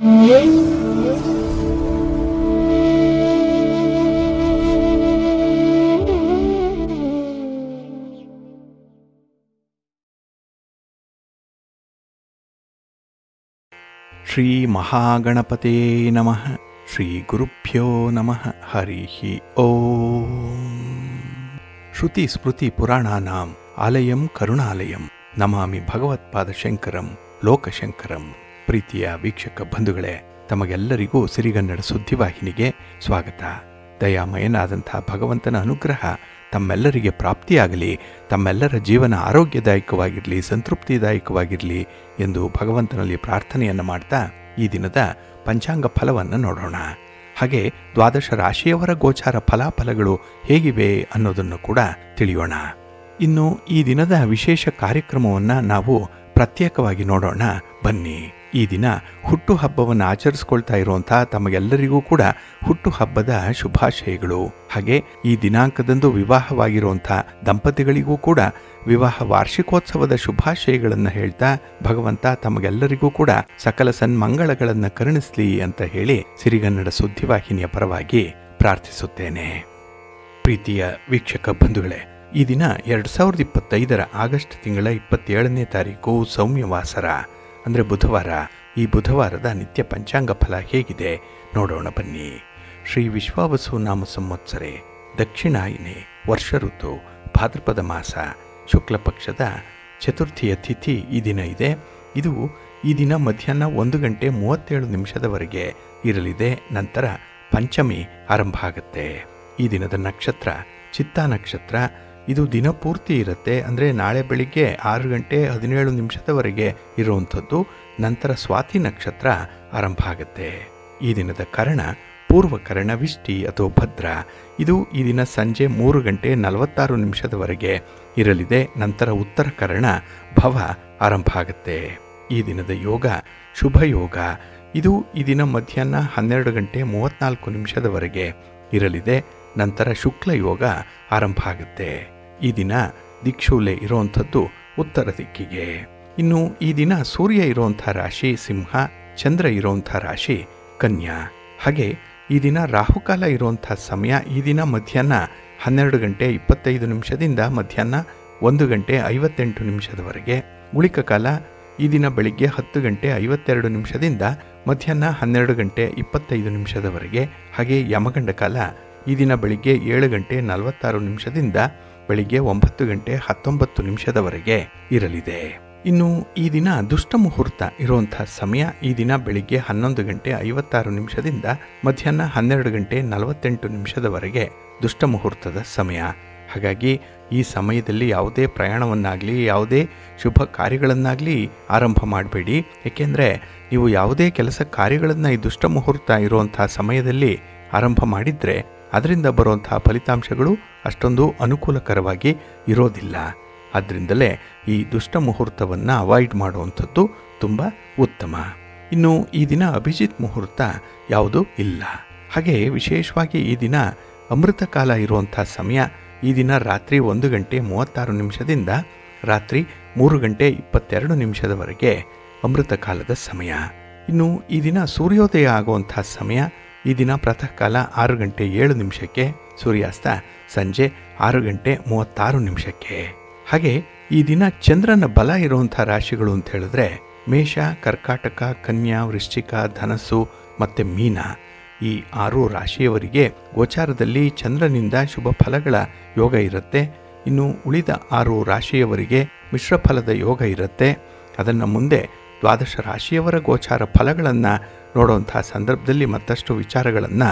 ಶ್ರೀ ಮಹಾಗಣಪತೇ ನಮಃ. ಶ್ರೀ ಗುರುಭ್ಯೋ ನಮಃ. ಹರಿ ಓಂ. ಶ್ರುತಿ ಸ್ಮೃತಿ ಪುರಾಣಾನಾಂ ಆಲಯಂ ಕರುಣಾಲಯಂ ನಮಾಮಿ ಭಗವತ್ಪಾದಶಂಕರಂ ಲೋಕಶಂಕರಂ. ಪ್ರೀತಿಯ ವೀಕ್ಷಕ ಬಂಧುಗಳೇ, ತಮಗೆಲ್ಲರಿಗೂ ಸಿರಿಗನ್ನಡ ಸುದ್ದಿವಾಹಿನಿಗೆ ಸ್ವಾಗತ. ದಯಾಮಯನಾದಂಥ ಭಗವಂತನ ಅನುಗ್ರಹ ತಮ್ಮೆಲ್ಲರಿಗೆ ಪ್ರಾಪ್ತಿಯಾಗಲಿ, ತಮ್ಮೆಲ್ಲರ ಜೀವನ ಆರೋಗ್ಯದಾಯಕವಾಗಿರಲಿ, ಸಂತೃಪ್ತಿದಾಯಕವಾಗಿರಲಿ ಎಂದು ಭಗವಂತನಲ್ಲಿ ಪ್ರಾರ್ಥನೆಯನ್ನು ಮಾಡ್ತಾ ಈ ದಿನದ ಪಂಚಾಂಗ ಫಲವನ್ನು ನೋಡೋಣ. ಹಾಗೆ ದ್ವಾದಶ ರಾಶಿಯವರ ಗೋಚಾರ ಫಲಾಫಲಗಳು ಹೇಗಿವೆ ಅನ್ನೋದನ್ನು ಕೂಡ ತಿಳಿಯೋಣ. ಇನ್ನು ಈ ದಿನದ ವಿಶೇಷ ಕಾರ್ಯಕ್ರಮವನ್ನು ನಾವು ಪ್ರತ್ಯೇಕವಾಗಿ ನೋಡೋಣ ಬನ್ನಿ. ಈ ದಿನ ಹುಟ್ಟುಹಬ್ಬವನ್ನು ಆಚರಿಸ್ಕೊಳ್ತಾ ಇರುವಂಥ ತಮಗೆಲ್ಲರಿಗೂ ಕೂಡ ಹುಟ್ಟುಹಬ್ಬದ ಶುಭಾಶಯಗಳು. ಹಾಗೆ ಈ ದಿನಾಂಕದಂದು ವಿವಾಹವಾಗಿರುವಂಥ ದಂಪತಿಗಳಿಗೂ ಕೂಡ ವಿವಾಹ ವಾರ್ಷಿಕೋತ್ಸವದ ಶುಭಾಶಯಗಳನ್ನು ಹೇಳ್ತಾ ಭಗವಂತ ತಮಗೆಲ್ಲರಿಗೂ ಕೂಡ ಸಕಲ ಸನ್ಮಂಗಳಗಳನ್ನು ಕರುಣಿಸಲಿ ಅಂತ ಹೇಳಿ ಸಿರಿಗನ್ನಡ ಸುದ್ದಿವಾಹಿನಿಯ ಪರವಾಗಿ ಪ್ರಾರ್ಥಿಸುತ್ತೇನೆ. ಪ್ರೀತಿಯ ವೀಕ್ಷಕ ಬಂಧುಗಳೇ, ಈ ದಿನ 2025 ಆಗಸ್ಟ್ ತಿಂಗಳ 27ನೇ ತಾರೀಕು ಸೌಮ್ಯವಾಸರ ಅಂದರೆ ಬುಧವಾರ. ಈ ಬುಧವಾರದ ನಿತ್ಯ ಪಂಚಾಂಗ ಫಲ ಹೇಗಿದೆ ನೋಡೋಣ ಬನ್ನಿ. ಶ್ರೀ ವಿಶ್ವಾವಸು ನಾಮ ಸಂವತ್ಸರೆ, ದಕ್ಷಿಣಾಯನೆ, ವರ್ಷ ಋತು, ಭಾದ್ರಪದ ಮಾಸ, ಶುಕ್ಲ ಪಕ್ಷದ ಚತುರ್ಥಿಯ ತಿಥಿ ಈ ದಿನ ಇದೆ. ಇದು ಈ ದಿನ ಮಧ್ಯಾಹ್ನ 1:37 ಇರಲಿದೆ. ನಂತರ ಪಂಚಮಿ ಆರಂಭ ಆಗುತ್ತೆ. ಈ ದಿನದ ನಕ್ಷತ್ರ ಚಿತ್ತಾ ನಕ್ಷತ್ರ. ಇದು ದಿನಪೂರ್ತಿ ಇರುತ್ತೆ, ಅಂದರೆ ನಾಳೆ ಬೆಳಿಗ್ಗೆ 6:17 ಇರುವಂಥದ್ದು. ನಂತರ ಸ್ವಾತಿ ನಕ್ಷತ್ರ ಆರಂಭ ಆಗುತ್ತೆ. ಈ ದಿನದ ಕರ್ಣ ಪೂರ್ವಕರ್ಣ ವಿಷ್ಟಿ ಅಥವಾ ಭದ್ರ. ಇದು ಈ ದಿನ ಸಂಜೆ 3:46 ಇರಲಿದೆ. ನಂತರ ಉತ್ತರ ಕರ್ಣ ಭವ ಆರಂಭ ಆಗುತ್ತೆ. ಈ ದಿನದ ಯೋಗ ಶುಭ ಯೋಗ. ಇದು ಈ ದಿನ ಮಧ್ಯಾಹ್ನ 12:34 ಇರಲಿದೆ. ನಂತರ ಶುಕ್ಲ ಯೋಗ ಆರಂಭ ಆಗುತ್ತೆ. ಈ ದಿನ ದಿಕ್ಷೂಲೆ ಇರುವಂಥದ್ದು ಉತ್ತರ ದಿಕ್ಕಿಗೆ. ಇನ್ನು ಈ ದಿನ ಸೂರ್ಯ ಇರುವಂಥ ರಾಶಿ ಸಿಂಹ, ಚಂದ್ರ ಇರುವಂಥ ರಾಶಿ ಕನ್ಯಾ. ಹಾಗೆ ಈ ದಿನ ರಾಹುಕಾಲ ಇರುವಂಥ ಸಮಯ ಈ ದಿನ ಮಧ್ಯಾಹ್ನ 12:25 ಮಧ್ಯಾಹ್ನ 1:58 ಉಳಿಕ ಕಾಲ ಈ ದಿನ ಬೆಳಿಗ್ಗೆ 10:52 ಮಧ್ಯಾಹ್ನ 12:25 ಹಾಗೆ ಯಮಗಂಡ ಕಾಲ ಈ ದಿನ ಬೆಳಿಗ್ಗೆ 7:46 ಬೆಳಿಗ್ಗೆ 9:19 ಇರಲಿದೆ. ಇನ್ನು ಈ ದಿನ ದುಷ್ಟ ಮುಹೂರ್ತ ಇರುವಂಥ ಸಮಯ ಈ ದಿನ ಬೆಳಿಗ್ಗೆ 11:56 ಮಧ್ಯಾಹ್ನ 12:48 ದುಷ್ಟ ಮುಹೂರ್ತದ ಸಮಯ. ಹಾಗಾಗಿ ಈ ಸಮಯದಲ್ಲಿ ಯಾವುದೇ ಪ್ರಯಾಣವನ್ನಾಗಲಿ ಯಾವುದೇ ಶುಭ ಕಾರ್ಯಗಳನ್ನಾಗಲಿ ಆರಂಭ ಮಾಡಬೇಡಿ. ಏಕೆಂದರೆ ನೀವು ಯಾವುದೇ ಕೆಲಸ ಕಾರ್ಯಗಳನ್ನು ಈ ದುಷ್ಟ ಮುಹೂರ್ತ ಇರುವಂಥ ಸಮಯದಲ್ಲಿ ಆರಂಭ ಮಾಡಿದರೆ ಅದರಿಂದ ಬರುವಂಥ ಫಲಿತಾಂಶಗಳು ಅಷ್ಟೊಂದು ಅನುಕೂಲಕರವಾಗಿ ಇರೋದಿಲ್ಲ. ಆದ್ದರಿಂದಲೇ ಈ ದುಷ್ಟ ಮುಹೂರ್ತವನ್ನು ಅವಾಯ್ಡ್ ಮಾಡುವಂಥದ್ದು ತುಂಬ ಉತ್ತಮ. ಇನ್ನು ಈ ದಿನ ಅಭಿಜಿತ್ ಮುಹೂರ್ತ ಯಾವುದೂ ಇಲ್ಲ. ಹಾಗೆ ವಿಶೇಷವಾಗಿ ಈ ದಿನ ಅಮೃತ ಕಾಲ ಇರುವಂಥ ಸಮಯ ಈ ದಿನ ರಾತ್ರಿ 1:36 ರಾತ್ರಿ 3:22 ಅಮೃತ ಕಾಲದ ಸಮಯ. ಇನ್ನು ಈ ದಿನ ಸೂರ್ಯೋದಯ ಆಗುವಂಥ ಸಮಯ ಈ ದಿನ ಪ್ರಾತಃ ಕಾಲ 6:07 ಸೂರ್ಯಾಸ್ತ ಸಂಜೆ 6:36. ಹಾಗೆ ಈ ದಿನ ಚಂದ್ರನ ಬಲ ಇರುವಂಥ ರಾಶಿಗಳು ಅಂತ ಹೇಳಿದ್ರೆ ಮೇಷ, ಕರ್ಕಾಟಕ, ಕನ್ಯಾ, ವೃಶ್ಚಿಕ, ಧನಸ್ಸು ಮತ್ತು ಮೀನ. ಈ 6 ರಾಶಿಯವರಿಗೆ ಗೋಚಾರದಲ್ಲಿ ಚಂದ್ರನಿಂದ ಶುಭ ಫಲಗಳ ಯೋಗ ಇರುತ್ತೆ. ಇನ್ನು ಉಳಿದ 6 ರಾಶಿಯವರಿಗೆ ಮಿಶ್ರ ಫಲದ ಯೋಗ ಇರುತ್ತೆ. ಅದನ್ನು ಮುಂದೆ ದ್ವಾದಶ ರಾಶಿಯವರ ಗೋಚಾರ ಫಲಗಳನ್ನು ನೋಡುವಂಥ ಸಂದರ್ಭದಲ್ಲಿ ಮತ್ತಷ್ಟು ವಿಚಾರಗಳನ್ನು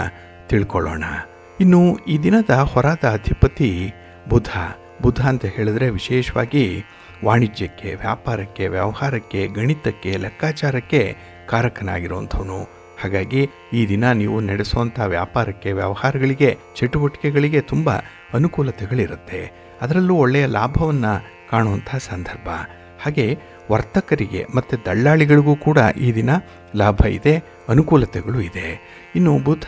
ತಿಳ್ಕೊಳ್ಳೋಣ. ಇನ್ನು ಈ ದಿನದ ಹೊರದ ಅಧಿಪತಿ ಬುಧ. ಬುಧ ಅಂತ ಹೇಳಿದ್ರೆ ವಿಶೇಷವಾಗಿ ವಾಣಿಜ್ಯಕ್ಕೆ, ವ್ಯಾಪಾರಕ್ಕೆ, ವ್ಯವಹಾರಕ್ಕೆ, ಗಣಿತಕ್ಕೆ, ಲೆಕ್ಕಾಚಾರಕ್ಕೆ ಕಾರಕನಾಗಿರುವಂಥವನು. ಹಾಗಾಗಿ ಈ ದಿನ ನೀವು ನಡೆಸುವಂಥ ವ್ಯಾಪಾರಕ್ಕೆ, ವ್ಯವಹಾರಗಳಿಗೆ, ಚಟುವಟಿಕೆಗಳಿಗೆ ತುಂಬ ಅನುಕೂಲತೆಗಳಿರುತ್ತೆ. ಅದರಲ್ಲೂ ಒಳ್ಳೆಯ ಲಾಭವನ್ನು ಕಾಣುವಂಥ ಸಂದರ್ಭ. ಹಾಗೆ ವರ್ತಕರಿಗೆ ಮತ್ತು ದಳ್ಳಾಳಿಗಳಿಗೂ ಕೂಡ ಈ ದಿನ ಲಾಭ ಇದೆ, ಅನುಕೂಲತೆಗಳು ಇದೆ. ಇನ್ನು ಬುಧ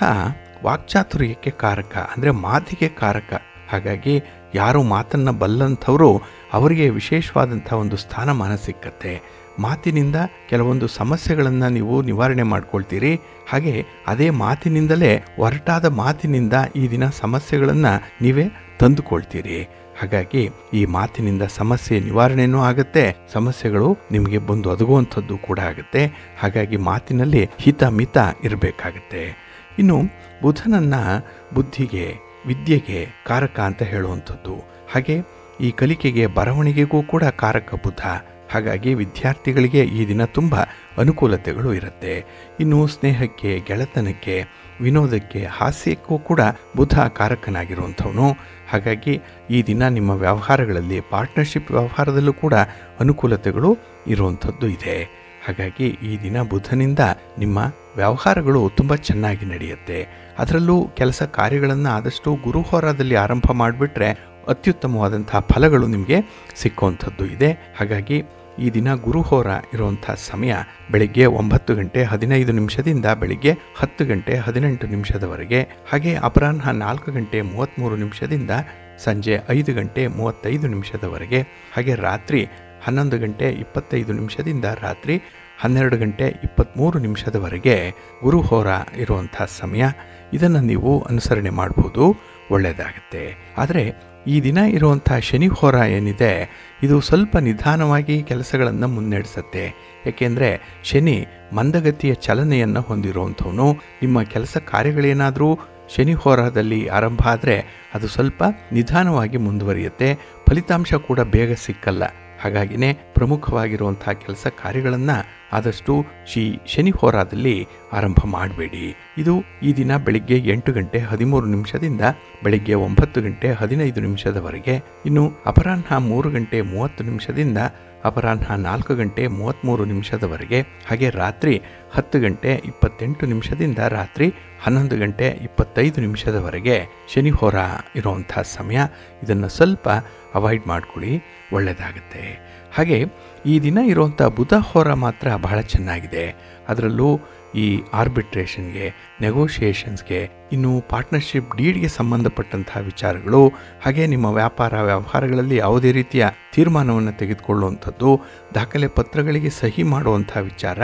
ವಾಕ್ಚಾತುರ್ಯಕ್ಕೆ ಕಾರಕ, ಅಂದರೆ ಮಾತಿಗೆ ಕಾರಕ. ಹಾಗಾಗಿ ಯಾರು ಮಾತನ್ನು ಬಲ್ಲಂಥವರು ಅವರಿಗೆ ವಿಶೇಷವಾದಂಥ ಒಂದು ಸ್ಥಾನಮಾನ ಸಿಕ್ಕತ್ತೆ. ಮಾತಿನಿಂದ ಕೆಲವೊಂದು ಸಮಸ್ಯೆಗಳನ್ನು ನೀವು ನಿವಾರಣೆ ಮಾಡ್ಕೊಳ್ತೀರಿ. ಹಾಗೆ ಅದೇ ಮಾತಿನಿಂದಲೇ ಹೊರಟಾದ ಮಾತಿನಿಂದ ಈ ದಿನ ಸಮಸ್ಯೆಗಳನ್ನು ನೀವೇ ತಂದುಕೊಳ್ತೀರಿ. ಹಾಗಾಗಿ ಈ ಮಾತಿನಿಂದ ಸಮಸ್ಯೆ ನಿವಾರಣೆಯೂ ಆಗುತ್ತೆ, ಸಮಸ್ಯೆಗಳು ನಿಮಗೆ ಬಂದು ಒದಗುವಂಥದ್ದು ಕೂಡ ಆಗುತ್ತೆ. ಹಾಗಾಗಿ ಮಾತಿನಲ್ಲಿ ಹಿತ ಮಿತ ಇರಬೇಕಾಗತ್ತೆ. ಇನ್ನು ಬುಧನನ್ನ ಬುದ್ಧಿಗೆ, ವಿದ್ಯೆಗೆ ಕಾರಕ ಅಂತ ಹೇಳುವಂಥದ್ದು. ಹಾಗೆ ಈ ಕಲಿಕೆಗೆ, ಬರವಣಿಗೆಗೂ ಕೂಡ ಕಾರಕ ಬುಧ. ಹಾಗಾಗಿ ವಿದ್ಯಾರ್ಥಿಗಳಿಗೆ ಈ ದಿನ ತುಂಬ ಅನುಕೂಲತೆಗಳು ಇರುತ್ತೆ. ಇನ್ನು ಸ್ನೇಹಕ್ಕೆ, ಗೆಳೆತನಕ್ಕೆ, ವಿನೋದಕ್ಕೆ, ಹಾಸ್ಯಕ್ಕೂ ಕೂಡ ಬುಧ ಕಾರಕನಾಗಿರುವಂಥವನು. ಹಾಗಾಗಿ ಈ ದಿನ ನಿಮ್ಮ ವ್ಯವಹಾರಗಳಲ್ಲಿ, ಪಾರ್ಟ್ನರ್ಶಿಪ್ ವ್ಯವಹಾರದಲ್ಲೂ ಕೂಡ ಅನುಕೂಲತೆಗಳು ಇರುವಂಥದ್ದು ಇದೆ. ಹಾಗಾಗಿ ಈ ದಿನ ಬುಧನಿಂದ ನಿಮ್ಮ ವ್ಯವಹಾರಗಳು ತುಂಬ ಚೆನ್ನಾಗಿ ನಡೆಯುತ್ತೆ. ಅದರಲ್ಲೂ ಕೆಲಸ ಕಾರ್ಯಗಳನ್ನು ಆದಷ್ಟು ಗುರುಹೋರಾದಲ್ಲಿ ಆರಂಭ ಮಾಡಿಬಿಟ್ರೆ ಅತ್ಯುತ್ತಮವಾದಂತಹ ಫಲಗಳು ನಿಮಗೆ ಸಿಕ್ಕುವಂಥದ್ದು ಇದೆ. ಹಾಗಾಗಿ ಈ ದಿನ ಗುರುಹೋರ ಇರುವಂಥ ಸಮಯ ಬೆಳಿಗ್ಗೆ 9:15 ಬೆಳಿಗ್ಗೆ 10:18 ಹಾಗೆ ಅಪರಾಹ್ನ 4:33 ಸಂಜೆ 5:35 ಹಾಗೆ ರಾತ್ರಿ 11:25 ರಾತ್ರಿ 12:23 ಗುರುಹೋರ ಇರುವಂಥ ಸಮಯ. ಇದನ್ನು ನೀವು ಅನುಸರಣೆ ಮಾಡ್ಬೋದು, ಒಳ್ಳೆಯದಾಗತ್ತೆ. ಆದರೆ ಈ ದಿನ ಇರುವಂಥ ಶನಿ ಹೋರ ಏನಿದೆ, ಇದು ಸ್ವಲ್ಪ ನಿಧಾನವಾಗಿ ಕೆಲಸಗಳನ್ನು ಮುನ್ನಡೆಸುತ್ತೆ. ಏಕೆಂದರೆ ಶನಿ ಮಂದಗತಿಯ ಚಲನೆಯನ್ನು ಹೊಂದಿರುವಂಥವನು. ನಿಮ್ಮ ಕೆಲಸ ಕಾರ್ಯಗಳೇನಾದರೂ ಶನಿ ಹೋರಾದಲ್ಲಿ ಆರಂಭ ಆದರೆ ಅದು ಸ್ವಲ್ಪ ನಿಧಾನವಾಗಿ ಮುಂದುವರಿಯುತ್ತೆ, ಫಲಿತಾಂಶ ಕೂಡ ಬೇಗ ಸಿಕ್ಕಲ್ಲ. ಹಾಗಾಗಿನೇ ಪ್ರಮುಖವಾಗಿರುವಂಥ ಕೆಲಸ ಕಾರ್ಯಗಳನ್ನು ಆದಷ್ಟು ಶನಿ ಹೋರಾದಲ್ಲಿ ಆರಂಭ ಮಾಡಬೇಡಿ. ಇದು ಈ ದಿನ ಬೆಳಿಗ್ಗೆ 8:13 ಬೆಳಿಗ್ಗೆ 9:15 ಇನ್ನು ಅಪರಾಹ್ನ 3:30 ಅಪರಾಹ್ನ 4:33 ಹಾಗೆ ರಾತ್ರಿ 10:28 ರಾತ್ರಿ 11:25 ಶನಿ ಹೋರ ಇರುವಂಥ ಸಮಯ. ಇದನ್ನು ಸ್ವಲ್ಪ ಅವಾಯ್ಡ್ ಮಾಡ್ಕೊಳ್ಳಿ, ಒಳ್ಳೆಯದಾಗುತ್ತೆ. ಹಾಗೆ ಈ ದಿನ ಇರುವಂಥ ಬುಧ ಹೋರ ಮಾತ್ರ ಬಹಳ ಚೆನ್ನಾಗಿದೆ. ಅದರಲ್ಲೂ ಈ ಆರ್ಬಿಟ್ರೇಷನ್ಗೆ, ನೆಗೋಷಿಯೇಷನ್ಸ್ಗೆ, ಇನ್ನು ಪಾರ್ಟ್ನರ್ಶಿಪ್ ಡೀಡ್ಗೆ ಸಂಬಂಧಪಟ್ಟಂತಹ ವಿಚಾರಗಳು, ಹಾಗೆ ನಿಮ್ಮ ವ್ಯಾಪಾರ ವ್ಯವಹಾರಗಳಲ್ಲಿ ಯಾವುದೇ ರೀತಿಯ ತೀರ್ಮಾನವನ್ನು ತೆಗೆದುಕೊಳ್ಳುವಂಥದ್ದು, ದಾಖಲೆ ಪತ್ರಗಳಿಗೆ ಸಹಿ ಮಾಡುವಂಥ ವಿಚಾರ,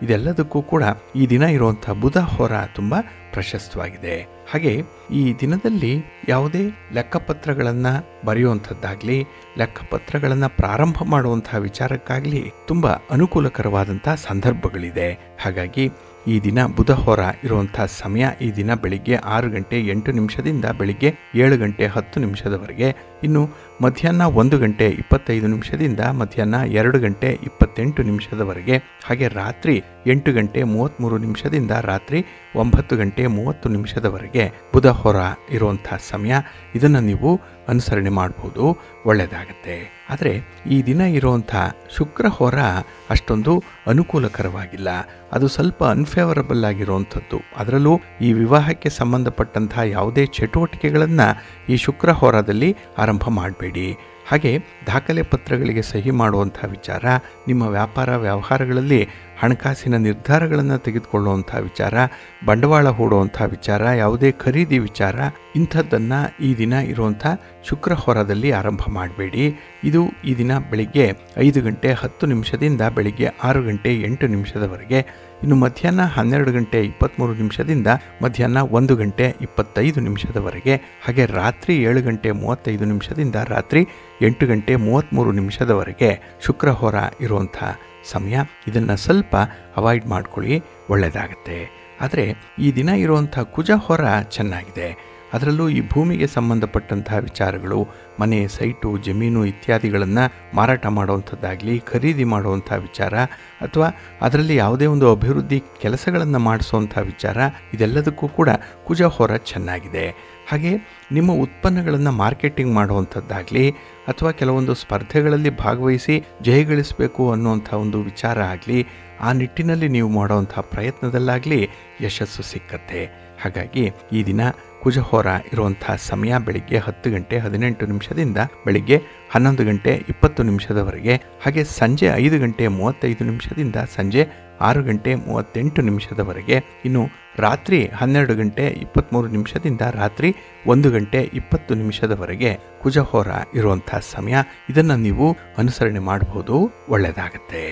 ಇದೆಲ್ಲದಕ್ಕೂ ಕೂಡ ಈ ದಿನ ಇರುವಂಥ ಬುಧ ಹೋರ ತುಂಬ ಪ್ರಶಸ್ತವಾಗಿದೆ. ಹಾಗೆ ಈ ದಿನದಲ್ಲಿ ಯಾವುದೇ ಲೆಕ್ಕಪತ್ರಗಳನ್ನು ಬರೆಯುವಂಥದ್ದಾಗಲಿ, ಲೆಕ್ಕಪತ್ರಗಳನ್ನು ಪ್ರಾರಂಭ ಮಾಡುವಂತಹ ವಿಚಾರಕ್ಕಾಗಲಿ ತುಂಬ ಅನುಕೂಲಕರವಾದಂಥ ಸಂದರ್ಭಗಳಿದೆ. ಹಾಗಾಗಿ ಈ ದಿನ ಬುಧ ಹೋರ ಇರುವಂಥ ಸಮಯ ಈ ದಿನ ಬೆಳಿಗ್ಗೆ 6:08 ಬೆಳಿಗ್ಗೆ 7:10 ಇನ್ನು ಮಧ್ಯಾಹ್ನ 1:25 ಮಧ್ಯಾಹ್ನ 2:28 ಹಾಗೆ ರಾತ್ರಿ 8:33 ರಾತ್ರಿ 9:30 ಬುಧ ಹೋರ ಇರುವಂಥ ಸಮಯ. ಇದನ್ನು ನೀವು ಅನುಸರಣೆ ಮಾಡ್ಬೋದು, ಒಳ್ಳೆಯದಾಗತ್ತೆ. ಆದರೆ ಈ ದಿನ ಇರುವಂಥ ಶುಕ್ರ ಹೋರ ಅಷ್ಟೊಂದು ಅನುಕೂಲಕರವಾಗಿಲ್ಲ, ಅದು ಸ್ವಲ್ಪ ಅನ್ಫೇವರಬಲ್ ಆಗಿರುವಂಥದ್ದು. ಅದರಲ್ಲೂ ಈ ವಿವಾಹಕ್ಕೆ ಸಂಬಂಧಪಟ್ಟಂತಹ ಯಾವುದೇ ಚಟುವಟಿಕೆಗಳನ್ನು ಈ ಶುಕ್ರ ಹೋರಾದಲ್ಲಿ ಆರಂಭ ಮಾಡಬೇಡಿ. ಹಾಗೆ ದಾಖಲೆ ಪತ್ರಗಳಿಗೆ ಸಹಿ ಮಾಡುವಂಥ ವಿಚಾರ, ನಿಮ್ಮ ವ್ಯಾಪಾರ ವ್ಯವಹಾರಗಳಲ್ಲಿ ಹಣಕಾಸಿನ ನಿರ್ಧಾರಗಳನ್ನು ತೆಗೆದುಕೊಳ್ಳುವಂಥ ವಿಚಾರ, ಬಂಡವಾಳ ಹೂಡುವಂಥ ವಿಚಾರ, ಯಾವುದೇ ಖರೀದಿ ವಿಚಾರ, ಇಂಥದ್ದನ್ನು ಈ ದಿನ ಇರುವಂಥ ಶುಕ್ರ ಹೋರಾದಲ್ಲಿ ಆರಂಭ ಮಾಡಬೇಡಿ. ಇದು ಈ ದಿನ ಬೆಳಿಗ್ಗೆ 5:10 ಬೆಳಿಗ್ಗೆ 6:08 ಇನ್ನು ಮಧ್ಯಾಹ್ನ 12:23 ಮಧ್ಯಾಹ್ನ 1:25 ಹಾಗೆ ರಾತ್ರಿ 7:35 ರಾತ್ರಿ 8:33 ಶುಕ್ರ ಹೋರ ಇರುವಂಥ ಸಮಯ. ಇದನ್ನು ಸ್ವಲ್ಪ ಅವಾಯ್ಡ್ ಮಾಡ್ಕೊಳ್ಳಿ, ಒಳ್ಳೆಯದಾಗತ್ತೆ. ಆದರೆ ಈ ದಿನ ಇರುವಂಥ ಕುಜ ಹೋರ ಚೆನ್ನಾಗಿದೆ. ಅದರಲ್ಲೂ ಈ ಭೂಮಿಗೆ ಸಂಬಂಧಪಟ್ಟಂತಹ ವಿಚಾರಗಳು, ಮನೆ, ಸೈಟು, ಜಮೀನು ಇತ್ಯಾದಿಗಳನ್ನು ಮಾರಾಟ ಮಾಡುವಂಥದ್ದಾಗಲಿ, ಖರೀದಿ ಮಾಡುವಂಥ ವಿಚಾರ, ಅಥವಾ ಅದರಲ್ಲಿ ಯಾವುದೇ ಒಂದು ಅಭಿವೃದ್ಧಿ ಕೆಲಸಗಳನ್ನು ಮಾಡಿಸುವಂಥ ವಿಚಾರ, ಇದೆಲ್ಲದಕ್ಕೂ ಕೂಡ ಕುಜ ಹೋರ ಚೆನ್ನಾಗಿದೆ. ಹಾಗೆ ನಿಮ್ಮ ಉತ್ಪನ್ನಗಳನ್ನು ಮಾರ್ಕೆಟಿಂಗ್ ಮಾಡುವಂಥದ್ದಾಗಲಿ, ಅಥವಾ ಕೆಲವೊಂದು ಸ್ಪರ್ಧೆಗಳಲ್ಲಿ ಭಾಗವಹಿಸಿ ಜಯಗಳಿಸಬೇಕು ಅನ್ನುವಂಥ ಒಂದು ವಿಚಾರ ಆಗಲಿ, ಆ ನಿಟ್ಟಿನಲ್ಲಿ ನೀವು ಮಾಡುವಂಥ ಪ್ರಯತ್ನದಲ್ಲಾಗಲಿ ಯಶಸ್ಸು ಸಿಕ್ಕತ್ತೆ. ಹಾಗಾಗಿ ಈ ದಿನ ಕುಜಹೋರ ಇರುವಂಥ ಸಮಯ ಬೆಳಿಗ್ಗೆ 10:18 ಬೆಳಿಗ್ಗೆ 11:20 ಹಾಗೆ ಸಂಜೆ 5:35 ಸಂಜೆ 6:38 ಇನ್ನು ರಾತ್ರಿ 12:23 ರಾತ್ರಿ 1:20 ಕುಜಹೋರ ಇರುವಂಥ ಸಮಯ. ಇದನ್ನು ನೀವು ಅನುಸರಣೆ ಮಾಡಬಹುದು, ಒಳ್ಳೆಯದಾಗತ್ತೆ.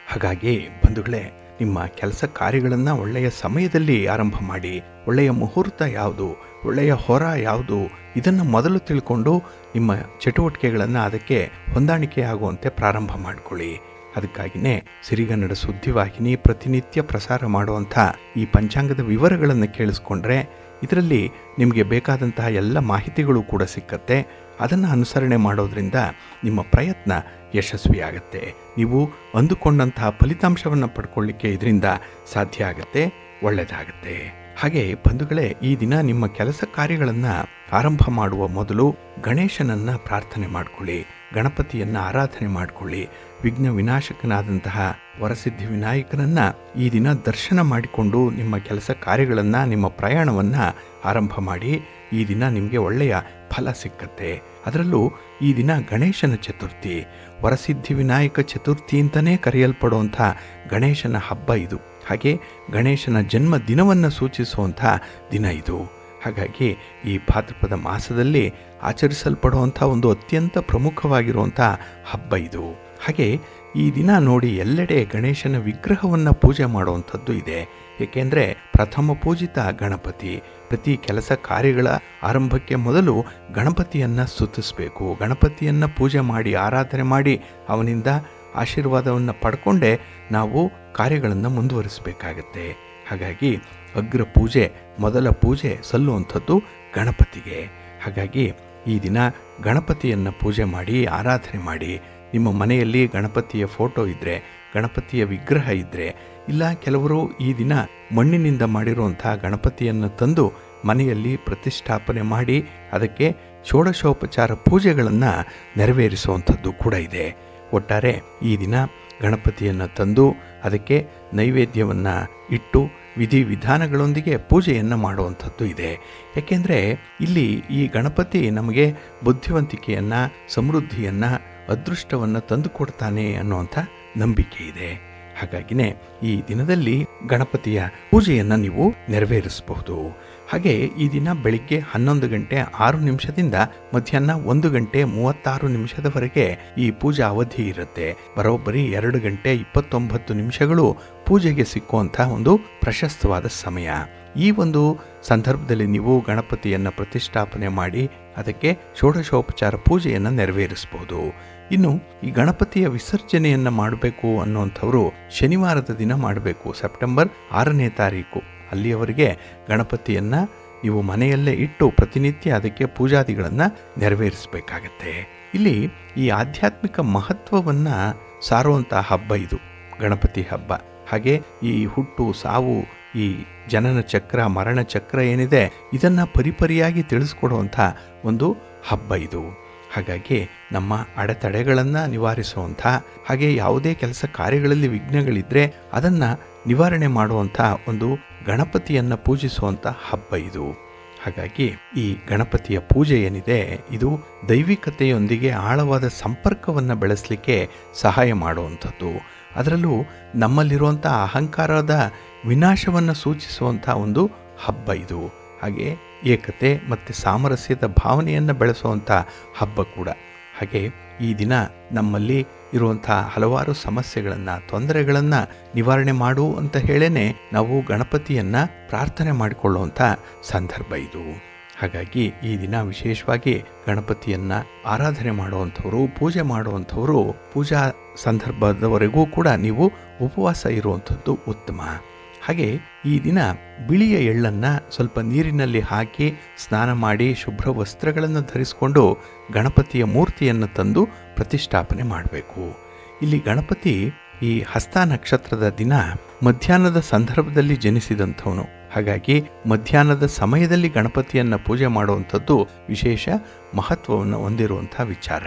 ಹಾಗಾಗಿ ಬಂಧುಗಳೇ, ನಿಮ್ಮ ಕೆಲಸ ಕಾರ್ಯಗಳನ್ನು ಒಳ್ಳೆಯ ಸಮಯದಲ್ಲಿ ಆರಂಭ ಮಾಡಿ. ಒಳ್ಳೆಯ ಮುಹೂರ್ತ ಯಾವುದು, ಒಳ್ಳೆಯ ಹೊರ ಯಾವುದು, ಇದನ್ನು ಮೊದಲು ತಿಳ್ಕೊಂಡು ನಿಮ್ಮ ಚಟುವಟಿಕೆಗಳನ್ನು ಅದಕ್ಕೆ ಹೊಂದಾಣಿಕೆ ಆಗುವಂತೆ ಪ್ರಾರಂಭ ಮಾಡಿಕೊಳ್ಳಿ. ಅದಕ್ಕಾಗಿಯೇ ಸಿರಿಗನ್ನಡ ಸುದ್ದಿವಾಹಿನಿ ಪ್ರತಿನಿತ್ಯ ಪ್ರಸಾರ ಮಾಡುವಂಥ ಈ ಪಂಚಾಂಗದ ವಿವರಗಳನ್ನು ಕೇಳಿಸ್ಕೊಂಡ್ರೆ ಇದರಲ್ಲಿ ನಿಮಗೆ ಬೇಕಾದಂತಹ ಎಲ್ಲ ಮಾಹಿತಿಗಳು ಕೂಡ ಸಿಕ್ಕತ್ತೆ. ಅದನ್ನು ಅನುಸರಣೆ ಮಾಡೋದ್ರಿಂದ ನಿಮ್ಮ ಪ್ರಯತ್ನ ಯಶಸ್ವಿಯಾಗತ್ತೆ. ನೀವು ಅಂದುಕೊಂಡಂತಹ ಫಲಿತಾಂಶವನ್ನು ಪಡ್ಕೊಳ್ಳಿಕ್ಕೆ ಇದರಿಂದ ಸಾಧ್ಯ ಆಗುತ್ತೆ, ಒಳ್ಳೆಯದಾಗತ್ತೆ. ಹಾಗೆ ಬಂಧುಗಳೇ, ಈ ದಿನ ನಿಮ್ಮ ಕೆಲಸ ಕಾರ್ಯಗಳನ್ನು ಆರಂಭ ಮಾಡುವ ಮೊದಲು ಗಣೇಶನನ್ನು ಪ್ರಾರ್ಥನೆ ಮಾಡಿಕೊಳ್ಳಿ, ಗಣಪತಿಯನ್ನು ಆರಾಧನೆ ಮಾಡಿಕೊಳ್ಳಿ. ವಿಘ್ನ ವಿನಾಶಕನಾದಂತಹ ವರಸಿದ್ಧಿ ವಿನಾಯಕನನ್ನು ಈ ದಿನ ದರ್ಶನ ಮಾಡಿಕೊಂಡು ನಿಮ್ಮ ಕೆಲಸ ಕಾರ್ಯಗಳನ್ನು, ನಿಮ್ಮ ಪ್ರಯಾಣವನ್ನು ಆರಂಭ ಮಾಡಿ. ಈ ದಿನ ನಿಮಗೆ ಒಳ್ಳೆಯ ಫಲ ಸಿಕ್ಕತ್ತೆ. ಅದರಲ್ಲೂ ಈ ದಿನ ಗಣೇಶನ ಚತುರ್ಥಿ, ವರಸಿದ್ಧಿ ವಿನಾಯಕ ಚತುರ್ಥಿ ಅಂತಲೇ ಕರೆಯಲ್ಪಡುವಂಥ ಗಣೇಶನ ಹಬ್ಬ ಇದು. ಹಾಗೆ ಗಣೇಶನ ಜನ್ಮ ದಿನವನ್ನು ಸೂಚಿಸುವಂಥ ದಿನ ಇದು. ಹಾಗಾಗಿ ಈ ಭಾದ್ರಪದ ಮಾಸದಲ್ಲಿ ಆಚರಿಸಲ್ಪಡುವಂಥ ಒಂದು ಅತ್ಯಂತ ಪ್ರಮುಖವಾಗಿರುವಂಥ ಹಬ್ಬ ಇದು. ಹಾಗೆ ಈ ದಿನ ನೋಡಿ ಎಲ್ಲೆಡೆ ಗಣೇಶನ ವಿಗ್ರಹವನ್ನು ಪೂಜೆ ಮಾಡುವಂಥದ್ದು ಇದೆ. ಏಕೆಂದರೆ ಪ್ರಥಮ ಪೂಜಿತ ಗಣಪತಿ. ಪ್ರತಿ ಕೆಲಸ ಕಾರ್ಯಗಳ ಆರಂಭಕ್ಕೆ ಮೊದಲು ಗಣಪತಿಯನ್ನು ಸ್ತುತಿಸಬೇಕು. ಗಣಪತಿಯನ್ನು ಪೂಜೆ ಮಾಡಿ, ಆರಾಧನೆ ಮಾಡಿ, ಅವನಿಂದ ಆಶೀರ್ವಾದವನ್ನು ಪಡ್ಕೊಂಡೇ ನಾವು ಕಾರ್ಯಗಳನ್ನು ಮುಂದುವರಿಸಬೇಕಾಗತ್ತೆ. ಹಾಗಾಗಿ ಅಗ್ರ ಪೂಜೆ, ಮೊದಲ ಪೂಜೆ ಸಲ್ಲುವಂಥದ್ದು ಗಣಪತಿಗೆ. ಹಾಗಾಗಿ ಈ ದಿನ ಗಣಪತಿಯನ್ನು ಪೂಜೆ ಮಾಡಿ, ಆರಾಧನೆ ಮಾಡಿ. ನಿಮ್ಮ ಮನೆಯಲ್ಲಿ ಗಣಪತಿಯ ಫೋಟೋ ಇದ್ದರೆ, ಗಣಪತಿಯ ವಿಗ್ರಹ ಇದ್ದರೆ, ಇಲ್ಲ ಕೆಲವರು ಈ ದಿನ ಮಣ್ಣಿನಿಂದ ಮಾಡಿರುವಂಥ ಗಣಪತಿಯನ್ನು ತಂದು ಮನೆಯಲ್ಲಿ ಪ್ರತಿಷ್ಠಾಪನೆ ಮಾಡಿ ಅದಕ್ಕೆ ಷೋಡಶೋಪಚಾರ ಪೂಜೆಗಳನ್ನು ನೆರವೇರಿಸುವಂಥದ್ದು ಕೂಡ ಇದೆ. ಒಟ್ಟಾರೆ ಈ ದಿನ ಗಣಪತಿಯನ್ನು ತಂದು ಅದಕ್ಕೆ ನೈವೇದ್ಯವನ್ನು ಇಟ್ಟು ವಿಧಿವಿಧಾನಗಳೊಂದಿಗೆ ಪೂಜೆಯನ್ನು ಮಾಡುವಂಥದ್ದು ಇದೆ. ಏಕೆಂದರೆ ಇಲ್ಲಿ ಈ ಗಣಪತಿ ನಮಗೆ ಬುದ್ಧಿವಂತಿಕೆಯನ್ನು, ಸಮೃದ್ಧಿಯನ್ನು, ಅದೃಷ್ಟವನ್ನು ತಂದು ಕೊಡ್ತಾನೆ ಅನ್ನುವಂಥ ನಂಬಿಕೆ ಇದೆ. ಹಾಗಾಗಿನೇ ಈ ದಿನದಲ್ಲಿ ಗಣಪತಿಯ ಪೂಜೆಯನ್ನು ನೀವು ನೆರವೇರಿಸಬಹುದು. ಹಾಗೆ ಈ ದಿನ ಬೆಳಿಗ್ಗೆ 11 ಗಂಟೆ 6 ನಿಮಿಷದಿಂದ ಮಧ್ಯಾಹ್ನ 1 ಗಂಟೆ 36 ನಿಮಿಷದವರೆಗೆ ಈ ಪೂಜಾ ಅವಧಿ ಇರುತ್ತೆ. ಬರೋಬ್ಬರಿ 2 ಗಂಟೆ 29 ನಿಮಿಷಗಳು ಪೂಜೆಗೆ ಸಿಕ್ಕುವಂಥ ಒಂದು ಪ್ರಶಸ್ತವಾದ ಸಮಯ. ಈ ಒಂದು ಸಂದರ್ಭದಲ್ಲಿ ನೀವು ಗಣಪತಿಯನ್ನು ಪ್ರತಿಷ್ಠಾಪನೆ ಮಾಡಿ ಅದಕ್ಕೆ ಷೋಡಶೋಪಚಾರ ಪೂಜೆಯನ್ನು ನೆರವೇರಿಸಬಹುದು. ಇನ್ನು ಈ ಗಣಪತಿಯ ವಿಸರ್ಜನೆಯನ್ನು ಮಾಡಬೇಕು ಅನ್ನುವಂಥವರು ಶನಿವಾರದ ದಿನ ಮಾಡಬೇಕು. ಸೆಪ್ಟೆಂಬರ್ 6ನೇ ತಾರೀಕು ಅಲ್ಲಿಯವರೆಗೆ ಗಣಪತಿಯನ್ನು ನೀವು ಮನೆಯಲ್ಲೇ ಇಟ್ಟು ಪ್ರತಿನಿತ್ಯ ಅದಕ್ಕೆ ಪೂಜಾದಿಗಳನ್ನು ನೆರವೇರಿಸಬೇಕಾಗತ್ತೆ. ಇಲ್ಲಿ ಈ ಆಧ್ಯಾತ್ಮಿಕ ಮಹತ್ವವನ್ನು ಸಾರುವಂಥ ಹಬ್ಬ ಇದು ಗಣಪತಿ ಹಬ್ಬ. ಹಾಗೆ ಈ ಹುಟ್ಟು, ಸಾವು, ಈ ಜನನ ಚಕ್ರ, ಮರಣ ಚಕ್ರ ಏನಿದೆ ಇದನ್ನು ಪರಿಪರಿಯಾಗಿ ತಿಳಿಸ್ಕೊಡುವಂಥ ಒಂದು ಹಬ್ಬ ಇದು. ಹಾಗಾಗಿ ನಮ್ಮ ಅಡೆತಡೆಗಳನ್ನು ನಿವಾರಿಸುವಂಥ, ಹಾಗೆ ಯಾವುದೇ ಕೆಲಸ ಕಾರ್ಯಗಳಲ್ಲಿ ವಿಘ್ನಗಳಿದ್ದರೆ ಅದನ್ನು ನಿವಾರಣೆ ಮಾಡುವಂಥ ಒಂದು ಗಣಪತಿಯನ್ನು ಪೂಜಿಸುವಂಥ ಹಬ್ಬ ಇದು. ಹಾಗಾಗಿ ಈ ಗಣಪತಿಯ ಪೂಜೆ ಏನಿದೆ ಇದು ದೈವಿಕತೆಯೊಂದಿಗೆ ಆಳವಾದ ಸಂಪರ್ಕವನ್ನು ಬೆಳೆಸಲಿಕ್ಕೆ ಸಹಾಯ ಮಾಡುವಂಥದ್ದು. ಅದರಲ್ಲೂ ನಮ್ಮಲ್ಲಿರುವಂಥ ಅಹಂಕಾರದ ವಿನಾಶವನ್ನು ಸೂಚಿಸುವಂಥ ಒಂದು ಹಬ್ಬ ಇದು. ಹಾಗೆ ಏಕತೆ ಮತ್ತು ಸಾಮರಸ್ಯದ ಭಾವನೆಯನ್ನು ಬೆಳೆಸುವಂಥ ಹಬ್ಬ ಕೂಡ. ಹಾಗೆ ಈ ದಿನ ನಮ್ಮಲ್ಲಿ ಇರುವಂಥ ಹಲವಾರು ಸಮಸ್ಯೆಗಳನ್ನು, ತೊಂದರೆಗಳನ್ನು ನಿವಾರಣೆ ಮಾಡು ಅಂತ ಹೇಳೇ ನಾವು ಗಣಪತಿಯನ್ನು ಪ್ರಾರ್ಥನೆ ಮಾಡಿಕೊಳ್ಳುವಂಥ ಸಂದರ್ಭ ಇದು. ಹಾಗಾಗಿ ಈ ದಿನ ವಿಶೇಷವಾಗಿ ಗಣಪತಿಯನ್ನು ಆರಾಧನೆ ಮಾಡುವಂಥವರು, ಪೂಜೆ ಮಾಡುವಂಥವರು ಪೂಜಾ ಸಂದರ್ಭದವರೆಗೂ ಕೂಡ ನೀವು ಉಪವಾಸ ಇರುವಂಥದ್ದು ಉತ್ತಮ. ಹಾಗೆ ಈ ದಿನ ಬಿಳಿಯ ಎಳ್ಳನ್ನು ಸ್ವಲ್ಪ ನೀರಿನಲ್ಲಿ ಹಾಕಿ ಸ್ನಾನ ಮಾಡಿ ಶುಭ್ರ ವಸ್ತ್ರಗಳನ್ನು ಧರಿಸಿಕೊಂಡು ಗಣಪತಿಯ ಮೂರ್ತಿಯನ್ನು ತಂದು ಪ್ರತಿಷ್ಠಾಪನೆ ಮಾಡಬೇಕು. ಇಲ್ಲಿ ಗಣಪತಿ ಈ ಹಸ್ತ ನಕ್ಷತ್ರದ ದಿನ ಮಧ್ಯಾಹ್ನದ ಸಂದರ್ಭದಲ್ಲಿ ಜನಿಸಿದಂಥವನು. ಹಾಗಾಗಿ ಮಧ್ಯಾಹ್ನದ ಸಮಯದಲ್ಲಿ ಗಣಪತಿಯನ್ನು ಪೂಜೆ ಮಾಡುವಂಥದ್ದು ವಿಶೇಷ ಮಹತ್ವವನ್ನು ಹೊಂದಿರುವಂಥ ವಿಚಾರ.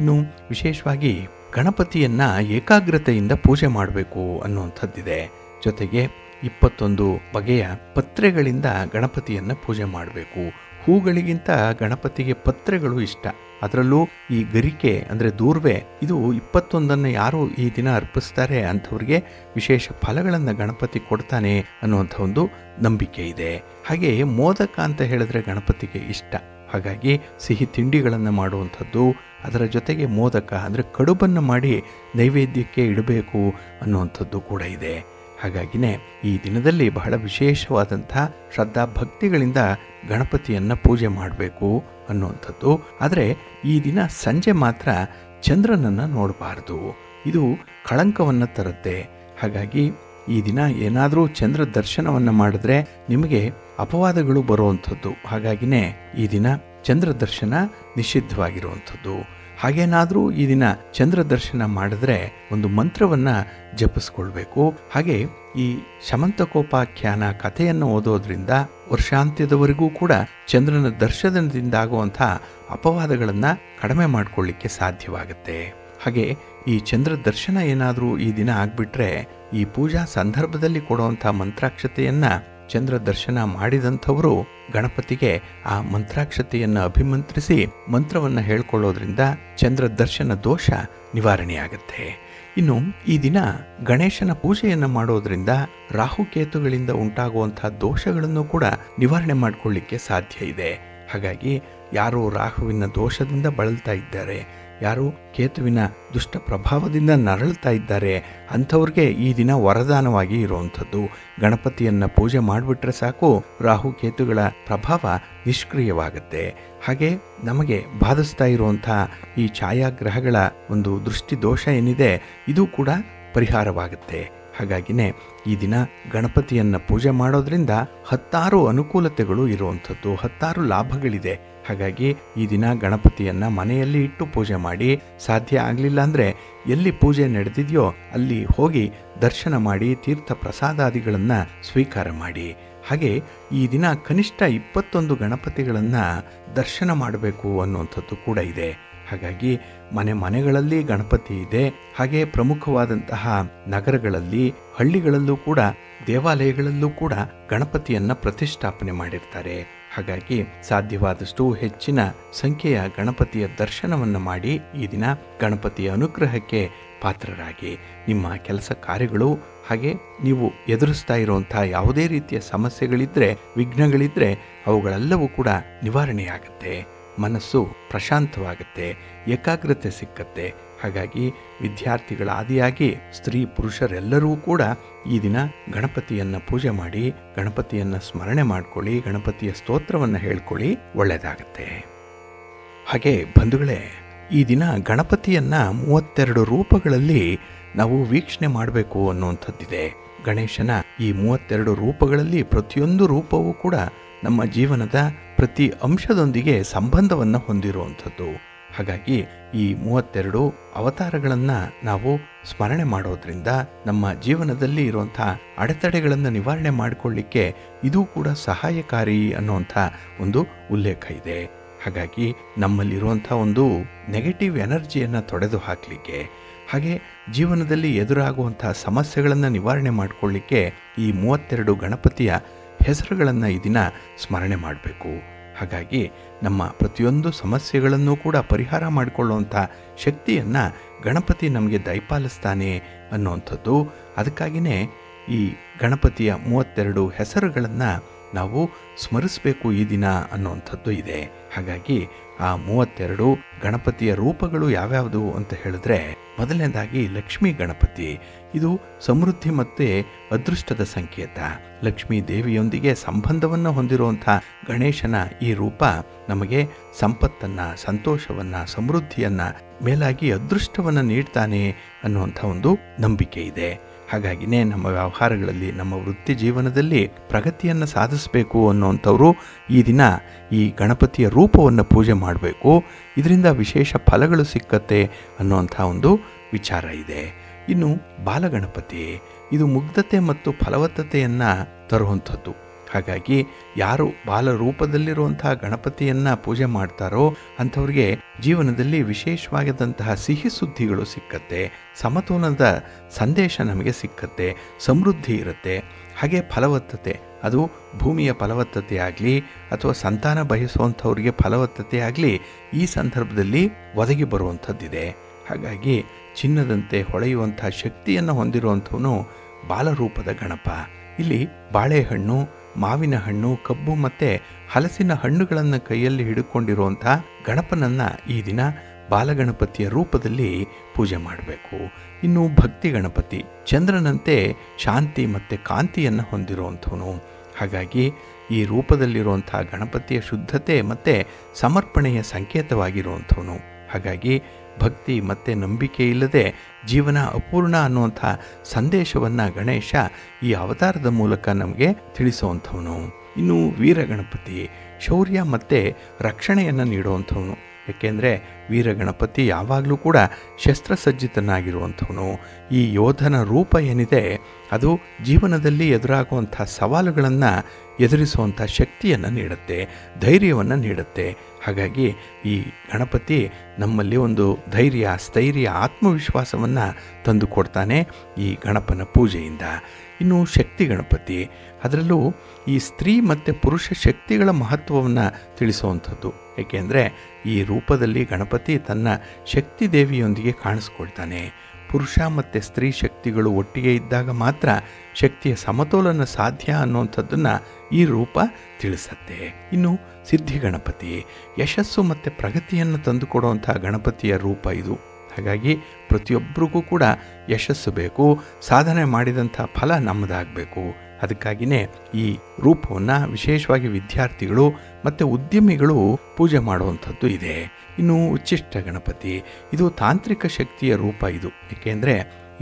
ಇನ್ನು ವಿಶೇಷವಾಗಿ ಗಣಪತಿಯನ್ನು ಏಕಾಗ್ರತೆಯಿಂದ ಪೂಜೆ ಮಾಡಬೇಕು ಅನ್ನುವಂಥದ್ದಿದೆ. ಜೊತೆಗೆ 21 ಬಗೆಯ ಪತ್ರೆಗಳಿಂದ ಗಣಪತಿಯನ್ನು ಪೂಜೆ ಮಾಡಬೇಕು. ಹೂಗಳಿಗಿಂತ ಗಣಪತಿಗೆ ಪತ್ರೆಗಳು ಇಷ್ಟ. ಅದರಲ್ಲೂ ಈ ಗರಿಕೆ ಅಂದರೆ ದೂರ್ವೆ, ಇದು 21 ಯಾರು ಈ ದಿನ ಅರ್ಪಿಸ್ತಾರೆ ಅಂಥವ್ರಿಗೆ ವಿಶೇಷ ಫಲಗಳನ್ನು ಗಣಪತಿ ಕೊಡ್ತಾನೆ ಅನ್ನುವಂಥ ಒಂದು ನಂಬಿಕೆ ಇದೆ. ಹಾಗೆ ಮೋದಕ ಅಂತ ಹೇಳಿದ್ರೆ ಗಣಪತಿಗೆ ಇಷ್ಟ. ಹಾಗಾಗಿ ಸಿಹಿ ತಿಂಡಿಗಳನ್ನು ಮಾಡುವಂಥದ್ದು, ಅದರ ಜೊತೆಗೆ ಮೋದಕ ಅಂದರೆ ಕಡುಬನ್ನು ಮಾಡಿ ನೈವೇದ್ಯಕ್ಕೆ ಇಡಬೇಕು ಅನ್ನುವಂಥದ್ದು ಕೂಡ ಇದೆ. ಹಾಗಾಗಿನೇ ಈ ದಿನದಲ್ಲಿ ಬಹಳ ವಿಶೇಷವಾದಂಥ ಶ್ರದ್ಧಾ ಭಕ್ತಿಗಳಿಂದ ಗಣಪತಿಯನ್ನು ಪೂಜೆ ಮಾಡಬೇಕು ಅನ್ನುವಂಥದ್ದು. ಆದರೆ ಈ ದಿನ ಸಂಜೆ ಮಾತ್ರ ಚಂದ್ರನನ್ನು ನೋಡಬಾರ್ದು, ಇದು ಕಳಂಕವನ್ನು ತರುತ್ತೆ. ಹಾಗಾಗಿ ಈ ದಿನ ಏನಾದರೂ ಚಂದ್ರ ದರ್ಶನವನ್ನು ಮಾಡಿದ್ರೆ ನಿಮಗೆ ಅಪವಾದಗಳು ಬರುವಂಥದ್ದು. ಹಾಗಾಗಿನೇ ಈ ದಿನ ಚಂದ್ರ ದರ್ಶನ ನಿಷಿದ್ಧವಾಗಿರುವಂಥದ್ದು. ಹಾಗೇನಾದರೂ ಈ ದಿನ ಚಂದ್ರ ದರ್ಶನ ಮಾಡಿದ್ರೆ ಒಂದು ಮಂತ್ರವನ್ನು ಜಪಿಸ್ಕೊಳ್ಬೇಕು. ಹಾಗೆ ಈ ಶಮಂತಕೋಪಾಖ್ಯಾನ ಕಥೆಯನ್ನು ಓದೋದ್ರಿಂದ ವರ್ಷಾಂತ್ಯದವರೆಗೂ ಕೂಡ ಚಂದ್ರನ ದರ್ಶನದಿಂದ ಆಗುವಂಥ ಅಪವಾದಗಳನ್ನು ಕಡಿಮೆ ಮಾಡಿಕೊಳ್ಳಿಕ್ಕೆ ಸಾಧ್ಯವಾಗುತ್ತೆ. ಹಾಗೆ ಈ ಚಂದ್ರ ದರ್ಶನ ಏನಾದರೂ ಈ ದಿನ ಆಗಿಬಿಟ್ರೆ ಈ ಪೂಜಾ ಸಂದರ್ಭದಲ್ಲಿ ಕೊಡುವಂಥ ಮಂತ್ರಾಕ್ಷತೆಯನ್ನು ಚಂದ್ರ ದರ್ಶನ ಮಾಡಿದಂಥವರು ಗಣಪತಿಗೆ ಆ ಮಂತ್ರಾಕ್ಷತೆಯನ್ನು ಅಭಿಮಂತ್ರಿಸಿ ಮಂತ್ರವನ್ನು ಹೇಳ್ಕೊಳ್ಳೋದ್ರಿಂದ ಚಂದ್ರ ದರ್ಶನ ದೋಷ ನಿವಾರಣೆಯಾಗುತ್ತೆ. ಇನ್ನು ಈ ದಿನ ಗಣೇಶನ ಪೂಜೆಯನ್ನು ಮಾಡೋದ್ರಿಂದ ರಾಹುಕೇತುಗಳಿಂದ ಉಂಟಾಗುವಂಥ ದೋಷಗಳನ್ನು ಕೂಡ ನಿವಾರಣೆ ಮಾಡಿಕೊಳ್ಳಿಕ್ಕೆ ಸಾಧ್ಯ ಇದೆ. ಹಾಗಾಗಿ ಯಾರು ರಾಹುವಿನ ದೋಷದಿಂದ ಬಳಲ್ತಾ ಇದ್ದಾರೆ, ಯಾರು ಕೇತುವಿನ ದುಷ್ಟ ಪ್ರಭಾವದಿಂದ ನರಳುತ್ತಾ ಇದ್ದಾರೆ ಅಂಥವ್ರಿಗೆ ಈ ದಿನ ವರದಾನವಾಗಿ ಇರುವಂಥದ್ದು. ಗಣಪತಿಯನ್ನು ಪೂಜೆ ಮಾಡಿಬಿಟ್ರೆ ಸಾಕು, ರಾಹು ಕೇತುಗಳ ಪ್ರಭಾವ ನಿಷ್ಕ್ರಿಯವಾಗುತ್ತೆ. ಹಾಗೆ ನಮಗೆ ಬಾಧಿಸ್ತಾ ಇರುವಂಥ ಈ ಛಾಯಾಗ್ರಹಗಳ ಒಂದು ದೃಷ್ಟಿ ದೋಷ ಏನಿದೆ ಇದು ಕೂಡ ಪರಿಹಾರವಾಗುತ್ತೆ. ಹಾಗಾಗಿನೇ ಈ ದಿನ ಗಣಪತಿಯನ್ನು ಪೂಜೆ ಮಾಡೋದ್ರಿಂದ 10 ಅನುಕೂಲತೆಗಳು ಇರುವಂಥದ್ದು, 10 ಲಾಭಗಳಿದೆ. ಹಾಗಾಗಿ ಈ ದಿನ ಗಣಪತಿಯನ್ನು ಮನೆಯಲ್ಲಿ ಇಟ್ಟು ಪೂಜೆ ಮಾಡಿ, ಸಾಧ್ಯ ಆಗಲಿಲ್ಲ ಅಂದರೆ ಎಲ್ಲಿ ಪೂಜೆ ನಡೆದಿದೆಯೋ ಅಲ್ಲಿ ಹೋಗಿ ದರ್ಶನ ಮಾಡಿ ತೀರ್ಥ ಪ್ರಸಾದಾದಿಗಳನ್ನು ಸ್ವೀಕಾರ ಮಾಡಿ. ಹಾಗೆ ಈ ದಿನ ಕನಿಷ್ಠ 21 ಗಣಪತಿಗಳನ್ನು ದರ್ಶನ ಮಾಡಬೇಕು ಅನ್ನುವಂಥದ್ದು ಕೂಡ ಇದೆ. ಹಾಗಾಗಿ ಮನೆಗಳಲ್ಲಿ ಗಣಪತಿ ಇದೆ. ಹಾಗೆ ಪ್ರಮುಖವಾದಂತಹ ನಗರಗಳಲ್ಲಿ, ಹಳ್ಳಿಗಳಲ್ಲೂ ಕೂಡ, ದೇವಾಲಯಗಳಲ್ಲೂ ಕೂಡ ಗಣಪತಿಯನ್ನು ಪ್ರತಿಷ್ಠಾಪನೆ ಮಾಡಿರ್ತಾರೆ. ಹಾಗಾಗಿ ಸಾಧ್ಯವಾದಷ್ಟು ಹೆಚ್ಚಿನ ಸಂಖ್ಯೆಯ ಗಣಪತಿಯ ದರ್ಶನವನ್ನು ಮಾಡಿ ಈ ದಿನ ಗಣಪತಿಯ ಅನುಗ್ರಹಕ್ಕೆ ಪಾತ್ರರಾಗಿ ನಿಮ್ಮ ಕೆಲಸ ಕಾರ್ಯಗಳು, ಹಾಗೆ ನೀವು ಎದುರಿಸ್ತಾ ಇರುವಂಥ ಯಾವುದೇ ರೀತಿಯ ಸಮಸ್ಯೆಗಳಿದ್ದರೆ, ವಿಘ್ನಗಳಿದ್ದರೆ ಅವುಗಳೆಲ್ಲವೂ ಕೂಡ ನಿವಾರಣೆಯಾಗುತ್ತೆ. ಮನಸ್ಸು ಪ್ರಶಾಂತವಾಗುತ್ತೆ, ಏಕಾಗ್ರತೆ ಸಿಕ್ಕತ್ತೆ. ಹಾಗಾಗಿ ವಿದ್ಯಾರ್ಥಿಗಳ ಆದಿಯಾಗಿ ಸ್ತ್ರೀ ಪುರುಷರೆಲ್ಲರೂ ಕೂಡ ಈ ದಿನ ಗಣಪತಿಯನ್ನು ಪೂಜೆ ಮಾಡಿ, ಗಣಪತಿಯನ್ನು ಸ್ಮರಣೆ ಮಾಡ್ಕೊಳ್ಳಿ, ಗಣಪತಿಯ ಸ್ತೋತ್ರವನ್ನು ಹೇಳ್ಕೊಳ್ಳಿ, ಒಳ್ಳೆಯದಾಗತ್ತೆ. ಹಾಗೆ ಬಂಧುಗಳೇ, ಈ ದಿನ ಗಣಪತಿಯನ್ನು 32 ರೂಪಗಳಲ್ಲಿ ನಾವು ವೀಕ್ಷಣೆ ಮಾಡಬೇಕು ಅನ್ನುವಂಥದ್ದಿದೆ. ಗಣೇಶನ ಈ 32 ರೂಪಗಳಲ್ಲಿ ಪ್ರತಿಯೊಂದು ರೂಪವೂ ಕೂಡ ನಮ್ಮ ಜೀವನದ ಪ್ರತಿ ಅಂಶದೊಂದಿಗೆ ಸಂಬಂಧವನ್ನು ಹೊಂದಿರುವಂಥದ್ದು. ಹಾಗಾಗಿ ಈ 32 ಅವತಾರಗಳನ್ನು ನಾವು ಸ್ಮರಣೆ ಮಾಡೋದ್ರಿಂದ ನಮ್ಮ ಜೀವನದಲ್ಲಿ ಇರುವಂಥ ಅಡೆತಡೆಗಳನ್ನು ನಿವಾರಣೆ ಮಾಡಿಕೊಳ್ಳಿಕ್ಕೆ ಇದು ಕೂಡ ಸಹಾಯಕಾರಿ ಅನ್ನುವಂಥ ಒಂದು ಉಲ್ಲೇಖ ಇದೆ. ಹಾಗಾಗಿ ನಮ್ಮಲ್ಲಿರುವಂಥ ಒಂದು ನೆಗೆಟಿವ್ ಎನರ್ಜಿಯನ್ನು ತೊಡೆದು ಹಾಕಲಿಕ್ಕೆ, ಹಾಗೆ ಜೀವನದಲ್ಲಿ ಎದುರಾಗುವಂಥ ಸಮಸ್ಯೆಗಳನ್ನು ನಿವಾರಣೆ ಮಾಡಿಕೊಳ್ಳಿಕ್ಕೆ ಈ 32 ಗಣಪತಿಯ ಹೆಸರುಗಳನ್ನು ಈ ದಿನ ಸ್ಮರಣೆ ಮಾಡಬೇಕು. ಹಾಗಾಗಿ ನಮ್ಮ ಪ್ರತಿಯೊಂದು ಸಮಸ್ಯೆಗಳನ್ನು ಕೂಡ ಪರಿಹಾರ ಮಾಡಿಕೊಳ್ಳುವಂಥ ಶಕ್ತಿಯನ್ನು ಗಣಪತಿ ನಮಗೆ ದಯಪಾಲಿಸ್ತಾನೆ ಅನ್ನುವಂಥದ್ದು. ಅದಕ್ಕಾಗಿಯೇ ಈ ಗಣಪತಿಯ 32 ಹೆಸರುಗಳನ್ನು ನಾವು ಸ್ಮರಿಸಬೇಕು ಈ ದಿನ ಅನ್ನುವಂಥದ್ದು ಇದೆ. ಹಾಗಾಗಿ ಆ 32 ಗಣಪತಿಯ ರೂಪಗಳು ಯಾವ್ಯಾವುದು ಅಂತ ಹೇಳಿದ್ರೆ, ಮೊದಲನೇದಾಗಿ ಲಕ್ಷ್ಮೀ ಗಣಪತಿ. ಇದು ಸಮೃದ್ಧಿ ಮತ್ತು ಅದೃಷ್ಟದ ಸಂಕೇತ. ಲಕ್ಷ್ಮೀ ದೇವಿಯೊಂದಿಗೆ ಸಂಬಂಧವನ್ನು ಹೊಂದಿರುವಂಥ ಗಣೇಶನ ಈ ರೂಪ ನಮಗೆ ಸಂಪತ್ತನ್ನು, ಸಂತೋಷವನ್ನು, ಸಮೃದ್ಧಿಯನ್ನು, ಮೇಲಾಗಿ ಅದೃಷ್ಟವನ್ನು ನೀಡ್ತಾನೆ ಅನ್ನುವಂಥ ಒಂದು ನಂಬಿಕೆ ಇದೆ. ಹಾಗಾಗಿನೇ ನಮ್ಮ ವ್ಯವಹಾರಗಳಲ್ಲಿ, ನಮ್ಮ ವೃತ್ತಿ ಜೀವನದಲ್ಲಿ ಪ್ರಗತಿಯನ್ನು ಸಾಧಿಸಬೇಕು ಅನ್ನುವಂಥವರು ಈ ದಿನ ಈ ಗಣಪತಿಯ ರೂಪವನ್ನು ಪೂಜೆ ಮಾಡಬೇಕು. ಇದರಿಂದ ವಿಶೇಷ ಫಲಗಳು ಸಿಕ್ಕತ್ತೆ ಅನ್ನುವಂಥ ಒಂದು ವಿಚಾರ ಇದೆ. ಇನ್ನು ಬಾಲಗಣಪತಿ, ಇದು ಮುಗ್ಧತೆ ಮತ್ತು ಫಲವತ್ತತೆಯನ್ನು ತರುವಂಥದ್ದು. ಹಾಗಾಗಿ ಯಾರು ಬಾಲರೂಪದಲ್ಲಿರುವಂತಹ ಗಣಪತಿಯನ್ನು ಪೂಜೆ ಮಾಡ್ತಾರೋ ಅಂಥವ್ರಿಗೆ ಜೀವನದಲ್ಲಿ ವಿಶೇಷವಾಗಿದ್ದಂತಹ ಸಿಹಿ ಸುದ್ದಿಗಳು ಸಿಕ್ಕತ್ತೆ, ಸಮತೋಲನದ ಸಂದೇಶ ನಮಗೆ ಸಿಕ್ಕತ್ತೆ, ಸಮೃದ್ಧಿ ಇರುತ್ತೆ. ಹಾಗೆ ಫಲವತ್ತತೆ, ಅದು ಭೂಮಿಯ ಫಲವತ್ತತೆ ಆಗಲಿ ಅಥವಾ ಸಂತಾನ ಬಯಸುವಂಥವ್ರಿಗೆ ಫಲವತ್ತತೆ ಆಗಲಿ ಈ ಸಂದರ್ಭದಲ್ಲಿ ಒದಗಿ ಬರುವಂಥದ್ದಿದೆ. ಹಾಗಾಗಿ ಚಿನ್ನದಂತೆ ಹೊಳೆಯುವಂಥ ಶಕ್ತಿಯನ್ನು ಹೊಂದಿರುವಂಥವನು ಬಾಲರೂಪದ ಗಣಪ. ಇಲ್ಲಿ ಬಾಳೆಹಣ್ಣು, ಮಾವಿನ ಹಣ್ಣು, ಕಬ್ಬು ಮತ್ತು ಹಲಸಿನ ಹಣ್ಣುಗಳನ್ನು ಕೈಯಲ್ಲಿ ಹಿಡ್ಕೊಂಡಿರುವಂಥ ಗಣಪನನ್ನು ಈ ದಿನ ಬಾಲಗಣಪತಿಯ ರೂಪದಲ್ಲಿ ಪೂಜೆ ಮಾಡಬೇಕು. ಇನ್ನು ಭಕ್ತಿ ಗಣಪತಿ ಚಂದ್ರನಂತೆ ಶಾಂತಿ ಮತ್ತು ಕಾಂತಿಯನ್ನು ಹೊಂದಿರುವಂಥವನು. ಹಾಗಾಗಿ ಈ ರೂಪದಲ್ಲಿರುವಂಥ ಗಣಪತಿಯ ಶುದ್ಧತೆ ಮತ್ತು ಸಮರ್ಪಣೆಯ ಸಂಕೇತವಾಗಿರುವಂಥವನು. ಹಾಗಾಗಿ ಭಕ್ತಿ ಮತ್ತು ನಂಬಿಕೆ ಇಲ್ಲದೆ ಜೀವನ ಅಪೂರ್ಣ ಅನ್ನುವಂಥ ಸಂದೇಶವನ್ನು ಗಣೇಶ ಈ ಅವತಾರದ ಮೂಲಕ ನಮಗೆ ತಿಳಿಸುವಂಥವನು. ಇನ್ನು ವೀರಗಣಪತಿ ಶೌರ್ಯ ಮತ್ತು ರಕ್ಷಣೆಯನ್ನು ನೀಡುವಂಥವನು. ಏಕೆಂದರೆ ವೀರಗಣಪತಿ ಯಾವಾಗಲೂ ಕೂಡ ಶಸ್ತ್ರಸಜ್ಜಿತನಾಗಿರುವಂಥವನು. ಈ ಯೋಧನ ರೂಪ ಏನಿದೆ ಅದು ಜೀವನದಲ್ಲಿ ಎದುರಾಗುವಂಥ ಸವಾಲುಗಳನ್ನು ಎದುರಿಸುವಂಥ ಶಕ್ತಿಯನ್ನು ನೀಡುತ್ತೆ, ಧೈರ್ಯವನ್ನು ನೀಡುತ್ತೆ. ಹಾಗಾಗಿ ಈ ಗಣಪತಿ ನಮ್ಮಲ್ಲಿ ಒಂದು ಧೈರ್ಯ, ಸ್ಥೈರ್ಯ, ಆತ್ಮವಿಶ್ವಾಸವನ್ನು ತಂದು ಕೊಡ್ತಾನೆ ಈ ಗಣಪನ ಪೂಜೆಯಿಂದ. ಇನ್ನು ಶಕ್ತಿ ಗಣಪತಿ, ಅದರಲ್ಲೂ ಈ ಸ್ತ್ರೀ ಮತ್ತು ಪುರುಷ ಶಕ್ತಿಗಳ ಮಹತ್ವವನ್ನು ತಿಳಿಸುವಂಥದ್ದು. ಏಕೆಂದರೆ ಈ ರೂಪದಲ್ಲಿ ಗಣಪತಿ ತನ್ನ ಶಕ್ತಿ ದೇವಿಯೊಂದಿಗೆ ಕಾಣಿಸ್ಕೊಳ್ತಾನೆ. ಪುರುಷ ಮತ್ತು ಸ್ತ್ರೀ ಶಕ್ತಿಗಳು ಒಟ್ಟಿಗೆ ಇದ್ದಾಗ ಮಾತ್ರ ಶಕ್ತಿಯ ಸಮತೋಲನ ಸಾಧ್ಯ ಅನ್ನುವಂಥದ್ದನ್ನು ಈ ರೂಪ ತಿಳಿಸತ್ತೆ. ಇನ್ನು ಸಿದ್ಧಿ ಗಣಪತಿ ಯಶಸ್ಸು ಮತ್ತು ಪ್ರಗತಿಯನ್ನು ತಂದುಕೊಡುವಂಥ ಗಣಪತಿಯ ರೂಪ ಇದು. ಹಾಗಾಗಿ ಪ್ರತಿಯೊಬ್ಬರಿಗೂ ಕೂಡ ಯಶಸ್ಸು ಬೇಕು, ಸಾಧನೆ ಮಾಡಿದಂಥ ಫಲ ನಮ್ಮದಾಗಬೇಕು. ಅದಕ್ಕಾಗಿಯೇ ಈ ರೂಪವನ್ನು ವಿಶೇಷವಾಗಿ ವಿದ್ಯಾರ್ಥಿಗಳು ಮತ್ತು ಉದ್ಯಮಿಗಳು ಪೂಜೆ ಮಾಡುವಂಥದ್ದು ಇದೆ. ಇನ್ನು ಉಚ್ಚಿಷ್ಟ ಗಣಪತಿ, ಇದು ತಾಂತ್ರಿಕ ಶಕ್ತಿಯ ರೂಪ ಇದು. ಏಕೆಂದರೆ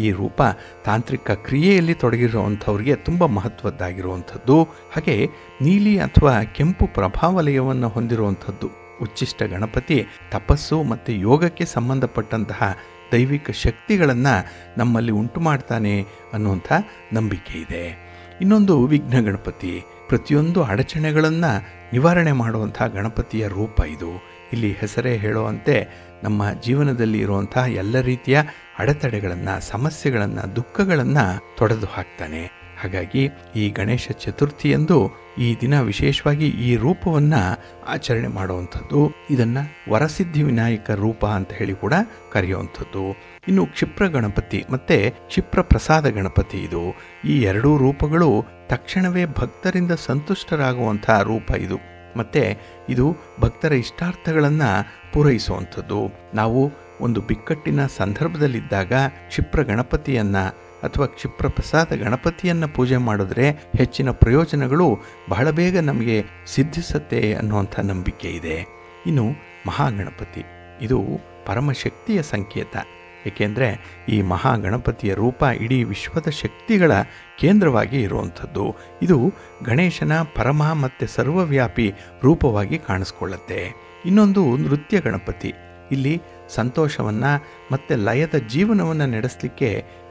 ಈ ರೂಪ ತಾಂತ್ರಿಕ ಕ್ರಿಯೆಯಲ್ಲಿ ತೊಡಗಿರುವಂಥವ್ರಿಗೆ ತುಂಬ ಮಹತ್ವದ್ದಾಗಿರುವಂಥದ್ದು. ಹಾಗೆ ನೀಲಿ ಅಥವಾ ಕೆಂಪು ಪ್ರಭಾವಲಯವನ್ನು ಹೊಂದಿರುವಂಥದ್ದು. ಉಚ್ಚಿಷ್ಟ ಗಣಪತಿ ತಪಸ್ಸು ಮತ್ತು ಯೋಗಕ್ಕೆ ಸಂಬಂಧಪಟ್ಟಂತಹ ದೈವಿಕ ಶಕ್ತಿಗಳನ್ನು ನಮ್ಮಲ್ಲಿ ಉಂಟು ಮಾಡ್ತಾನೆ ಅನ್ನುವಂಥ ನಂಬಿಕೆ ಇದೆ. ಇನ್ನೊಂದು ವಿಘ್ನ ಗಣಪತಿ, ಪ್ರತಿಯೊಂದು ಅಡಚಣೆಗಳನ್ನು ನಿವಾರಣೆ ಮಾಡುವಂಥ ಗಣಪತಿಯ ರೂಪ ಇದು. ಇಲ್ಲಿ ಹೆಸರೇ ಹೇಳುವಂತೆ ನಮ್ಮ ಜೀವನದಲ್ಲಿ ಇರುವಂಥ ಎಲ್ಲ ರೀತಿಯ ಅಡೆತಡೆಗಳನ್ನು, ಸಮಸ್ಯೆಗಳನ್ನು, ದುಃಖಗಳನ್ನು ತೊಡೆದು ಹಾಕ್ತಾನೆ. ಹಾಗಾಗಿ ಈ ಗಣೇಶ ಚತುರ್ಥಿಯಂದು ಈ ದಿನ ವಿಶೇಷವಾಗಿ ಈ ರೂಪವನ್ನು ಆಚರಣೆ ಮಾಡುವಂಥದ್ದು. ಇದನ್ನು ವರಸಿದ್ಧಿ ವಿನಾಯಕ ರೂಪ ಅಂತ ಹೇಳಿ ಕೂಡ ಕರೆಯುವಂಥದ್ದು. ಇನ್ನು ಕ್ಷಿಪ್ರ ಗಣಪತಿ ಮತ್ತು ಕ್ಷಿಪ್ರ ಪ್ರಸಾದ ಗಣಪತಿ, ಇದು ಈ ಎರಡೂ ರೂಪಗಳು ತಕ್ಷಣವೇ ಭಕ್ತರಿಂದ ಸಂತುಷ್ಟರಾಗುವಂಥ ರೂಪ ಇದು. ಮತ್ತು ಇದು ಭಕ್ತರ ಇಷ್ಟಾರ್ಥಗಳನ್ನು ಪೂರೈಸುವಂಥದ್ದು. ನಾವು ಒಂದು ಬಿಕ್ಕಟ್ಟಿನ ಸಂದರ್ಭದಲ್ಲಿದ್ದಾಗ ಕ್ಷಿಪ್ರ ಗಣಪತಿಯನ್ನು ಅಥವಾ ಕ್ಷಿಪ್ರ ಪ್ರಸಾದ ಗಣಪತಿಯನ್ನು ಪೂಜೆ ಮಾಡಿದ್ರೆ ಹೆಚ್ಚಿನ ಪ್ರಯೋಜನಗಳು ಬಹಳ ಬೇಗ ನಮಗೆ ಸಿದ್ಧಿಸುತ್ತೆ ಅನ್ನುವಂಥ ನಂಬಿಕೆ ಇದೆ. ಇನ್ನು ಮಹಾಗಣಪತಿ, ಇದು ಪರಮಶಕ್ತಿಯ ಸಂಕೇತ. ಏಕೆಂದರೆ ಈ ಮಹಾಗಣಪತಿಯ ರೂಪ ಇಡೀ ವಿಶ್ವದ ಶಕ್ತಿಗಳ ಕೇಂದ್ರವಾಗಿ ಇರುವಂಥದ್ದು. ಇದು ಗಣೇಶನ ಪರಮ ಮತ್ತು ಸರ್ವವ್ಯಾಪಿ ರೂಪವಾಗಿ ಕಾಣಿಸ್ಕೊಳ್ಳುತ್ತೆ. ಇನ್ನೊಂದು ನೃತ್ಯ ಗಣಪತಿ, ಇಲ್ಲಿ ಸಂತೋಷವನ್ನು ಮತ್ತು ಲಯದ ಜೀವನವನ್ನು ನಡೆಸಲಿಕ್ಕೆ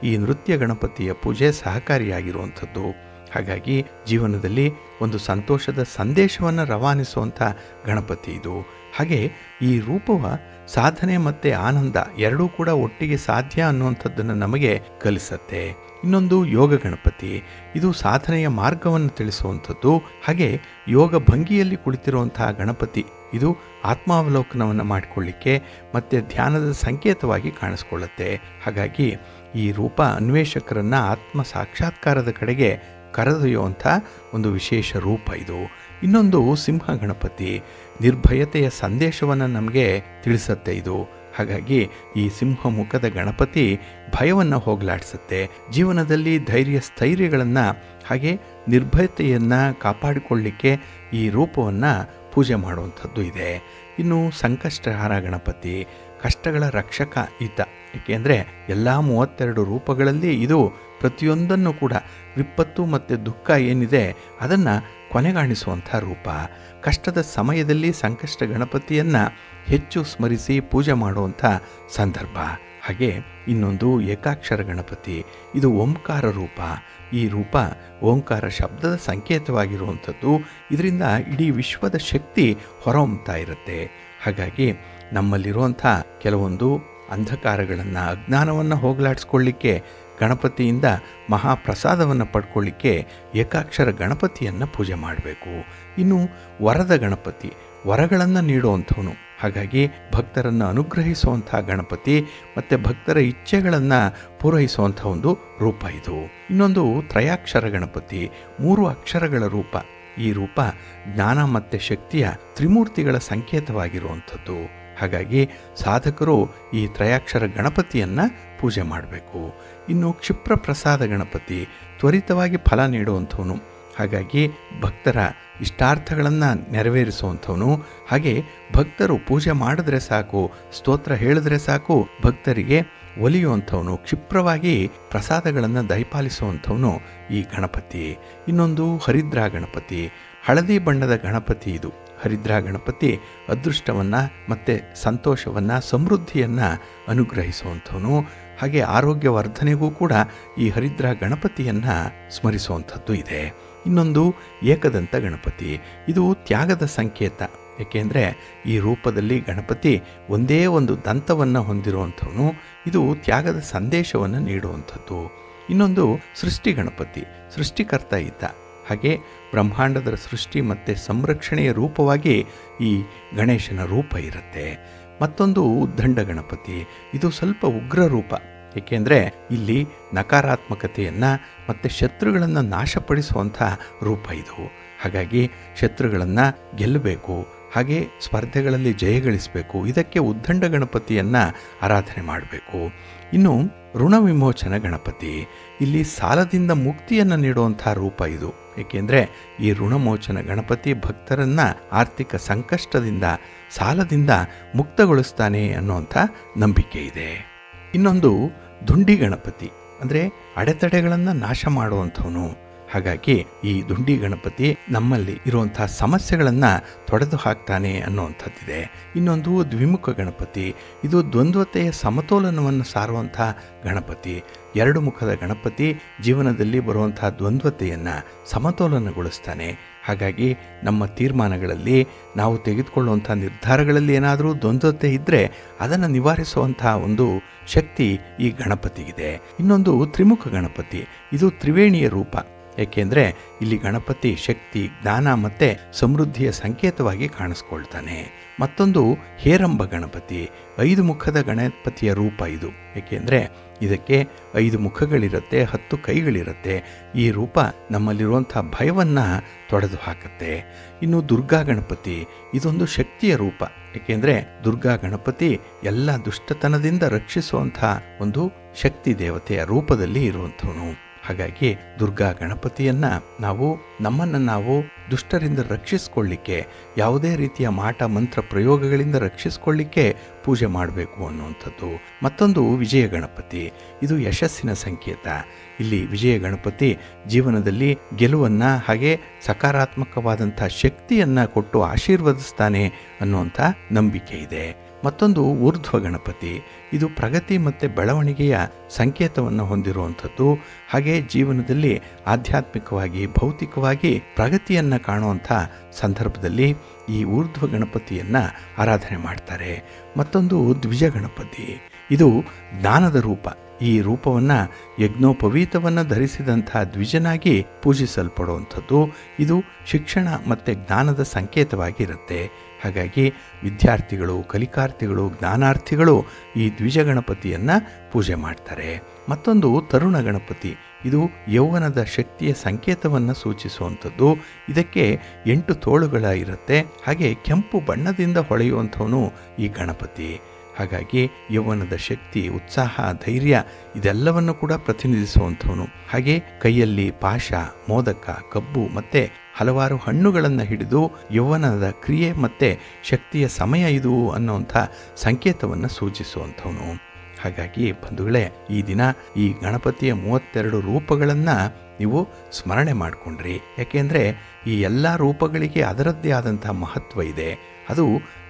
ಈ ನೃತ್ಯ ಗಣಪತಿಯ ಪೂಜೆ ಸಹಕಾರಿಯಾಗಿರುವಂಥದ್ದು. ಹಾಗಾಗಿ ಜೀವನದಲ್ಲಿ ಒಂದು ಸಂತೋಷದ ಸಂದೇಶವನ್ನು ರವಾನಿಸುವಂಥ ಗಣಪತಿ ಇದು. ಹಾಗೆ ಈ ರೂಪವ ಸಾಧನೆ ಮತ್ತು ಆನಂದ ಎರಡೂ ಕೂಡ ಒಟ್ಟಿಗೆ ಸಾಧ್ಯ ಅನ್ನುವಂಥದ್ದನ್ನು ನಮಗೆ ಕಲಿಸುತ್ತೆ. ಇನ್ನೊಂದು ಯೋಗ ಗಣಪತಿ, ಇದು ಸಾಧನೆಯ ಮಾರ್ಗವನ್ನು ತಿಳಿಸುವಂಥದ್ದು. ಹಾಗೆ ಯೋಗ ಭಂಗಿಯಲ್ಲಿ ಕುಳಿತಿರುವಂತಹ ಗಣಪತಿ, ಇದು ಆತ್ಮಾವಲೋಕನವನ್ನು ಮಾಡಿಕೊಳ್ಳಿಕ್ಕೆ ಮತ್ತು ಧ್ಯಾನದ ಸಂಕೇತವಾಗಿ ಕಾಣಿಸ್ಕೊಳ್ಳುತ್ತೆ. ಹಾಗಾಗಿ ಈ ರೂಪ ಅನ್ವೇಷಕರನ್ನು ಆತ್ಮ ಸಾಕ್ಷಾತ್ಕಾರದ ಕಡೆಗೆ ಕರೆದೊಯ್ಯುವಂಥ ಒಂದು ವಿಶೇಷ ರೂಪ ಇದು. ಇನ್ನೊಂದು ಸಿಂಹ ಗಣಪತಿ, ನಿರ್ಭಯತೆಯ ಸಂದೇಶವನ್ನು ನಮಗೆ ತಿಳಿಸುತ್ತೆ ಇದು. ಹಾಗಾಗಿ ಈ ಸಿಂಹ ಮುಖದ ಗಣಪತಿ ಭಯವನ್ನು ಹೋಗಲಾಡಿಸುತ್ತೆ. ಜೀವನದಲ್ಲಿ ಧೈರ್ಯ ಸ್ಥೈರ್ಯಗಳನ್ನು ಹಾಗೆ ನಿರ್ಭಯತೆಯನ್ನು ಕಾಪಾಡಿಕೊಳ್ಳಿಕ್ಕೆ ಈ ರೂಪವನ್ನು ಪೂಜೆ ಮಾಡುವಂಥದ್ದು ಇದೆ. ಇನ್ನು ಸಂಕಷ್ಟಹಾರ ಗಣಪತಿ, ಕಷ್ಟಗಳ ರಕ್ಷಕ ಈತ. ಏಕೆಂದರೆ ಎಲ್ಲ 32 ರೂಪಗಳಲ್ಲಿ ಇದು ಪ್ರತಿಯೊಂದನ್ನು ಕೂಡ ವಿಪತ್ತು ಮತ್ತು ದುಃಖ ಏನಿದೆ ಅದನ್ನು ಕೊನೆಗಾಣಿಸುವಂಥ ರೂಪ. ಕಷ್ಟದ ಸಮಯದಲ್ಲಿ ಸಂಕಷ್ಟ ಗಣಪತಿಯನ್ನು ಹೆಚ್ಚು ಸ್ಮರಿಸಿ ಪೂಜೆ ಮಾಡುವಂಥ ಸಂದರ್ಭ. ಹಾಗೆ ಇನ್ನೊಂದು ಏಕಾಕ್ಷರ ಗಣಪತಿ, ಇದು ಓಂಕಾರ ರೂಪ. ಈ ರೂಪ ಓಂಕಾರ ಶಬ್ದದ ಸಂಕೇತವಾಗಿರುವಂಥದ್ದು. ಇದರಿಂದ ಇಡೀ ವಿಶ್ವದ ಶಕ್ತಿ ಹೊರಹೊಮ್ಮುತ್ತಾ ಇರುತ್ತೆ. ಹಾಗಾಗಿ ನಮ್ಮಲ್ಲಿರುವಂಥ ಕೆಲವೊಂದು ಅಂಧಕಾರಗಳನ್ನು, ಅಜ್ಞಾನವನ್ನು ಹೋಗಲಾಡಿಸ್ಕೊಳ್ಳಿಕ್ಕೆ ಗಣಪತಿಯಿಂದ ಮಹಾಪ್ರಸಾದವನ್ನು ಪಡ್ಕೊಳ್ಳಿಕ್ಕೆ ಏಕಾಕ್ಷರ ಗಣಪತಿಯನ್ನು ಪೂಜೆ ಮಾಡಬೇಕು. ಇನ್ನು ವರದ ಗಣಪತಿ, ವರಗಳನ್ನು ನೀಡುವಂಥವನು. ಹಾಗಾಗಿ ಭಕ್ತರನ್ನು ಅನುಗ್ರಹಿಸುವಂಥ ಗಣಪತಿ ಮತ್ತು ಭಕ್ತರ ಇಚ್ಛೆಗಳನ್ನು ಪೂರೈಸುವಂಥ ಒಂದು ರೂಪ ಇದು. ಇನ್ನೊಂದು ತ್ರಯಾಕ್ಷರ ಗಣಪತಿ, 3 ಅಕ್ಷರಗಳ ರೂಪ. ಈ ರೂಪ ಜ್ಞಾನ ಮತ್ತು ಶಕ್ತಿಯ ತ್ರಿಮೂರ್ತಿಗಳ ಸಂಕೇತವಾಗಿರುವಂಥದ್ದು. ಹಾಗಾಗಿ ಸಾಧಕರು ಈ ತ್ರಯಾಕ್ಷರ ಗಣಪತಿಯನ್ನು ಪೂಜೆ ಮಾಡಬೇಕು. ಇನ್ನು ಕ್ಷಿಪ್ರ ಪ್ರಸಾದ ಗಣಪತಿ ತ್ವರಿತವಾಗಿ ಫಲ ನೀಡುವಂಥವನು. ಹಾಗಾಗಿ ಭಕ್ತರ ಇಷ್ಟಾರ್ಥಗಳನ್ನು ನೆರವೇರಿಸುವಂಥವನು. ಹಾಗೆ ಭಕ್ತರು ಪೂಜೆ ಮಾಡಿದ್ರೆ ಸಾಕು, ಸ್ತೋತ್ರ ಹೇಳಿದ್ರೆ ಸಾಕು, ಭಕ್ತರಿಗೆ ಒಲಿಯುವಂಥವನು, ಕ್ಷಿಪ್ರವಾಗಿ ಪ್ರಸಾದಗಳನ್ನು ದಯಪಾಲಿಸುವಂಥವನು ಈ ಗಣಪತಿ. ಇನ್ನೊಂದು ಹರಿದ್ರಾ ಗಣಪತಿ, ಹಳದಿ ಬಣ್ಣದ ಗಣಪತಿ. ಇದು ಹರಿದ್ರಾ ಗಣಪತಿ ಅದೃಷ್ಟವನ್ನು ಮತ್ತು ಸಂತೋಷವನ್ನು, ಸಮೃದ್ಧಿಯನ್ನು ಅನುಗ್ರಹಿಸುವಂಥವನು. ಹಾಗೆ ಆರೋಗ್ಯ ವರ್ಧನೆಗೂ ಕೂಡ ಈ ಹರಿದ್ರಾ ಗಣಪತಿಯನ್ನು ಸ್ಮರಿಸುವಂಥದ್ದು ಇದೆ. ಇನ್ನೊಂದು ಏಕದಂತ ಗಣಪತಿ. ಇದು ತ್ಯಾಗದ ಸಂಕೇತ. ಏಕೆಂದರೆ ಈ ರೂಪದಲ್ಲಿ ಗಣಪತಿ ಒಂದೇ ಒಂದು ದಂತವನ್ನು ಹೊಂದಿರುವಂಥವನು. ಇದು ತ್ಯಾಗದ ಸಂದೇಶವನ್ನು ನೀಡುವಂಥದ್ದು. ಇನ್ನೊಂದು ಸೃಷ್ಟಿ ಗಣಪತಿ, ಸೃಷ್ಟಿಕರ್ತ ಈತ. ಹಾಗೆ ಬ್ರಹ್ಮಾಂಡದ ಸೃಷ್ಟಿ ಮತ್ತು ಸಂರಕ್ಷಣೆಯ ರೂಪವಾಗಿ ಈ ಗಣೇಶನ ರೂಪ ಇರುತ್ತೆ. ಮತ್ತೊಂದು ಉದ್ದಂಡ ಗಣಪತಿ. ಇದು ಸ್ವಲ್ಪ ಉಗ್ರ ರೂಪ. ಏಕೆಂದರೆ ಇಲ್ಲಿ ನಕಾರಾತ್ಮಕತೆಯನ್ನು ಮತ್ತು ಶತ್ರುಗಳನ್ನು ನಾಶಪಡಿಸುವಂಥ ರೂಪ ಇದು. ಹಾಗಾಗಿ ಶತ್ರುಗಳನ್ನು ಗೆಲ್ಲಬೇಕು, ಹಾಗೆ ಸ್ಪರ್ಧೆಗಳಲ್ಲಿ ಜಯಗಳಿಸಬೇಕು. ಇದಕ್ಕೆ ಉದ್ದಂಡ ಗಣಪತಿಯನ್ನು ಆರಾಧನೆ ಮಾಡಬೇಕು. ಇನ್ನು ಋಣ ವಿಮೋಚನ ಗಣಪತಿ. ಇಲ್ಲಿ ಸಾಲದಿಂದ ಮುಕ್ತಿಯನ್ನು ನೀಡುವಂಥ ರೂಪ ಇದು. ಏಕೆಂದರೆ ಈ ಋಣಮೋಚನ ಗಣಪತಿ ಭಕ್ತರನ್ನು ಆರ್ಥಿಕ ಸಂಕಷ್ಟದಿಂದ, ಸಾಲದಿಂದ ಮುಕ್ತಗೊಳಿಸ್ತಾನೆ ಅನ್ನುವಂಥ ನಂಬಿಕೆ ಇದೆ. ಇನ್ನೊಂದು ದುಂಡಿ ಗಣಪತಿ, ಅಂದರೆ ಅಡೆತಡೆಗಳನ್ನು ನಾಶ ಮಾಡುವಂಥವನು. ಹಾಗಾಗಿ ಈ ದುಂಡಿ ಗಣಪತಿ ನಮ್ಮಲ್ಲಿ ಇರುವಂಥ ಸಮಸ್ಯೆಗಳನ್ನು ತೊಡೆದು ಹಾಕ್ತಾನೆ ಅನ್ನುವಂಥದ್ದಿದೆ. ಇನ್ನೊಂದು ದ್ವಿಮುಖ ಗಣಪತಿ. ಇದು ದ್ವಂದ್ವತೆಯ ಸಮತೋಲನವನ್ನು ಸಾರುವಂಥ ಗಣಪತಿ. ಎರಡು ಮುಖದ ಗಣಪತಿ ಜೀವನದಲ್ಲಿ ಬರುವಂಥ ದ್ವಂದ್ವತೆಯನ್ನು ಸಮತೋಲನಗೊಳಿಸ್ತಾನೆ. ಹಾಗಾಗಿ ನಮ್ಮ ತೀರ್ಮಾನಗಳಲ್ಲಿ, ನಾವು ತೆಗೆದುಕೊಳ್ಳುವಂಥ ನಿರ್ಧಾರಗಳಲ್ಲಿ ಏನಾದರೂ ದ್ವಂದ್ವತೆ ಇದ್ದರೆ ಅದನ್ನು ನಿವಾರಿಸುವಂಥ ಒಂದು ಶಕ್ತಿ ಈ ಗಣಪತಿಗಿದೆ. ಇನ್ನೊಂದು ತ್ರಿಮುಖ ಗಣಪತಿ. ಇದು ತ್ರಿವೇಣಿಯ ರೂಪ. ಏಕೆಂದರೆ ಇಲ್ಲಿ ಗಣಪತಿ ಶಕ್ತಿ, ಜ್ಞಾನ ಮತ್ತು ಸಮೃದ್ಧಿಯ ಸಂಕೇತವಾಗಿ ಕಾಣಿಸ್ಕೊಳ್ತಾನೆ. ಮತ್ತೊಂದು ಹೇರಂಬ ಗಣಪತಿ, 5 ಮುಖದ ಗಣಪತಿಯ ರೂಪ ಇದು. ಏಕೆಂದರೆ ಇದಕ್ಕೆ 5 ಮುಖಗಳಿರುತ್ತೆ, 10 ಕೈಗಳಿರುತ್ತೆ. ಈ ರೂಪ ನಮ್ಮಲ್ಲಿರುವಂಥ ಭಯವನ್ನು ತೊಡೆದು ಹಾಕುತ್ತೆ. ಇನ್ನು ದುರ್ಗಾ ಗಣಪತಿ, ಇದೊಂದು ಶಕ್ತಿಯ ರೂಪ. ಏಕೆಂದರೆ ದುರ್ಗಾ ಗಣಪತಿ ಎಲ್ಲ ದುಷ್ಟತನದಿಂದ ರಕ್ಷಿಸುವಂಥ ಒಂದು ಶಕ್ತಿ ದೇವತೆಯ ರೂಪದಲ್ಲಿ ಇರುವಂಥವನು. ಹಾಗಾಗಿ ದುರ್ಗಾ ಗಣಪತಿಯನ್ನು ನಮ್ಮನ್ನು ದುಷ್ಟರಿಂದ ರಕ್ಷಿಸ್ಕೊಳ್ಳಿಕ್ಕೆ, ಯಾವುದೇ ರೀತಿಯ ಮಾಟ ಮಂತ್ರ ಪ್ರಯೋಗಗಳಿಂದ ರಕ್ಷಿಸ್ಕೊಳ್ಳಿಕ್ಕೆ ಪೂಜೆ ಮಾಡಬೇಕು ಅನ್ನುವಂಥದ್ದು. ಮತ್ತೊಂದು ವಿಜಯ ಗಣಪತಿ. ಇದು ಯಶಸ್ಸಿನ ಸಂಕೇತ. ಇಲ್ಲಿ ವಿಜಯ ಗಣಪತಿ ಜೀವನದಲ್ಲಿ ಗೆಲುವನ್ನು, ಹಾಗೆ ಸಕಾರಾತ್ಮಕವಾದಂಥ ಶಕ್ತಿಯನ್ನು ಕೊಟ್ಟು ಆಶೀರ್ವದಿಸ್ತಾನೆ ಅನ್ನುವಂಥ ನಂಬಿಕೆ ಇದೆ. ಮತ್ತೊಂದು ಊರ್ಧ್ವ ಗಣಪತಿ. ಇದು ಪ್ರಗತಿ ಮತ್ತು ಬೆಳವಣಿಗೆಯ ಸಂಕೇತವನ್ನು ಹೊಂದಿರುವಂಥದ್ದು. ಹಾಗೆ ಜೀವನದಲ್ಲಿ ಆಧ್ಯಾತ್ಮಿಕವಾಗಿ, ಭೌತಿಕವಾಗಿ ಪ್ರಗತಿಯನ್ನು ಕಾಣುವಂಥ ಸಂದರ್ಭದಲ್ಲಿ ಈ ಊರ್ಧ್ವ ಗಣಪತಿಯನ್ನು ಆರಾಧನೆ ಮಾಡ್ತಾರೆ. ಮತ್ತೊಂದು ದ್ವಿಜ ಗಣಪತಿ. ಇದು ಜ್ಞಾನದ ರೂಪ. ಈ ರೂಪವನ್ನು ಯಜ್ಞೋಪವೀತವನ್ನು ಧರಿಸಿದಂಥ ದ್ವಿಜನಾಗಿ ಪೂಜಿಸಲ್ಪಡುವಂಥದ್ದು. ಇದು ಶಿಕ್ಷಣ ಮತ್ತು ಜ್ಞಾನದ ಸಂಕೇತವಾಗಿರುತ್ತೆ. ಹಾಗಾಗಿ ವಿದ್ಯಾರ್ಥಿಗಳು, ಕಲಿಕಾರ್ಥಿಗಳು, ಜ್ಞಾನಾರ್ಥಿಗಳು ಈ ದ್ವಿಜ ಗಣಪತಿಯನ್ನು ಪೂಜೆ ಮಾಡ್ತಾರೆ. ಮತ್ತೊಂದು ತರುಣ ಗಣಪತಿ. ಇದು ಯೌವನದ ಶಕ್ತಿಯ ಸಂಕೇತವನ್ನು ಸೂಚಿಸುವಂಥದ್ದು. ಇದಕ್ಕೆ 8 ತೋಳುಗಳ ಇರುತ್ತೆ. ಹಾಗೆ ಕೆಂಪು ಬಣ್ಣದಿಂದ ಹೊಳೆಯುವಂಥವನು ಈ ಗಣಪತಿ. ಹಾಗಾಗಿ ಯೌವನದ ಶಕ್ತಿ, ಉತ್ಸಾಹ, ಧೈರ್ಯ ಇದೆಲ್ಲವನ್ನು ಕೂಡ ಪ್ರತಿನಿಧಿಸುವಂಥವನು. ಹಾಗೆ ಕೈಯಲ್ಲಿ ಪಾಶ, ಮೋದಕ, ಕಬ್ಬು ಮತ್ತು ಹಲವಾರು ಹಣ್ಣುಗಳನ್ನು ಹಿಡಿದು ಯೌವನದ ಕ್ರಿಯೆ ಮತ್ತು ಶಕ್ತಿಯ ಸಮಯ ಇದು ಅನ್ನುವಂಥ ಸಂಕೇತವನ್ನು ಸೂಚಿಸುವಂಥವನು. ಹಾಗಾಗಿ ಬಂಧುಗಳೇ, ಈ ದಿನ ಈ ಗಣಪತಿಯ 32 ರೂಪಗಳನ್ನು ನೀವು ಸ್ಮರಣೆ ಮಾಡಿಕೊಂಡ್ರಿ. ಯಾಕೆಂದರೆ ಈ ಎಲ್ಲ ರೂಪಗಳಿಗೆ ಅದರದ್ದೇ ಆದಂಥ ಮಹತ್ವ ಇದೆ. ಅದು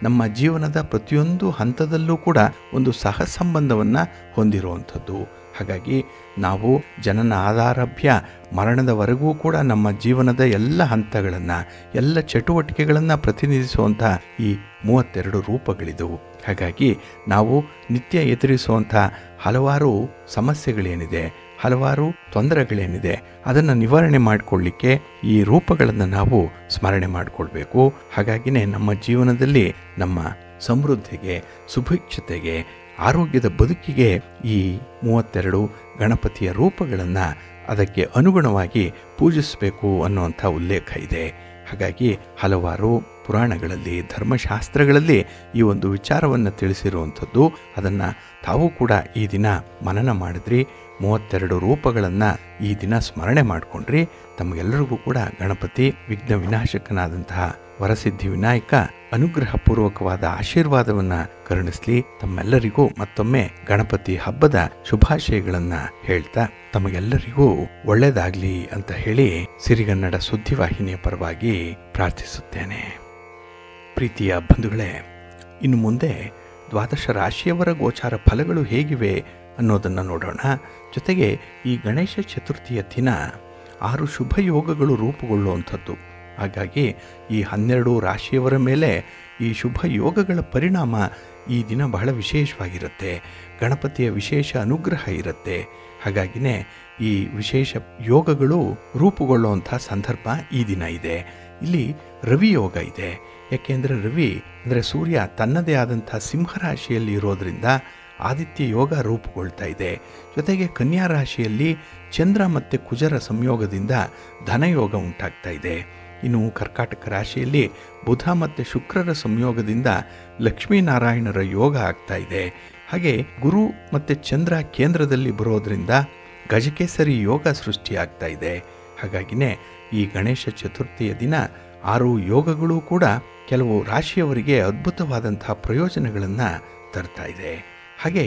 ನಮ್ಮ ಜೀವನದ ಪ್ರತಿಯೊಂದು ಹಂತದಲ್ಲೂ ಕೂಡ ಒಂದು ಸಹ ಸಂಬಂಧವನ್ನು ಹೊಂದಿರುವಂಥದ್ದು. ಹಾಗಾಗಿ ನಾವು ಜನನ ಆಧಾರಭ್ಯ ಮರಣದವರೆಗೂ ಕೂಡ ನಮ್ಮ ಜೀವನದ ಎಲ್ಲ ಹಂತಗಳನ್ನು, ಎಲ್ಲ ಚಟುವಟಿಕೆಗಳನ್ನು ಪ್ರತಿನಿಧಿಸುವಂಥ ಈ 32 ರೂಪಗಳಿದ್ದವು. ಹಾಗಾಗಿ ನಾವು ನಿತ್ಯ ಎದುರಿಸುವಂಥ ಹಲವಾರು ಸಮಸ್ಯೆಗಳೇನಿದೆ, ಹಲವಾರು ತೊಂದರೆಗಳೇನಿದೆ, ಅದನ್ನು ನಿವಾರಣೆ ಮಾಡಿಕೊಳ್ಳಿಕ್ಕೆ ಈ ರೂಪಗಳನ್ನು ನಾವು ಸ್ಮರಣೆ ಮಾಡಿಕೊಳ್ಬೇಕು. ಹಾಗಾಗಿನೇ ನಮ್ಮ ಜೀವನದಲ್ಲಿ ನಮ್ಮ ಸಮೃದ್ಧಿಗೆ, ಸುಭಿಕ್ಷತೆಗೆ, ಆರೋಗ್ಯದ ಬದುಕಿಗೆ ಈ 32 ಗಣಪತಿಯ ರೂಪಗಳನ್ನು ಅದಕ್ಕೆ ಅನುಗುಣವಾಗಿ ಪೂಜಿಸಬೇಕು ಅನ್ನುವಂಥ ಉಲ್ಲೇಖ ಇದೆ. ಹಾಗಾಗಿ ಹಲವಾರು ಪುರಾಣಗಳಲ್ಲಿ ಧರ್ಮಶಾಸ್ತ್ರಗಳಲ್ಲಿ ಈ ಒಂದು ವಿಚಾರವನ್ನು ತಿಳಿಸಿರುವಂಥದ್ದು. ಅದನ್ನು ತಾವು ಕೂಡ ಈ ದಿನ ಮನನ ಮಾಡಿದ್ರಿ. 32 ರೂಪಗಳನ್ನು ಈ ದಿನ ಸ್ಮರಣೆ ಮಾಡಿಕೊಂಡ್ರಿ. ತಮಗೆಲ್ಲರಿಗೂ ಕೂಡ ಗಣಪತಿ ವಿಘ್ನ ವಿನಾಶಕನಾದಂತಹ ವರಸಿದ್ಧಿ ವಿನಾಯಕ ಅನುಗ್ರಹಪೂರ್ವಕವಾದ ಆಶೀರ್ವಾದವನ್ನು ಕರುಣಿಸಲಿ. ತಮ್ಮೆಲ್ಲರಿಗೂ ಮತ್ತೊಮ್ಮೆ ಗಣಪತಿ ಹಬ್ಬದ ಶುಭಾಶಯಗಳನ್ನು ಹೇಳ್ತಾ ತಮಗೆಲ್ಲರಿಗೂ ಒಳ್ಳೆಯದಾಗಲಿ ಅಂತ ಹೇಳಿ ಸಿರಿಗನ್ನಡ ಸುದ್ದಿವಾಹಿನಿಯ ಪರವಾಗಿ ಪ್ರಾರ್ಥಿಸುತ್ತೇನೆ. ಪ್ರೀತಿಯ ಬಂಧುಗಳೇ, ಇನ್ನು ಮುಂದೆ ದ್ವಾದಶ ರಾಶಿಯವರ ಗೋಚಾರ ಫಲಗಳು ಹೇಗಿವೆ ಅನ್ನೋದನ್ನು ನೋಡೋಣ. ಜೊತೆಗೆ ಈ ಗಣೇಶ ಚತುರ್ಥಿಯ ದಿನ 6 ಶುಭ ಯೋಗಗಳು ರೂಪುಗೊಳ್ಳುವಂಥದ್ದು. ಹಾಗಾಗಿ ಈ 12 ರಾಶಿಯವರ ಮೇಲೆ ಈ ಶುಭ ಯೋಗಗಳ ಪರಿಣಾಮ ಈ ದಿನ ಬಹಳ ವಿಶೇಷವಾಗಿರುತ್ತೆ. ಗಣಪತಿಯ ವಿಶೇಷ ಅನುಗ್ರಹ ಇರುತ್ತೆ. ಹಾಗಾಗಿನೇ ಈ ವಿಶೇಷ ಯೋಗಗಳು ರೂಪುಗೊಳ್ಳುವಂಥ ಸಂದರ್ಭ ಈ ದಿನ ಇದೆ. ಇಲ್ಲಿ ರವಿ ಯೋಗ ಇದೆ. ಯಾಕೆಂದರೆ ರವಿ ಅಂದರೆ ಸೂರ್ಯ ತನ್ನದೇ ಆದಂಥ ಸಿಂಹರಾಶಿಯಲ್ಲಿ ಇರೋದರಿಂದ ಆದಿತ್ಯ ಯೋಗ ರೂಪುಗೊಳ್ತಾ ಇದೆ. ಜೊತೆಗೆ ಕನ್ಯಾ ರಾಶಿಯಲ್ಲಿ ಚಂದ್ರ ಮತ್ತು ಕುಜರ ಸಂಯೋಗದಿಂದ ಧನಯೋಗ ಉಂಟಾಗ್ತಾ ಇದೆ. ಇನ್ನು ಕರ್ಕಾಟಕ ರಾಶಿಯಲ್ಲಿ ಬುಧ ಮತ್ತು ಶುಕ್ರರ ಸಂಯೋಗದಿಂದ ಲಕ್ಷ್ಮೀನಾರಾಯಣರ ಯೋಗ ಆಗ್ತಾ ಇದೆ. ಹಾಗೆ ಗುರು ಮತ್ತು ಚಂದ್ರ ಕೇಂದ್ರದಲ್ಲಿ ಬರೋದರಿಂದ ಗಜಕೇಸರಿ ಯೋಗ ಸೃಷ್ಟಿಯಾಗ್ತಾ ಇದೆ. ಹಾಗಾಗಿನೇ ಈ ಗಣೇಶ ಚತುರ್ಥಿಯ ದಿನ 6 ಯೋಗಗಳು ಕೂಡ ಕೆಲವು ರಾಶಿಯವರಿಗೆ ಅದ್ಭುತವಾದಂಥ ಪ್ರಯೋಜನಗಳನ್ನು ತರ್ತಾ ಇದೆ. ಹಾಗೆ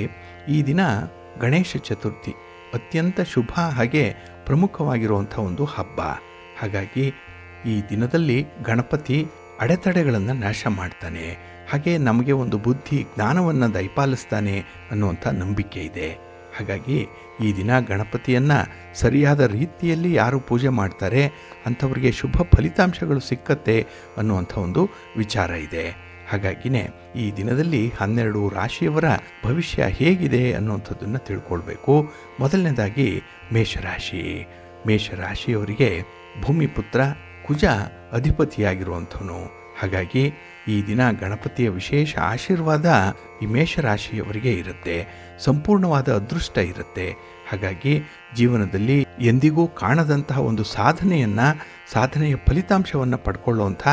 ಈ ದಿನ ಗಣೇಶ ಚತುರ್ಥಿ ಅತ್ಯಂತ ಶುಭ ಹಾಗೆ ಪ್ರಮುಖವಾಗಿರುವಂಥ ಒಂದು ಹಬ್ಬ. ಹಾಗಾಗಿ ಈ ದಿನದಲ್ಲಿ ಗಣಪತಿ ಅಡೆತಡೆಗಳನ್ನು ನಾಶ ಮಾಡ್ತಾನೆ. ಹಾಗೆ ನಮಗೆ ಒಂದು ಬುದ್ಧಿ ಜ್ಞಾನವನ್ನು ದಯಪಾಲಿಸ್ತಾನೆ ಅನ್ನುವಂಥ ನಂಬಿಕೆ ಇದೆ. ಹಾಗಾಗಿ ಈ ದಿನ ಗಣಪತಿಯನ್ನು ಸರಿಯಾದ ರೀತಿಯಲ್ಲಿ ಯಾರು ಪೂಜೆ ಮಾಡ್ತಾರೆ ಅಂಥವ್ರಿಗೆ ಶುಭ ಫಲಿತಾಂಶಗಳು ಸಿಕ್ಕತ್ತೆ ಅನ್ನುವಂಥ ಒಂದು ವಿಚಾರ ಇದೆ. ಹಾಗಾಗಿನೇ ಈ ದಿನದಲ್ಲಿ 12 ರಾಶಿಯವರ ಭವಿಷ್ಯ ಹೇಗಿದೆ ಅನ್ನುವಂಥದ್ದನ್ನು ತಿಳ್ಕೊಳ್ಬೇಕು. ಮೊದಲನೇದಾಗಿ ಮೇಷರಾಶಿ. ಮೇಷರಾಶಿಯವರಿಗೆ ಭೂಮಿಪುತ್ರ ಕುಜ ಅಧಿಪತಿಯಾಗಿರುವಂಥವನು. ಹಾಗಾಗಿ ಈ ದಿನ ಗಣಪತಿಯ ವಿಶೇಷ ಆಶೀರ್ವಾದ ಈ ಮೇಷರಾಶಿಯವರಿಗೆ ಇರುತ್ತೆ. ಸಂಪೂರ್ಣವಾದ ಅದೃಷ್ಟ ಇರುತ್ತೆ. ಹಾಗಾಗಿ ಜೀವನದಲ್ಲಿ ಎಂದಿಗೂ ಕಾಣದಂತಹ ಒಂದು ಸಾಧನೆಯ ಫಲಿತಾಂಶವನ್ನು ಪಡ್ಕೊಳ್ಳುವಂಥ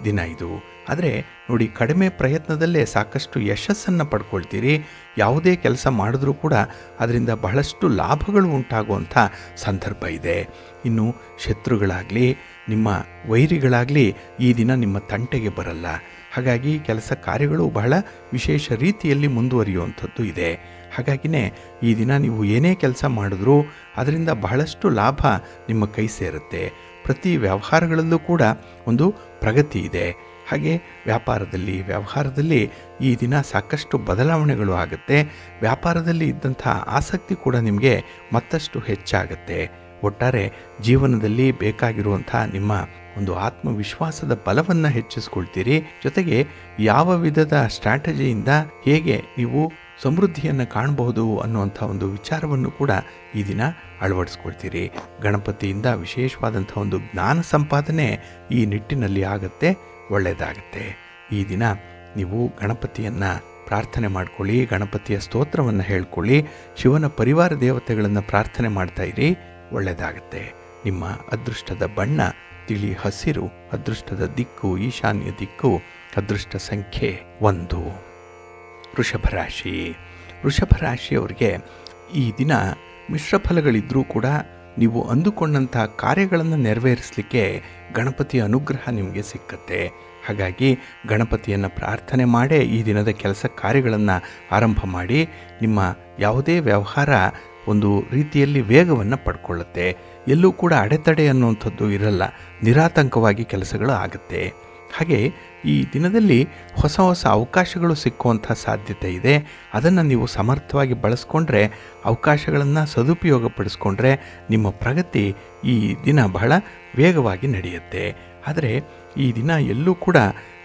ದಿನ ಇದು. ಆದರೆ ನೋಡಿ, ಕಡಿಮೆ ಪ್ರಯತ್ನದಲ್ಲೇ ಸಾಕಷ್ಟು ಯಶಸ್ಸನ್ನು ಪಡ್ಕೊಳ್ತೀರಿ. ಯಾವುದೇ ಕೆಲಸ ಮಾಡಿದ್ರೂ ಕೂಡ ಅದರಿಂದ ಬಹಳಷ್ಟು ಲಾಭಗಳು ಉಂಟಾಗುವಂಥ ಸಂದರ್ಭ ಇದೆ. ಇನ್ನು ಶತ್ರುಗಳಾಗಲಿ ನಿಮ್ಮ ವೈರಿಗಳಾಗಲಿ ಈ ದಿನ ನಿಮ್ಮ ತಂಟೆಗೆ ಬರಲ್ಲ. ಹಾಗಾಗಿ ಕೆಲಸ ಕಾರ್ಯಗಳು ಬಹಳ ವಿಶೇಷ ರೀತಿಯಲ್ಲಿ ಮುಂದುವರಿಯುವಂಥದ್ದು ಇದೆ. ಹಾಗಾಗಿನೇ ಈ ದಿನ ನೀವು ಏನೇ ಕೆಲಸ ಮಾಡಿದ್ರೂ ಅದರಿಂದ ಬಹಳಷ್ಟು ಲಾಭ ನಿಮ್ಮ ಕೈ ಸೇರುತ್ತೆ. ಪ್ರತಿ ವ್ಯವಹಾರಗಳಲ್ಲೂ ಕೂಡ ಒಂದು ಪ್ರಗತಿ ಇದೆ. ಹಾಗೆ ವ್ಯವಹಾರದಲ್ಲಿ ಈ ದಿನ ಸಾಕಷ್ಟು ಬದಲಾವಣೆಗಳು ಆಗುತ್ತೆ. ವ್ಯಾಪಾರದಲ್ಲಿ ಇದ್ದಂಥ ಆಸಕ್ತಿ ಕೂಡ ನಿಮಗೆ ಮತ್ತಷ್ಟು ಹೆಚ್ಚಾಗುತ್ತೆ. ಒಟ್ಟಾರೆ ಜೀವನದಲ್ಲಿ ಬೇಕಾಗಿರುವಂಥ ನಿಮ್ಮ ಒಂದು ಆತ್ಮವಿಶ್ವಾಸದ ಬಲವನ್ನು ಹೆಚ್ಚಿಸ್ಕೊಳ್ತೀರಿ. ಜೊತೆಗೆ ಯಾವ ವಿಧದ ಸ್ಟ್ರಾಟಜಿಯಿಂದ ಹೇಗೆ ನೀವು ಸಮೃದ್ಧಿಯನ್ನು ಕಾಣಬಹುದು ಅನ್ನುವಂಥ ಒಂದು ವಿಚಾರವನ್ನು ಕೂಡ ಈ ದಿನ ಅಳವಡಿಸ್ಕೊಳ್ತೀರಿ. ಗಣಪತಿಯಿಂದ ವಿಶೇಷವಾದಂಥ ಒಂದು ಜ್ಞಾನ ಸಂಪಾದನೆ ಈ ನಿಟ್ಟಿನಲ್ಲಿ ಆಗುತ್ತೆ. ಒಳ್ಳೆಯದಾಗುತ್ತೆ. ಈ ದಿನ ನೀವು ಗಣಪತಿಯನ್ನು ಪ್ರಾರ್ಥನೆ ಮಾಡ್ಕೊಳ್ಳಿ, ಗಣಪತಿಯ ಸ್ತೋತ್ರವನ್ನು ಹೇಳ್ಕೊಳ್ಳಿ, ಶಿವನ ಪರಿವಾರ ದೇವತೆಗಳನ್ನು ಪ್ರಾರ್ಥನೆ ಮಾಡ್ತಾ ಇರಿ. ಒಳ್ಳೆಯದಾಗುತ್ತೆ. ನಿಮ್ಮ ಅದೃಷ್ಟದ ಬಣ್ಣ ತಿಳಿ ಹಸಿರು, ಅದೃಷ್ಟದ ದಿಕ್ಕು ಈಶಾನ್ಯ ದಿಕ್ಕು, ಅದೃಷ್ಟ ಸಂಖ್ಯೆ 1. ವೃಷಭ ರಾಶಿಯವರಿಗೆ ಈ ದಿನ ಮಿಶ್ರ ಫಲಗಳಿದ್ದರೂ ಕೂಡ ನೀವು ಅಂದುಕೊಂಡಂಥ ಕಾರ್ಯಗಳನ್ನು ನೆರವೇರಿಸಲಿಕ್ಕೆ ಗಣಪತಿಯ ಅನುಗ್ರಹ ನಿಮಗೆ ಸಿಕ್ಕತ್ತೆ. ಹಾಗಾಗಿ ಗಣಪತಿಯನ್ನು ಪ್ರಾರ್ಥನೆ ಮಾಡೇ ಈ ದಿನದ ಕೆಲಸ ಕಾರ್ಯಗಳನ್ನು ಆರಂಭ ಮಾಡಿ. ನಿಮ್ಮ ಯಾವುದೇ ವ್ಯವಹಾರ ಒಂದು ರೀತಿಯಲ್ಲಿ ವೇಗವನ್ನು ಪಡ್ಕೊಳ್ಳುತ್ತೆ. ಎಲ್ಲೂ ಕೂಡ ಅಡೆತಡೆ ಅನ್ನುವಂಥದ್ದು ಇರಲ್ಲ. ನಿರಾತಂಕವಾಗಿ ಕೆಲಸಗಳು ಆಗುತ್ತೆ. ಹಾಗೆ ಈ ದಿನದಲ್ಲಿ ಹೊಸ ಅವಕಾಶಗಳು ಸಿಕ್ಕುವಂಥ ಸಾಧ್ಯತೆ ಇದೆ. ಅದನ್ನು ನೀವು ಸಮರ್ಥವಾಗಿ ಬಳಸ್ಕೊಂಡ್ರೆ, ಅವಕಾಶಗಳನ್ನು ಸದುಪಯೋಗಪಡಿಸ್ಕೊಂಡ್ರೆ ನಿಮ್ಮ ಪ್ರಗತಿ ಈ ದಿನ ಬಹಳ ವೇಗವಾಗಿ ನಡೆಯುತ್ತೆ. ಆದರೆ ಈ ದಿನ ಎಲ್ಲೂ ಕೂಡ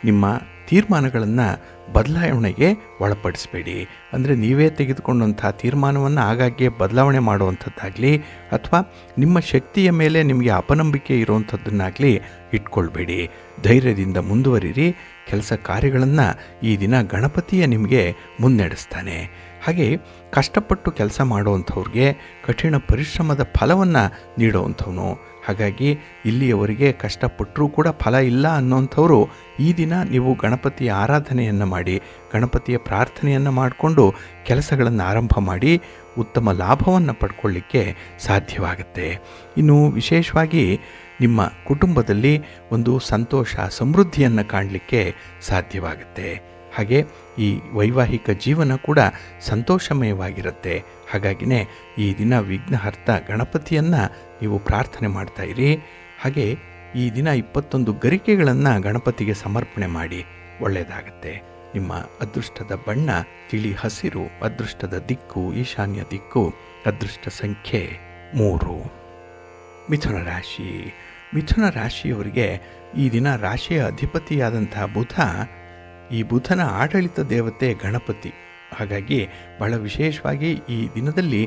ನಿಮ್ಮ ತೀರ್ಮಾನಗಳನ್ನು ಬದಲಾವಣೆಗೆ ಒಳಪಡಿಸಬೇಡಿ. ಅಂದರೆ ನೀವೇ ತೆಗೆದುಕೊಂಡಂಥ ತೀರ್ಮಾನವನ್ನು ಆಗಾಗ್ಗೆ ಬದಲಾವಣೆ ಮಾಡುವಂಥದ್ದಾಗಲಿ ಅಥವಾ ನಿಮ್ಮ ಶಕ್ತಿಯ ಮೇಲೆ ನಿಮಗೆ ಅಪನಂಬಿಕೆ ಇರುವಂಥದ್ದನ್ನಾಗಲಿ ಇಟ್ಕೊಳ್ಬೇಡಿ. ಧೈರ್ಯದಿಂದ ಮುಂದುವರಿರಿ. ಕೆಲಸ ಕಾರ್ಯಗಳನ್ನು ಈ ದಿನ ಗಣಪತಿಯ ನಿಮಗೆ ಮುನ್ನಡೆಸ್ತಾನೆ. ಹಾಗೆ ಕಷ್ಟಪಟ್ಟು ಕೆಲಸ ಮಾಡುವಂಥವ್ರಿಗೆ ಕಠಿಣ ಪರಿಶ್ರಮದ ಫಲವನ್ನು ನೀಡುವಂಥವನು. ಹಾಗಾಗಿ ಇಲ್ಲಿಯವರೆಗೆ ಕಷ್ಟಪಟ್ಟರೂ ಕೂಡ ಫಲ ಇಲ್ಲ ಅನ್ನೋಂಥವರು ಈ ದಿನ ನೀವು ಗಣಪತಿಯ ಆರಾಧನೆಯನ್ನು ಮಾಡಿ, ಗಣಪತಿಯ ಪ್ರಾರ್ಥನೆಯನ್ನು ಮಾಡಿಕೊಂಡು ಕೆಲಸಗಳನ್ನು ಆರಂಭ ಮಾಡಿ ಉತ್ತಮ ಲಾಭವನ್ನು ಪಡ್ಕೊಳ್ಳಿಕ್ಕೆ ಸಾಧ್ಯವಾಗುತ್ತೆ. ಇನ್ನು ವಿಶೇಷವಾಗಿ ನಿಮ್ಮ ಕುಟುಂಬದಲ್ಲಿ ಒಂದು ಸಂತೋಷ ಸಮೃದ್ಧಿಯನ್ನು ಕಾಣಲಿಕ್ಕೆ ಸಾಧ್ಯವಾಗುತ್ತೆ. ಹಾಗೆ ಈ ವೈವಾಹಿಕ ಜೀವನ ಕೂಡ ಸಂತೋಷಮಯವಾಗಿರುತ್ತೆ. ಹಾಗಾಗಿನೇ ಈ ದಿನ ವಿಘ್ನಹರ್ತ ಗಣಪತಿಯನ್ನು ನೀವು ಪ್ರಾರ್ಥನೆ ಮಾಡ್ತಾಯಿರಿ. ಹಾಗೆ ಈ ದಿನ 21 ಗರಿಕೆಗಳನ್ನು ಗಣಪತಿಗೆ ಸಮರ್ಪಣೆ ಮಾಡಿ, ಒಳ್ಳೆಯದಾಗತ್ತೆ. ನಿಮ್ಮ ಅದೃಷ್ಟದ ಬಣ್ಣ ತಿಳಿ ಹಸಿರು, ಅದೃಷ್ಟದ ದಿಕ್ಕು ಈಶಾನ್ಯ ದಿಕ್ಕು, ಅದೃಷ್ಟ ಸಂಖ್ಯೆ 3. ಮಿಥುನ ರಾಶಿ. ಮಿಥುನ ರಾಶಿಯವರಿಗೆ ಈ ದಿನ ರಾಶಿಯ ಅಧಿಪತಿಯಾದಂತಹ ಬುಧ, ಈ ಬುಧನ ಆಡಳಿತ ದೇವತೆ ಗಣಪತಿ. ಹಾಗಾಗಿ ಬಹಳ ವಿಶೇಷವಾಗಿ ಈ ದಿನದಲ್ಲಿ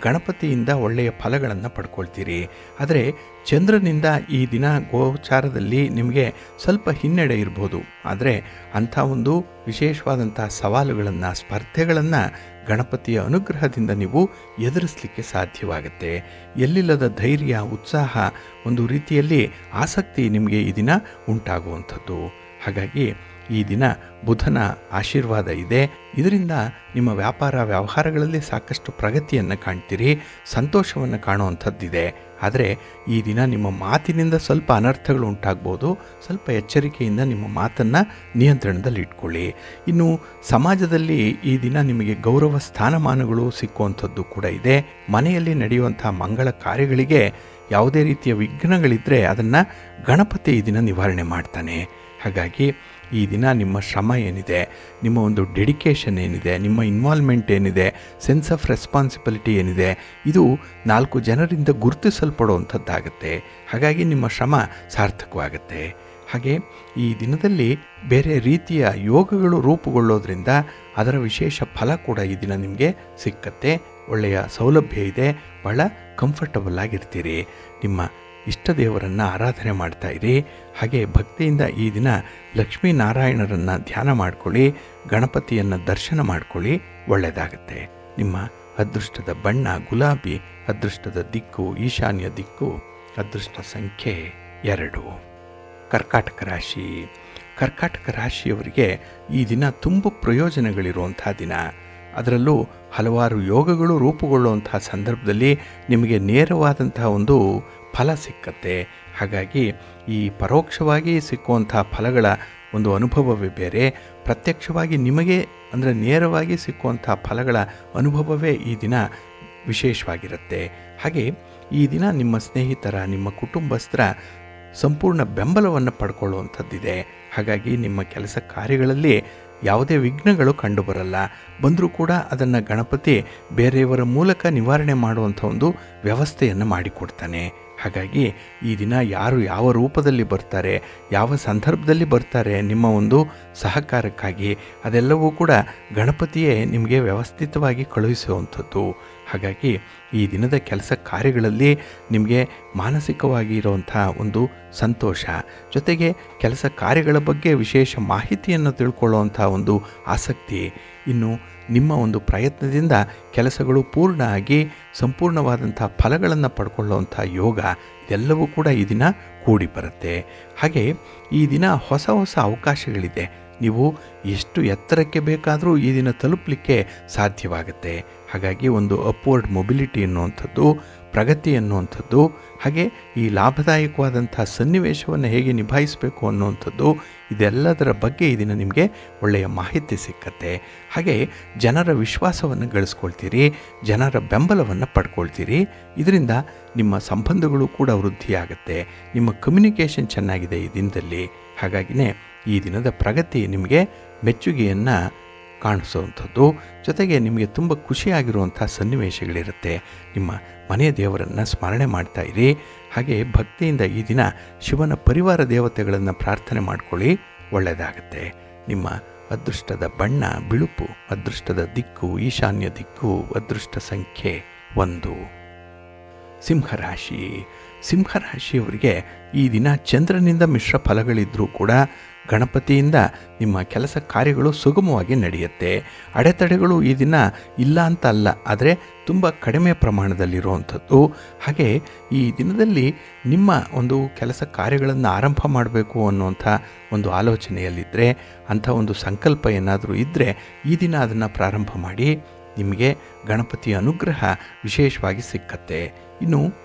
ಗಣಪತಿಯಿಂದ ಒಳ್ಳೆಯ ಫಲಗಳನ್ನು ಪಡ್ಕೊಳ್ತೀರಿ. ಆದರೆ ಚಂದ್ರನಿಂದ ಈ ದಿನ ಗೋಚಾರದಲ್ಲಿ ನಿಮಗೆ ಸ್ವಲ್ಪ ಹಿನ್ನಡೆ ಇರ್ಬೋದು. ಆದರೆ ಅಂಥ ಒಂದು ವಿಶೇಷವಾದಂಥ ಸವಾಲುಗಳನ್ನು, ಸ್ಪರ್ಧೆಗಳನ್ನು ಗಣಪತಿಯ ಅನುಗ್ರಹದಿಂದ ನೀವು ಎದುರಿಸಲಿಕ್ಕೆ ಸಾಧ್ಯವಾಗುತ್ತೆ. ಎಲ್ಲಿಲ್ಲದ ಧೈರ್ಯ, ಉತ್ಸಾಹ, ಒಂದು ರೀತಿಯಲ್ಲಿ ಆಸಕ್ತಿ ನಿಮಗೆ ಈ ದಿನ ಉಂಟಾಗುವಂಥದ್ದು. ಹಾಗಾಗಿ ಈ ದಿನ ಬುಧನ ಆಶೀರ್ವಾದ ಇದೆ. ಇದರಿಂದ ನಿಮ್ಮ ವ್ಯಾಪಾರ ವ್ಯವಹಾರಗಳಲ್ಲಿ ಸಾಕಷ್ಟು ಪ್ರಗತಿಯನ್ನು ಕಾಣ್ತೀರಿ, ಸಂತೋಷವನ್ನು ಕಾಣುವಂಥದ್ದಿದೆ. ಆದರೆ ಈ ದಿನ ನಿಮ್ಮ ಮಾತಿನಿಂದ ಸ್ವಲ್ಪ ಅನರ್ಥಗಳು ಉಂಟಾಗ್ಬೋದು. ಸ್ವಲ್ಪ ಎಚ್ಚರಿಕೆಯಿಂದ ನಿಮ್ಮ ಮಾತನ್ನು ನಿಯಂತ್ರಣದಲ್ಲಿ ಇಟ್ಕೊಳ್ಳಿ. ಇನ್ನು ಸಮಾಜದಲ್ಲಿ ಈ ದಿನ ನಿಮಗೆ ಗೌರವ ಸ್ಥಾನಮಾನಗಳು ಸಿಕ್ಕುವಂಥದ್ದು ಕೂಡ ಇದೆ. ಮನೆಯಲ್ಲಿ ನಡೆಯುವಂಥ ಮಂಗಳ ಕಾರ್ಯಗಳಿಗೆ ಯಾವುದೇ ರೀತಿಯ ವಿಘ್ನಗಳಿದ್ದರೆ ಅದನ್ನು ಗಣಪತಿ ಈ ದಿನ ನಿವಾರಣೆ ಮಾಡ್ತಾನೆ. ಹಾಗಾಗಿ ಈ ದಿನ ನಿಮ್ಮ ಶ್ರಮ ಏನಿದೆ, ನಿಮ್ಮ ಒಂದು ಡೆಡಿಕೇಷನ್ ಏನಿದೆ, ನಿಮ್ಮ ಇನ್ವಾಲ್ವ್ಮೆಂಟ್ ಏನಿದೆ, ಸೆನ್ಸ್ ಆಫ್ ರೆಸ್ಪಾನ್ಸಿಬಿಲಿಟಿ ಏನಿದೆ, ಇದು 4 ಜನರಿಂದ ಗುರುತಿಸಲ್ಪಡುವಂಥದ್ದಾಗುತ್ತೆ. ಹಾಗಾಗಿ ನಿಮ್ಮ ಶ್ರಮ ಸಾರ್ಥಕವಾಗುತ್ತೆ. ಹಾಗೆ ಈ ದಿನದಲ್ಲಿ ಬೇರೆ ರೀತಿಯ ಯೋಗಗಳು ರೂಪುಗೊಳ್ಳೋದ್ರಿಂದ ಅದರ ವಿಶೇಷ ಫಲ ಕೂಡ ಈ ದಿನ ನಿಮಗೆ ಸಿಕ್ಕತ್ತೆ. ಒಳ್ಳೆಯ ಸೌಲಭ್ಯ ಇದೆ, ಬಹಳ ಕಂಫರ್ಟಬಲ್ ಆಗಿರ್ತೀರಿ. ನಿಮ್ಮ ಇಷ್ಟ ದೇವರನ್ನು ಆರಾಧನೆ ಮಾಡ್ತಾಯಿರಿ. ಹಾಗೆ ಭಕ್ತಿಯಿಂದ ಈ ದಿನ ಲಕ್ಷ್ಮೀನಾರಾಯಣರನ್ನು ಧ್ಯಾನ ಮಾಡ್ಕೊಳ್ಳಿ, ಗಣಪತಿಯನ್ನು ದರ್ಶನ ಮಾಡ್ಕೊಳ್ಳಿ, ಒಳ್ಳೆಯದಾಗುತ್ತೆ. ನಿಮ್ಮ ಅದೃಷ್ಟದ ಬಣ್ಣ ಗುಲಾಬಿ, ಅದೃಷ್ಟದ ದಿಕ್ಕು ಈಶಾನ್ಯ ದಿಕ್ಕು, ಅದೃಷ್ಟ ಸಂಖ್ಯೆ 2. ಕರ್ಕಾಟಕ ರಾಶಿ. ಕರ್ಕಾಟಕ ರಾಶಿಯವರಿಗೆ ಈ ದಿನ ತುಂಬ ಪ್ರಯೋಜನಗಳಿರುವಂಥ ದಿನ. ಅದರಲ್ಲೂ ಹಲವಾರು ಯೋಗಗಳು ರೂಪುಗೊಳ್ಳುವಂತಹ ಸಂದರ್ಭದಲ್ಲಿ ನಿಮಗೆ ನೇರವಾದಂತಹ ಒಂದು ಫಲ ಸಿಕ್ಕತ್ತೆ. ಹಾಗಾಗಿ ಈ ಪರೋಕ್ಷವಾಗಿ ಸಿಕ್ಕುವಂಥ ಫಲಗಳ ಒಂದು ಅನುಭವವೇ ಬೇರೆ, ಪ್ರತ್ಯಕ್ಷವಾಗಿ ನಿಮಗೆ ಅಂದರೆ ನೇರವಾಗಿ ಸಿಕ್ಕುವಂಥ ಫಲಗಳ ಅನುಭವವೇ ಈ ದಿನ ವಿಶೇಷವಾಗಿರುತ್ತೆ. ಹಾಗೆ ಈ ದಿನ ನಿಮ್ಮ ಸ್ನೇಹಿತರ, ನಿಮ್ಮ ಕುಟುಂಬಸ್ಥರ ಸಂಪೂರ್ಣ ಬೆಂಬಲವನ್ನು ಪಡ್ಕೊಳ್ಳುವಂಥದ್ದಿದೆ. ಹಾಗಾಗಿ ನಿಮ್ಮ ಕೆಲಸ ಕಾರ್ಯಗಳಲ್ಲಿ ಯಾವುದೇ ವಿಘ್ನಗಳು ಕಂಡುಬರಲ್ಲ. ಬಂದರೂ ಕೂಡ ಅದನ್ನು ಗಣಪತಿ ಬೇರೆಯವರ ಮೂಲಕ ನಿವಾರಣೆ ಮಾಡುವಂಥ ಒಂದು ವ್ಯವಸ್ಥೆಯನ್ನು ಮಾಡಿಕೊಡ್ತಾನೆ. ಹಾಗಾಗಿ ಈ ದಿನ ಯಾರು ಯಾವ ರೂಪದಲ್ಲಿ ಬರ್ತಾರೆ, ಯಾವ ಸಂದರ್ಭದಲ್ಲಿ ಬರ್ತಾರೆ ನಿಮ್ಮ ಒಂದು ಸಹಕಾರಕ್ಕಾಗಿ, ಅದೆಲ್ಲವೂ ಕೂಡ ಗಣಪತಿಯೇ ನಿಮಗೆ ವ್ಯವಸ್ಥಿತವಾಗಿ ಕಳುಹಿಸುವಂಥದ್ದು. ಹಾಗಾಗಿ ಈ ದಿನದ ಕೆಲಸ ಕಾರ್ಯಗಳಲ್ಲಿ ನಿಮಗೆ ಮಾನಸಿಕವಾಗಿ ಇರುವಂಥ ಒಂದು ಸಂತೋಷ, ಜೊತೆಗೆ ಕೆಲಸ ಕಾರ್ಯಗಳ ಬಗ್ಗೆ ವಿಶೇಷ ಮಾಹಿತಿಯನ್ನು ತಿಳ್ಕೊಳ್ಳುವಂಥ ಒಂದು ಆಸಕ್ತಿ, ಇನ್ನು ನಿಮ್ಮ ಒಂದು ಪ್ರಯತ್ನದಿಂದ ಕೆಲಸಗಳು ಪೂರ್ಣ ಆಗಿ ಸಂಪೂರ್ಣವಾದಂಥ ಫಲಗಳನ್ನು ಪಡ್ಕೊಳ್ಳುವಂಥ ಯೋಗ, ಇದೆಲ್ಲವೂ ಕೂಡ ಈ ದಿನ ಕೂಡಿ ಬರುತ್ತೆ. ಹಾಗೆ ಈ ದಿನ ಹೊಸ ಹೊಸ ಅವಕಾಶಗಳಿದೆ. ನೀವು ಎಷ್ಟು ಎತ್ತರಕ್ಕೆ ಬೇಕಾದರೂ ಈ ದಿನ ತಲುಪಲಿಕ್ಕೆ ಸಾಧ್ಯವಾಗುತ್ತೆ. ಹಾಗಾಗಿ ಒಂದು ಅಪ್ವರ್ಡ್ ಮೊಬಿಲಿಟಿ ಅನ್ನುವಂಥದ್ದು, ಪ್ರಗತಿ ಅನ್ನುವಂಥದ್ದು, ಹಾಗೆ ಈ ಲಾಭದಾಯಕವಾದಂಥ ಸನ್ನಿವೇಶವನ್ನು ಹೇಗೆ ನಿಭಾಯಿಸಬೇಕು ಅನ್ನುವಂಥದ್ದು, ಇದೆಲ್ಲದರ ಬಗ್ಗೆ ಈ ದಿನ ನಿಮಗೆ ಒಳ್ಳೆಯ ಮಾಹಿತಿ ಸಿಕ್ಕತ್ತೆ. ಹಾಗೆ ಜನರ ವಿಶ್ವಾಸವನ್ನು ಗಳಿಸ್ಕೊಳ್ತೀರಿ, ಜನರ ಬೆಂಬಲವನ್ನು ಪಡ್ಕೊಳ್ತೀರಿ. ಇದರಿಂದ ನಿಮ್ಮ ಸಂಬಂಧಗಳು ಕೂಡ ವೃದ್ಧಿಯಾಗುತ್ತೆ. ನಿಮ್ಮ ಕಮ್ಯುನಿಕೇಷನ್ ಚೆನ್ನಾಗಿದೆ ಈ ದಿನದಲ್ಲಿ. ಹಾಗಾಗಿನೇ ಈ ದಿನದ ಪ್ರಗತಿ ನಿಮಗೆ ಮೆಚ್ಚುಗೆಯನ್ನು ಕಾಣಿಸುವಂಥದ್ದು, ಜೊತೆಗೆ ನಿಮಗೆ ತುಂಬ ಖುಷಿಯಾಗಿರುವಂಥ ಸನ್ನಿವೇಶಗಳಿರುತ್ತೆ. ನಿಮ್ಮ ಮನೆಯ ದೇವರನ್ನು ಸ್ಮರಣೆ ಮಾಡ್ತಾ ಇರಿ. ಹಾಗೆ ಭಕ್ತಿಯಿಂದ ಈ ದಿನ ಶಿವನ ಪರಿವಾರ ದೇವತೆಗಳನ್ನು ಪ್ರಾರ್ಥನೆ ಮಾಡ್ಕೊಳ್ಳಿ, ಒಳ್ಳೆಯದಾಗುತ್ತೆ. ನಿಮ್ಮ ಅದೃಷ್ಟದ ಬಣ್ಣ ಬಿಳುಪು, ಅದೃಷ್ಟದ ದಿಕ್ಕು ಈಶಾನ್ಯ ದಿಕ್ಕು, ಅದೃಷ್ಟ ಸಂಖ್ಯೆ 1. ಸಿಂಹರಾಶಿ. ಸಿಂಹರಾಶಿಯವರಿಗೆ ಈ ದಿನ ಚಂದ್ರನಿಂದ ಮಿಶ್ರ ಫಲಗಳಿದ್ದರೂ ಕೂಡ ಗಣಪತಿಯಿಂದ ನಿಮ್ಮ ಕೆಲಸ ಕಾರ್ಯಗಳು ಸುಗಮವಾಗಿ ನಡೆಯುತ್ತೆ. ಅಡೆತಡೆಗಳು ಈ ದಿನ ಇಲ್ಲ ಅಂತ ಅಲ್ಲ, ಆದರೆ ತುಂಬ ಕಡಿಮೆ ಪ್ರಮಾಣದಲ್ಲಿರುವಂಥದ್ದು. ಹಾಗೆ ಈ ದಿನದಲ್ಲಿ ನಿಮ್ಮ ಒಂದು ಕೆಲಸ ಕಾರ್ಯಗಳನ್ನು ಆರಂಭ ಮಾಡಬೇಕು ಅನ್ನುವಂಥ ಒಂದು ಆಲೋಚನೆಯಲ್ಲಿದ್ದರೆ, ಅಂಥ ಒಂದು ಸಂಕಲ್ಪ ಏನಾದರೂ ಇದ್ದರೆ ಈ ದಿನ ಅದನ್ನು ಪ್ರಾರಂಭ ಮಾಡಿ. ನಿಮಗೆ ಗಣಪತಿಯ ಅನುಗ್ರಹ ವಿಶೇಷವಾಗಿ ಸಿಕ್ಕತ್ತೆ. ಇನ್ನು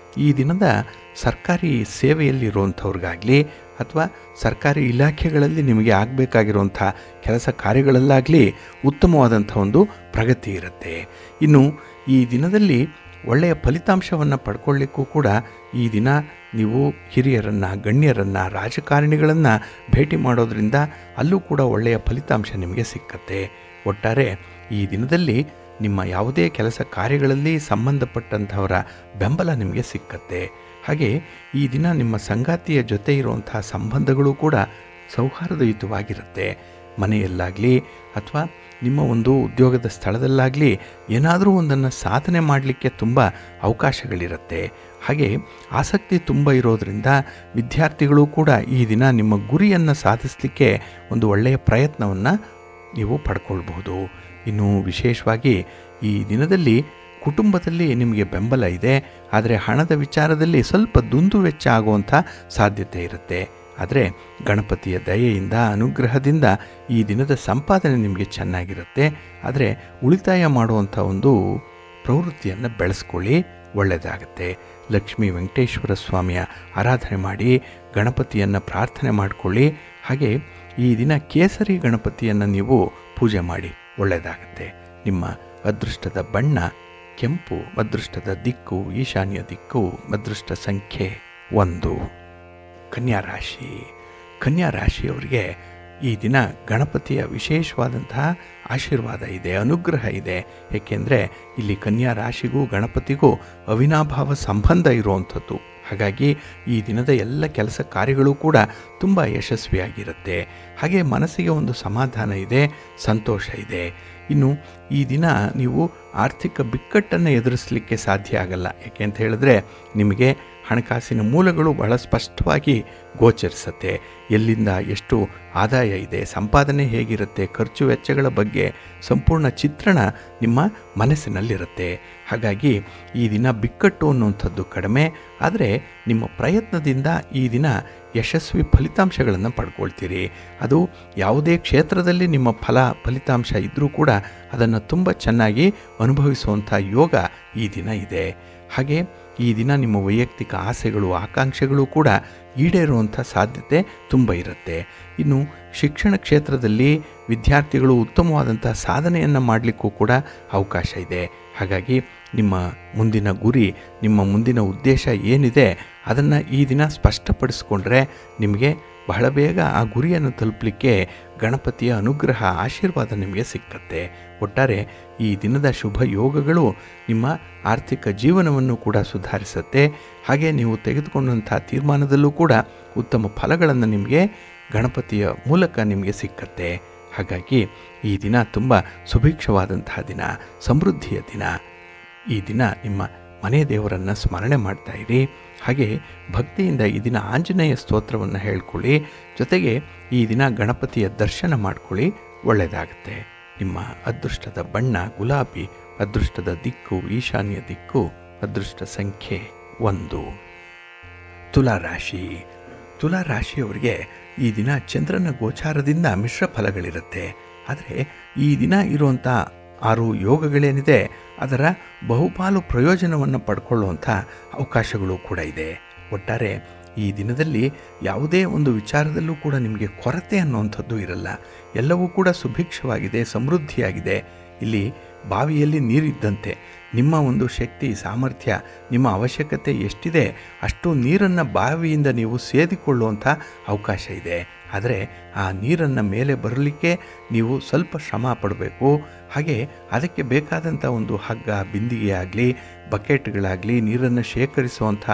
ಈ ದಿನದ ಸರ್ಕಾರಿ ಸೇವೆಯಲ್ಲಿರುವಂಥವ್ರಿಗಾಗಲಿ ಅಥವಾ ಸರ್ಕಾರಿ ಇಲಾಖೆಗಳಲ್ಲಿ ನಿಮಗೆ ಆಗಬೇಕಾಗಿರುವಂಥ ಕೆಲಸ ಕಾರ್ಯಗಳಲ್ಲಾಗಲಿ ಉತ್ತಮವಾದಂಥ ಒಂದು ಪ್ರಗತಿ ಇರುತ್ತೆ. ಇನ್ನು ಈ ದಿನದಲ್ಲಿ ಒಳ್ಳೆಯ ಫಲಿತಾಂಶವನ್ನು ಪಡ್ಕೊಳ್ಳಿಕ್ಕೂ ಕೂಡ ಈ ದಿನ ನೀವು ಹಿರಿಯರನ್ನು, ಗಣ್ಯರನ್ನು, ರಾಜಕಾರಣಿಗಳನ್ನು ಭೇಟಿ ಮಾಡೋದ್ರಿಂದ ಅಲ್ಲೂ ಕೂಡ ಒಳ್ಳೆಯ ಫಲಿತಾಂಶ ನಿಮಗೆ ಸಿಕ್ಕತ್ತೆ. ಒಟ್ಟಾರೆ ಈ ದಿನದಲ್ಲಿ ನಿಮ್ಮ ಯಾವುದೇ ಕೆಲಸ ಕಾರ್ಯಗಳಲ್ಲಿ ಸಂಬಂಧಪಟ್ಟಂಥವರ ಬೆಂಬಲ ನಿಮಗೆ ಸಿಕ್ಕತ್ತೆ. ಹಾಗೆ ಈ ದಿನ ನಿಮ್ಮ ಸಂಗಾತಿಯ ಜೊತೆ ಇರುವಂತಹ ಸಂಬಂಧಗಳು ಕೂಡ ಸೌಹಾರ್ದಯುತವಾಗಿರುತ್ತೆ. ಮನೆಯಲ್ಲಾಗಲಿ ಅಥವಾ ನಿಮ್ಮ ಒಂದು ಉದ್ಯೋಗದ ಸ್ಥಳದಲ್ಲಾಗಲಿ ಏನಾದರೂ ಒಂದನ್ನು ಸಾಧನೆ ಮಾಡಲಿಕ್ಕೆ ತುಂಬ ಅವಕಾಶಗಳಿರುತ್ತೆ. ಹಾಗೆ ಆಸಕ್ತಿ ತುಂಬ ಇರೋದರಿಂದ ವಿದ್ಯಾರ್ಥಿಗಳು ಕೂಡ ಈ ದಿನ ನಿಮ್ಮ ಗುರಿಯನ್ನು ಸಾಧಿಸಲಿಕ್ಕೆ ಒಂದು ಒಳ್ಳೆಯ ಪ್ರಯತ್ನವನ್ನು ನೀವು ಪಡ್ಕೊಳ್ಬಹುದು. ಇನ್ನು ವಿಶೇಷವಾಗಿ ಈ ದಿನದಲ್ಲಿ ಕುಟುಂಬದಲ್ಲಿ ನಿಮಗೆ ಬೆಂಬಲ ಇದೆ, ಆದರೆ ಹಣದ ವಿಚಾರದಲ್ಲಿ ಸ್ವಲ್ಪ ದುಂದುವೆಚ್ಚ ಆಗುವಂಥ ಸಾಧ್ಯತೆ ಇರುತ್ತೆ. ಆದರೆ ಗಣಪತಿಯ ದಯೆಯಿಂದ, ಅನುಗ್ರಹದಿಂದ ಈ ದಿನದ ಸಂಪಾದನೆ ನಿಮಗೆ ಚೆನ್ನಾಗಿರುತ್ತೆ. ಆದರೆ ಉಳಿತಾಯ ಮಾಡುವಂಥ ಒಂದು ಪ್ರವೃತ್ತಿಯನ್ನು ಬೆಳೆಸ್ಕೊಳ್ಳಿ, ಒಳ್ಳೆಯದಾಗುತ್ತೆ. ಲಕ್ಷ್ಮೀ ವೆಂಕಟೇಶ್ವರ ಸ್ವಾಮಿಯ ಆರಾಧನೆ ಮಾಡಿ, ಗಣಪತಿಯನ್ನು ಪ್ರಾರ್ಥನೆ ಮಾಡಿಕೊಳ್ಳಿ. ಹಾಗೆ ಈ ದಿನ ಕೇಸರಿ ಗಣಪತಿಯನ್ನು ನೀವು ಪೂಜೆ ಮಾಡಿ, ಒಳ್ಳೆಯದಾಗುತ್ತೆ. ನಿಮ್ಮ ಅದೃಷ್ಟದ ಬಣ್ಣ ಕೆಂಪು, ಅದೃಷ್ಟದ ದಿಕ್ಕು ಈಶಾನ್ಯ ದಿಕ್ಕು, ಅದೃಷ್ಟ ಸಂಖ್ಯೆ 1. ಕನ್ಯಾ ರಾಶಿ. ಕನ್ಯಾ ರಾಶಿಯವರಿಗೆ ಈ ದಿನ ಗಣಪತಿಯ ವಿಶೇಷವಾದಂತಹ ಆಶೀರ್ವಾದ ಇದೆ, ಅನುಗ್ರಹ ಇದೆ. ಏಕೆಂದರೆ ಇಲ್ಲಿ ಕನ್ಯಾ ರಾಶಿಗೂ ಗಣಪತಿಗೂ ಅವಿನಾಭಾವ ಸಂಬಂಧ ಇರುವಂಥದ್ದು. ಹಾಗಾಗಿ ಈ ದಿನದ ಎಲ್ಲ ಕೆಲಸ ಕಾರ್ಯಗಳು ಕೂಡ ತುಂಬ ಯಶಸ್ವಿಯಾಗಿರುತ್ತೆ. ಹಾಗೆ ಮನಸ್ಸಿಗೆ ಒಂದು ಸಮಾಧಾನ ಇದೆ, ಸಂತೋಷ ಇದೆ. ಇನ್ನು ಈ ದಿನ ನೀವು ಆರ್ಥಿಕ ಬಿಕ್ಕಟ್ಟನ್ನು ಎದುರಿಸಲಿಕ್ಕೆ ಸಾಧ್ಯ ಆಗಲ್ಲ. ಯಾಕೆ ಅಂತ ಹೇಳಿದ್ರೆ ನಿಮಗೆ ಹಣಕಾಸಿನ ಮೂಲಗಳು ಬಹಳ ಸ್ಪಷ್ಟವಾಗಿ ಗೋಚರಿಸುತ್ತೆ. ಎಲ್ಲಿಂದ ಎಷ್ಟು ಆದಾಯ ಇದೆ, ಸಂಪಾದನೆ ಹೇಗಿರುತ್ತೆ, ಖರ್ಚು ವೆಚ್ಚಗಳ ಬಗ್ಗೆ ಸಂಪೂರ್ಣ ಚಿತ್ರಣ ನಿಮ್ಮ ಮನಸ್ಸಿನಲ್ಲಿರುತ್ತೆ. ಹಾಗಾಗಿ ಈ ದಿನ ಬಿಕ್ಕಟ್ಟು ಅನ್ನುವಂಥದ್ದು ಕಡಿಮೆ. ಆದರೆ ನಿಮ್ಮ ಪ್ರಯತ್ನದಿಂದ ಈ ದಿನ ಯಶಸ್ವಿ ಫಲಿತಾಂಶಗಳನ್ನು ಪಡ್ಕೊಳ್ತೀರಿ. ಅದು ಯಾವುದೇ ಕ್ಷೇತ್ರದಲ್ಲಿ ನಿಮ್ಮ ಫಲಿತಾಂಶ ಇದ್ದರೂ ಕೂಡ ಅದನ್ನು ತುಂಬ ಚೆನ್ನಾಗಿ ಅನುಭವಿಸುವಂಥ ಯೋಗ ಈ ದಿನ ಇದೆ. ಹಾಗೆ ಈ ದಿನ ನಿಮ್ಮ ವೈಯಕ್ತಿಕ ಆಸೆಗಳು, ಆಕಾಂಕ್ಷೆಗಳು ಕೂಡ ಈಡೇರುವಂಥ ಸಾಧ್ಯತೆ ತುಂಬ ಇರುತ್ತೆ. ಇನ್ನು ಶಿಕ್ಷಣ ಕ್ಷೇತ್ರದಲ್ಲಿ ವಿದ್ಯಾರ್ಥಿಗಳು ಉತ್ತಮವಾದಂಥ ಸಾಧನೆಯನ್ನು ಮಾಡಲಿಕ್ಕೂ ಕೂಡ ಅವಕಾಶ ಇದೆ. ಹಾಗಾಗಿ ನಿಮ್ಮ ಮುಂದಿನ ಗುರಿ, ನಿಮ್ಮ ಮುಂದಿನ ಉದ್ದೇಶ ಏನಿದೆ ಅದನ್ನು ಈ ದಿನ ಸ್ಪಷ್ಟಪಡಿಸ್ಕೊಂಡ್ರೆ ನಿಮಗೆ ಬಹಳ ಬೇಗ ಆ ಗುರಿಯನ್ನು ತಲುಪಲಿಕ್ಕೆ ಗಣಪತಿಯ ಅನುಗ್ರಹ, ಆಶೀರ್ವಾದ ನಿಮಗೆ ಸಿಕ್ಕತ್ತೆ. ಒಟ್ಟಾರೆ ಈ ದಿನದ ಶುಭ ಯೋಗಗಳು ನಿಮ್ಮ ಆರ್ಥಿಕ ಜೀವನವನ್ನು ಕೂಡ ಸುಧಾರಿಸುತ್ತೆ. ಹಾಗೆ ನೀವು ತೆಗೆದುಕೊಂಡಂಥ ತೀರ್ಮಾನದಲ್ಲೂ ಕೂಡ ಉತ್ತಮ ಫಲಗಳನ್ನು ನಿಮಗೆ ಗಣಪತಿಯ ಮೂಲಕ ನಿಮಗೆ ಸಿಕ್ಕತ್ತೆ. ಹಾಗಾಗಿ ಈ ದಿನ ತುಂಬ ಸುಭಿಕ್ಷವಾದಂತಹ ದಿನ, ಸಮೃದ್ಧಿಯ ದಿನ. ಈ ದಿನ ನಿಮ್ಮ ಮನೆ ದೇವರನ್ನು ಸ್ಮರಣೆ ಮಾಡ್ತಾ ಇರಿ. ಹಾಗೆ ಭಕ್ತಿಯಿಂದ ಈ ದಿನ ಆಂಜನೇಯ ಸ್ತೋತ್ರವನ್ನು ಹೇಳ್ಕೊಳ್ಳಿ. ಜೊತೆಗೆ ಈ ದಿನ ಗಣಪತಿಯ ದರ್ಶನ ಮಾಡ್ಕೊಳ್ಳಿ, ಒಳ್ಳೆಯದಾಗುತ್ತೆ. ನಿಮ್ಮ ಅದೃಷ್ಟದ ಬಣ್ಣ ಗುಲಾಬಿ, ಅದೃಷ್ಟದ ದಿಕ್ಕು ಈಶಾನ್ಯ ದಿಕ್ಕು, ಅದೃಷ್ಟ ಸಂಖ್ಯೆ 1. ತುಲಾರಾಶಿ. ತುಲಾರಾಶಿಯವರಿಗೆ ಈ ದಿನ ಚಂದ್ರನ ಗೋಚಾರದಿಂದ ಮಿಶ್ರ ಫಲಗಳಿರುತ್ತೆ. ಆದರೆ ಈ ದಿನ ಇರುವಂಥ 6 ಯೋಗಗಳೇನಿದೆ ಅದರ ಬಹುಪಾಲು ಪ್ರಯೋಜನವನ್ನು ಪಡ್ಕೊಳ್ಳುವಂಥ ಅವಕಾಶಗಳು ಕೂಡ ಇದೆ. ಒಟ್ಟಾರೆ ಈ ದಿನದಲ್ಲಿ ಯಾವುದೇ ಒಂದು ವಿಚಾರದಲ್ಲೂ ಕೂಡ ನಿಮಗೆ ಕೊರತೆ ಅನ್ನುವಂಥದ್ದು ಇರಲ್ಲ. ಎಲ್ಲವೂ ಕೂಡ ಸುಭಿಕ್ಷವಾಗಿದೆ, ಸಮೃದ್ಧಿಯಾಗಿದೆ. ಇಲ್ಲಿ ಬಾವಿಯಲ್ಲಿ ನೀರಿದ್ದಂತೆ ನಿಮ್ಮ ಒಂದು ಶಕ್ತಿ, ಸಾಮರ್ಥ್ಯ, ನಿಮ್ಮ ಅವಶ್ಯಕತೆ ಎಷ್ಟಿದೆ ಅಷ್ಟು ನೀರನ್ನು ಬಾವಿಯಿಂದ ನೀವು ಸೇದಿಕೊಳ್ಳುವಂಥ ಅವಕಾಶ ಇದೆ. ಆದರೆ ಆ ನೀರನ್ನು ಮೇಲೆ ಬರಲಿಕ್ಕೆ ನೀವು ಸ್ವಲ್ಪ ಶ್ರಮ ಪಡಬೇಕು. ಹಾಗೆ ಅದಕ್ಕೆ ಬೇಕಾದಂಥ ಒಂದು ಹಗ್ಗ, ಬಿಂದಿಗೆ ಆಗಲಿ, ಬಕೆಟ್ಗಳಾಗಲಿ, ನೀರನ್ನು ಶೇಖರಿಸುವಂಥ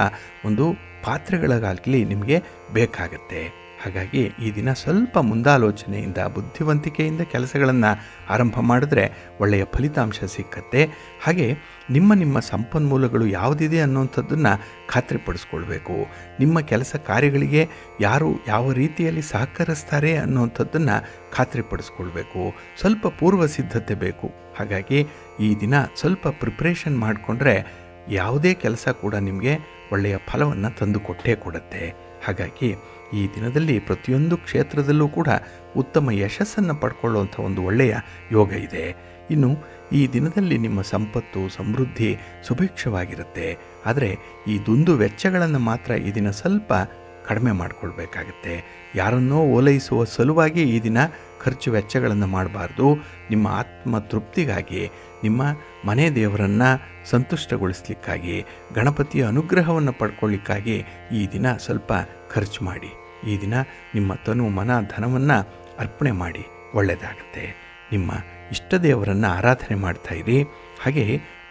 ಒಂದು ಪಾತ್ರೆಗಳಾಗಲಿ ನಿಮಗೆ ಬೇಕಾಗತ್ತೆ. ಹಾಗಾಗಿ ಈ ದಿನ ಸ್ವಲ್ಪ ಮುಂದಾಲೋಚನೆಯಿಂದ ಬುದ್ಧಿವಂತಿಕೆಯಿಂದ ಕೆಲಸಗಳನ್ನು ಆರಂಭ ಮಾಡಿದ್ರೆ ಒಳ್ಳೆಯ ಫಲಿತಾಂಶ ಸಿಕ್ಕತ್ತೆ. ಹಾಗೆ ನಿಮ್ಮ ಸಂಪನ್ಮೂಲಗಳು ಯಾವುದಿದೆ ಅನ್ನೋಂಥದ್ದನ್ನು ಖಾತ್ರಿಪಡಿಸ್ಕೊಳ್ಬೇಕು. ನಿಮ್ಮ ಕೆಲಸ ಕಾರ್ಯಗಳಿಗೆ ಯಾರು ಯಾವ ರೀತಿಯಲ್ಲಿ ಸಹಕರಿಸ್ತಾರೆ ಅನ್ನೋಂಥದ್ದನ್ನು ಖಾತ್ರಿಪಡಿಸ್ಕೊಳ್ಬೇಕು. ಸ್ವಲ್ಪ ಪೂರ್ವ ಸಿದ್ಧತೆ ಬೇಕು. ಹಾಗಾಗಿ ಈ ದಿನ ಸ್ವಲ್ಪ ಪ್ರಿಪ್ರೇಷನ್ ಮಾಡಿಕೊಂಡ್ರೆ ಯಾವುದೇ ಕೆಲಸ ಕೂಡ ನಿಮಗೆ ಒಳ್ಳೆಯ ಫಲವನ್ನು ತಂದು ಕೊಟ್ಟೇ ಕೊಡುತ್ತೆ. ಹಾಗಾಗಿ ಈ ದಿನದಲ್ಲಿ ಪ್ರತಿಯೊಂದು ಕ್ಷೇತ್ರದಲ್ಲೂ ಕೂಡ ಉತ್ತಮ ಯಶಸ್ಸನ್ನು ಪಡ್ಕೊಳ್ಳುವಂಥ ಒಂದು ಒಳ್ಳೆಯ ಯೋಗ ಇದೆ. ಇನ್ನು ಈ ದಿನದಲ್ಲಿ ನಿಮ್ಮ ಸಂಪತ್ತು ಸಮೃದ್ಧಿ ಸುಭಿಕ್ಷವಾಗಿರುತ್ತೆ. ಆದರೆ ಈ ದುಂದು ವೆಚ್ಚಗಳನ್ನು ಮಾತ್ರ ಈ ದಿನ ಸ್ವಲ್ಪ ಕಡಿಮೆ ಮಾಡಿಕೊಳ್ಬೇಕಾಗತ್ತೆ. ಯಾರನ್ನೋ ಓಲೈಸುವ ಸಲುವಾಗಿ ಈ ದಿನ ಖರ್ಚು ವೆಚ್ಚಗಳನ್ನು ಮಾಡಬಾರ್ದು. ನಿಮ್ಮ ಆತ್ಮ ತೃಪ್ತಿಗಾಗಿ, ನಿಮ್ಮ ಮನೆ ದೇವರನ್ನು ಸಂತುಷ್ಟಗೊಳಿಸ್ಲಿಕ್ಕಾಗಿ, ಗಣಪತಿಯ ಅನುಗ್ರಹವನ್ನು ಪಡ್ಕೊಳ್ಳಿಕ್ಕಾಗಿ ಈ ದಿನ ಸ್ವಲ್ಪ ಖರ್ಚು ಮಾಡಿ. ಈ ದಿನ ನಿಮ್ಮ ತನು ಮನ ಧನವನ್ನು ಅರ್ಪಣೆ ಮಾಡಿ, ಒಳ್ಳೆಯದಾಗತ್ತೆ. ನಿಮ್ಮ ಇಷ್ಟ ದೇವರನ್ನು ಆರಾಧನೆ ಮಾಡ್ತಾಯಿರಿ. ಹಾಗೆ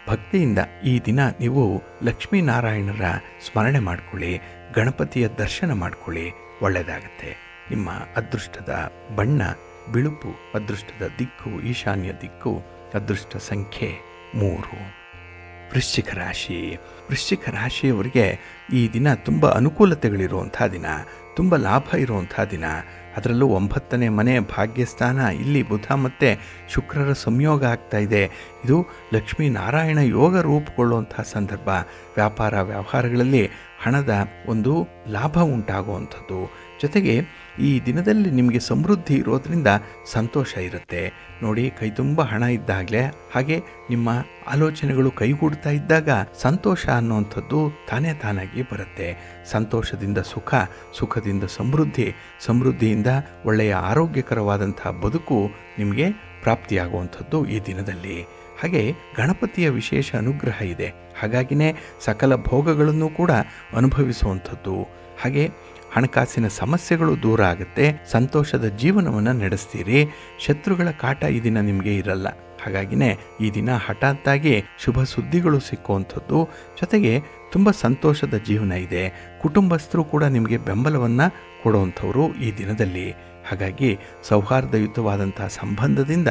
ಭಕ್ತಿಯಿಂದ ಈ ದಿನ ನೀವು ಲಕ್ಷ್ಮೀನಾರಾಯಣರ ಸ್ಮರಣೆ ಮಾಡಿಕೊಳ್ಳಿ, ಗಣಪತಿಯ ದರ್ಶನ ಮಾಡಿಕೊಳ್ಳಿ, ಒಳ್ಳೆಯದಾಗತ್ತೆ. ನಿಮ್ಮ ಅದೃಷ್ಟದ ಬಣ್ಣ ಬಿಳುಪು, ಅದೃಷ್ಟದ ದಿಕ್ಕು ಈಶಾನ್ಯ ದಿಕ್ಕು, ಅದೃಷ್ಟ ಸಂಖ್ಯೆ 3. ವೃಶ್ಚಿಕ ರಾಶಿ. ವೃಶ್ಚಿಕ ರಾಶಿಯವರಿಗೆ ಈ ದಿನ ತುಂಬ ಅನುಕೂಲತೆಗಳಿರುವಂಥ ದಿನ, ತುಂಬ ಲಾಭ ಇರುವಂಥ ದಿನ. ಅದರಲ್ಲೂ 9ನೇ ಮನೆ ಭಾಗ್ಯಸ್ಥಾನ, ಇಲ್ಲಿ ಬುಧ ಮತ್ತು ಶುಕ್ರರ ಸಂಯೋಗ ಆಗ್ತಾ ಇದೆ. ಇದು ಲಕ್ಷ್ಮೀನಾರಾಯಣ ಯೋಗ ರೂಪುಗೊಳ್ಳುವಂಥ ಸಂದರ್ಭ. ವ್ಯಾಪಾರ ವ್ಯವಹಾರಗಳಲ್ಲಿ ಹಣದ ಒಂದು ಲಾಭ ಉಂಟಾಗುವಂಥದ್ದು. ಜೊತೆಗೆ ಈ ದಿನದಲ್ಲಿ ನಿಮಗೆ ಸಮೃದ್ಧಿ ಇರೋದರಿಂದ ಸಂತೋಷ ಇರುತ್ತೆ. ನೋಡಿ, ಕೈ ತುಂಬ ಹಣ ಇದ್ದಾಗಲೇ, ಹಾಗೆ ನಿಮ್ಮ ಆಲೋಚನೆಗಳು ಕೈಗೂಡ್ತಾ ಇದ್ದಾಗ ಸಂತೋಷ ಅನ್ನುವಂಥದ್ದು ತಾನಾಗಿ ಬರುತ್ತೆ. ಸಂತೋಷದಿಂದ ಸುಖ, ಸುಖದಿಂದ ಸಮೃದ್ಧಿ, ಸಮೃದ್ಧಿಯಿಂದ ಒಳ್ಳೆಯ ಆರೋಗ್ಯಕರವಾದಂಥ ಬದುಕು ನಿಮಗೆ ಪ್ರಾಪ್ತಿಯಾಗುವಂಥದ್ದು ಈ ದಿನದಲ್ಲಿ. ಹಾಗೆ ಗಣಪತಿಯ ವಿಶೇಷ ಅನುಗ್ರಹ ಇದೆ. ಹಾಗಾಗಿನೇ ಸಕಲ ಭೋಗಗಳನ್ನು ಕೂಡ ಅನುಭವಿಸುವಂಥದ್ದು. ಹಾಗೆ ಹಣಕಾಸಿನ ಸಮಸ್ಯೆಗಳು ದೂರ ಆಗುತ್ತೆ. ಸಂತೋಷದ ಜೀವನವನ್ನು ನಡೆಸ್ತೀರಿ. ಶತ್ರುಗಳ ಕಾಟ ಈ ದಿನ ನಿಮಗೆ ಇರಲ್ಲ. ಹಾಗಾಗಿನೇ ಈ ದಿನ ಹಠಾತ್ತಾಗಿ ಶುಭ ಸುದ್ದಿಗಳು ಸಿಕ್ಕುವಂಥದ್ದು. ಜೊತೆಗೆ ತುಂಬ ಸಂತೋಷದ ಜೀವನ ಇದೆ. ಕುಟುಂಬಸ್ಥರು ಕೂಡ ನಿಮಗೆ ಬೆಂಬಲವನ್ನು ಕೊಡುವಂಥವರು ಈ ದಿನದಲ್ಲಿ. ಹಾಗಾಗಿ ಸೌಹಾರ್ದಯುತವಾದಂಥ ಸಂಬಂಧದಿಂದ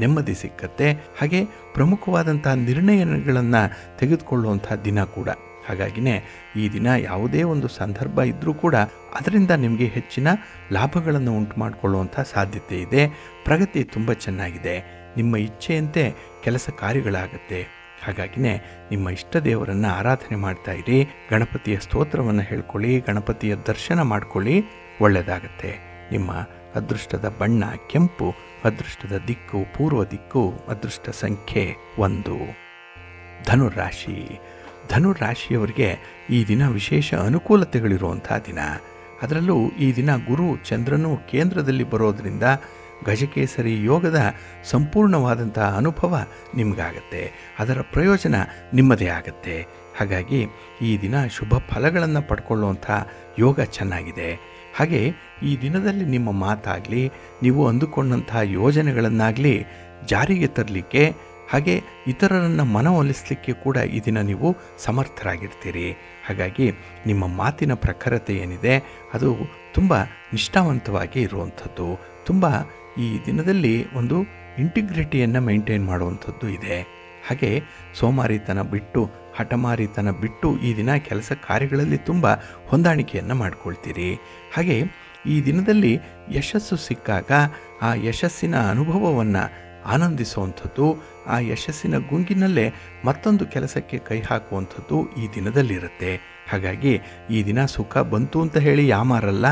ನೆಮ್ಮದಿ ಸಿಕ್ಕತ್ತೆ. ಹಾಗೆ ಪ್ರಮುಖವಾದಂಥ ನಿರ್ಣಯಗಳನ್ನು ತೆಗೆದುಕೊಳ್ಳುವಂಥ ದಿನ ಕೂಡ. ಹಾಗಾಗಿನೇ ಈ ದಿನ ಯಾವುದೇ ಒಂದು ಸಂದರ್ಭ ಇದ್ದರೂ ಕೂಡ ಅದರಿಂದ ನಿಮಗೆ ಹೆಚ್ಚಿನ ಲಾಭಗಳನ್ನು ಉಂಟು ಮಾಡಿಕೊಳ್ಳುವಂಥ ಸಾಧ್ಯತೆ ಇದೆ. ಪ್ರಗತಿ ತುಂಬ ಚೆನ್ನಾಗಿದೆ. ನಿಮ್ಮ ಇಚ್ಛೆಯಂತೆ ಕೆಲಸ ಕಾರ್ಯಗಳಾಗುತ್ತೆ. ಹಾಗಾಗಿನೇ ನಿಮ್ಮ ಇಷ್ಟ ದೇವರನ್ನು ಆರಾಧನೆ ಮಾಡ್ತಾ ಇರಿ. ಗಣಪತಿಯ ಸ್ತೋತ್ರವನ್ನು ಹೇಳ್ಕೊಳ್ಳಿ, ಗಣಪತಿಯ ದರ್ಶನ ಮಾಡ್ಕೊಳ್ಳಿ, ಒಳ್ಳೆಯದಾಗತ್ತೆ. ನಿಮ್ಮ ಅದೃಷ್ಟದ ಬಣ್ಣ ಕೆಂಪು, ಅದೃಷ್ಟದ ದಿಕ್ಕು ಪೂರ್ವ ದಿಕ್ಕು, ಅದೃಷ್ಟ ಸಂಖ್ಯೆ 1. ಧನುರಾಶಿ. ಧನುರಾಶಿಯವರಿಗೆ ಈ ದಿನ ವಿಶೇಷ ಅನುಕೂಲತೆಗಳಿರುವಂಥ ದಿನ. ಅದರಲ್ಲೂ ಈ ದಿನ ಗುರು ಚಂದ್ರನು ಕೇಂದ್ರದಲ್ಲಿ ಬರೋದರಿಂದ ಗಜಕೇಸರಿ ಯೋಗದ ಸಂಪೂರ್ಣವಾದಂಥ ಅನುಭವ ನಿಮಗಾಗತ್ತೆ. ಅದರ ಪ್ರಯೋಜನ ನಿಮ್ಮದೇ ಆಗತ್ತೆ. ಹಾಗಾಗಿ ಈ ದಿನ ಶುಭ ಫಲಗಳನ್ನು ಪಡ್ಕೊಳ್ಳುವಂಥ ಯೋಗ ಚೆನ್ನಾಗಿದೆ. ಹಾಗೆ ಈ ದಿನದಲ್ಲಿ ನಿಮ್ಮ ಮಾತಾಗಲಿ, ನೀವು ಅಂದುಕೊಂಡಂಥ ಯೋಜನೆಗಳನ್ನಾಗಲಿ ಜಾರಿಗೆ ತರಲಿಕ್ಕೆ, ಹಾಗೆ ಇತರರನ್ನು ಮನವೊಲಿಸಲಿಕ್ಕೆ ಕೂಡ ಈ ದಿನ ನೀವು ಸಮರ್ಥರಾಗಿರ್ತೀರಿ. ಹಾಗಾಗಿ ನಿಮ್ಮ ಮಾತಿನ ಪ್ರಖರತೆ ಏನಿದೆ ಅದು ತುಂಬ ನಿಷ್ಠಾವಂತವಾಗಿ ಇರುವಂಥದ್ದು. ತುಂಬ ಈ ದಿನದಲ್ಲಿ ಒಂದು ಇಂಟಿಗ್ರಿಟಿಯನ್ನು ಮೇಂಟೈನ್ ಮಾಡುವಂಥದ್ದು ಇದೆ. ಹಾಗೆ ಸೋಮಾರಿತನ ಬಿಟ್ಟು, ಹಠಮಾರಿತನ ಬಿಟ್ಟು ಈ ದಿನ ಕೆಲಸ ಕಾರ್ಯಗಳಲ್ಲಿ ತುಂಬ ಹೊಂದಾಣಿಕೆಯನ್ನು ಮಾಡಿಕೊಳ್ತೀರಿ. ಹಾಗೆ ಈ ದಿನದಲ್ಲಿ ಯಶಸ್ಸು ಸಿಕ್ಕಾಗ ಆ ಯಶಸ್ಸಿನ ಅನುಭವವನ್ನು ಆನಂದಿಸುವಂಥದ್ದು, ಆ ಯಶಸ್ಸಿನ ಗುಂಗಿನಲ್ಲೇ ಮತ್ತೊಂದು ಕೆಲಸಕ್ಕೆ ಕೈ ಹಾಕುವಂಥದ್ದು ಈ ದಿನದಲ್ಲಿರುತ್ತೆ. ಹಾಗಾಗಿ ಈ ದಿನ ಸುಖ ಬಂತು ಅಂತ ಹೇಳಿ ಯಾಮಾರಲ್ಲ,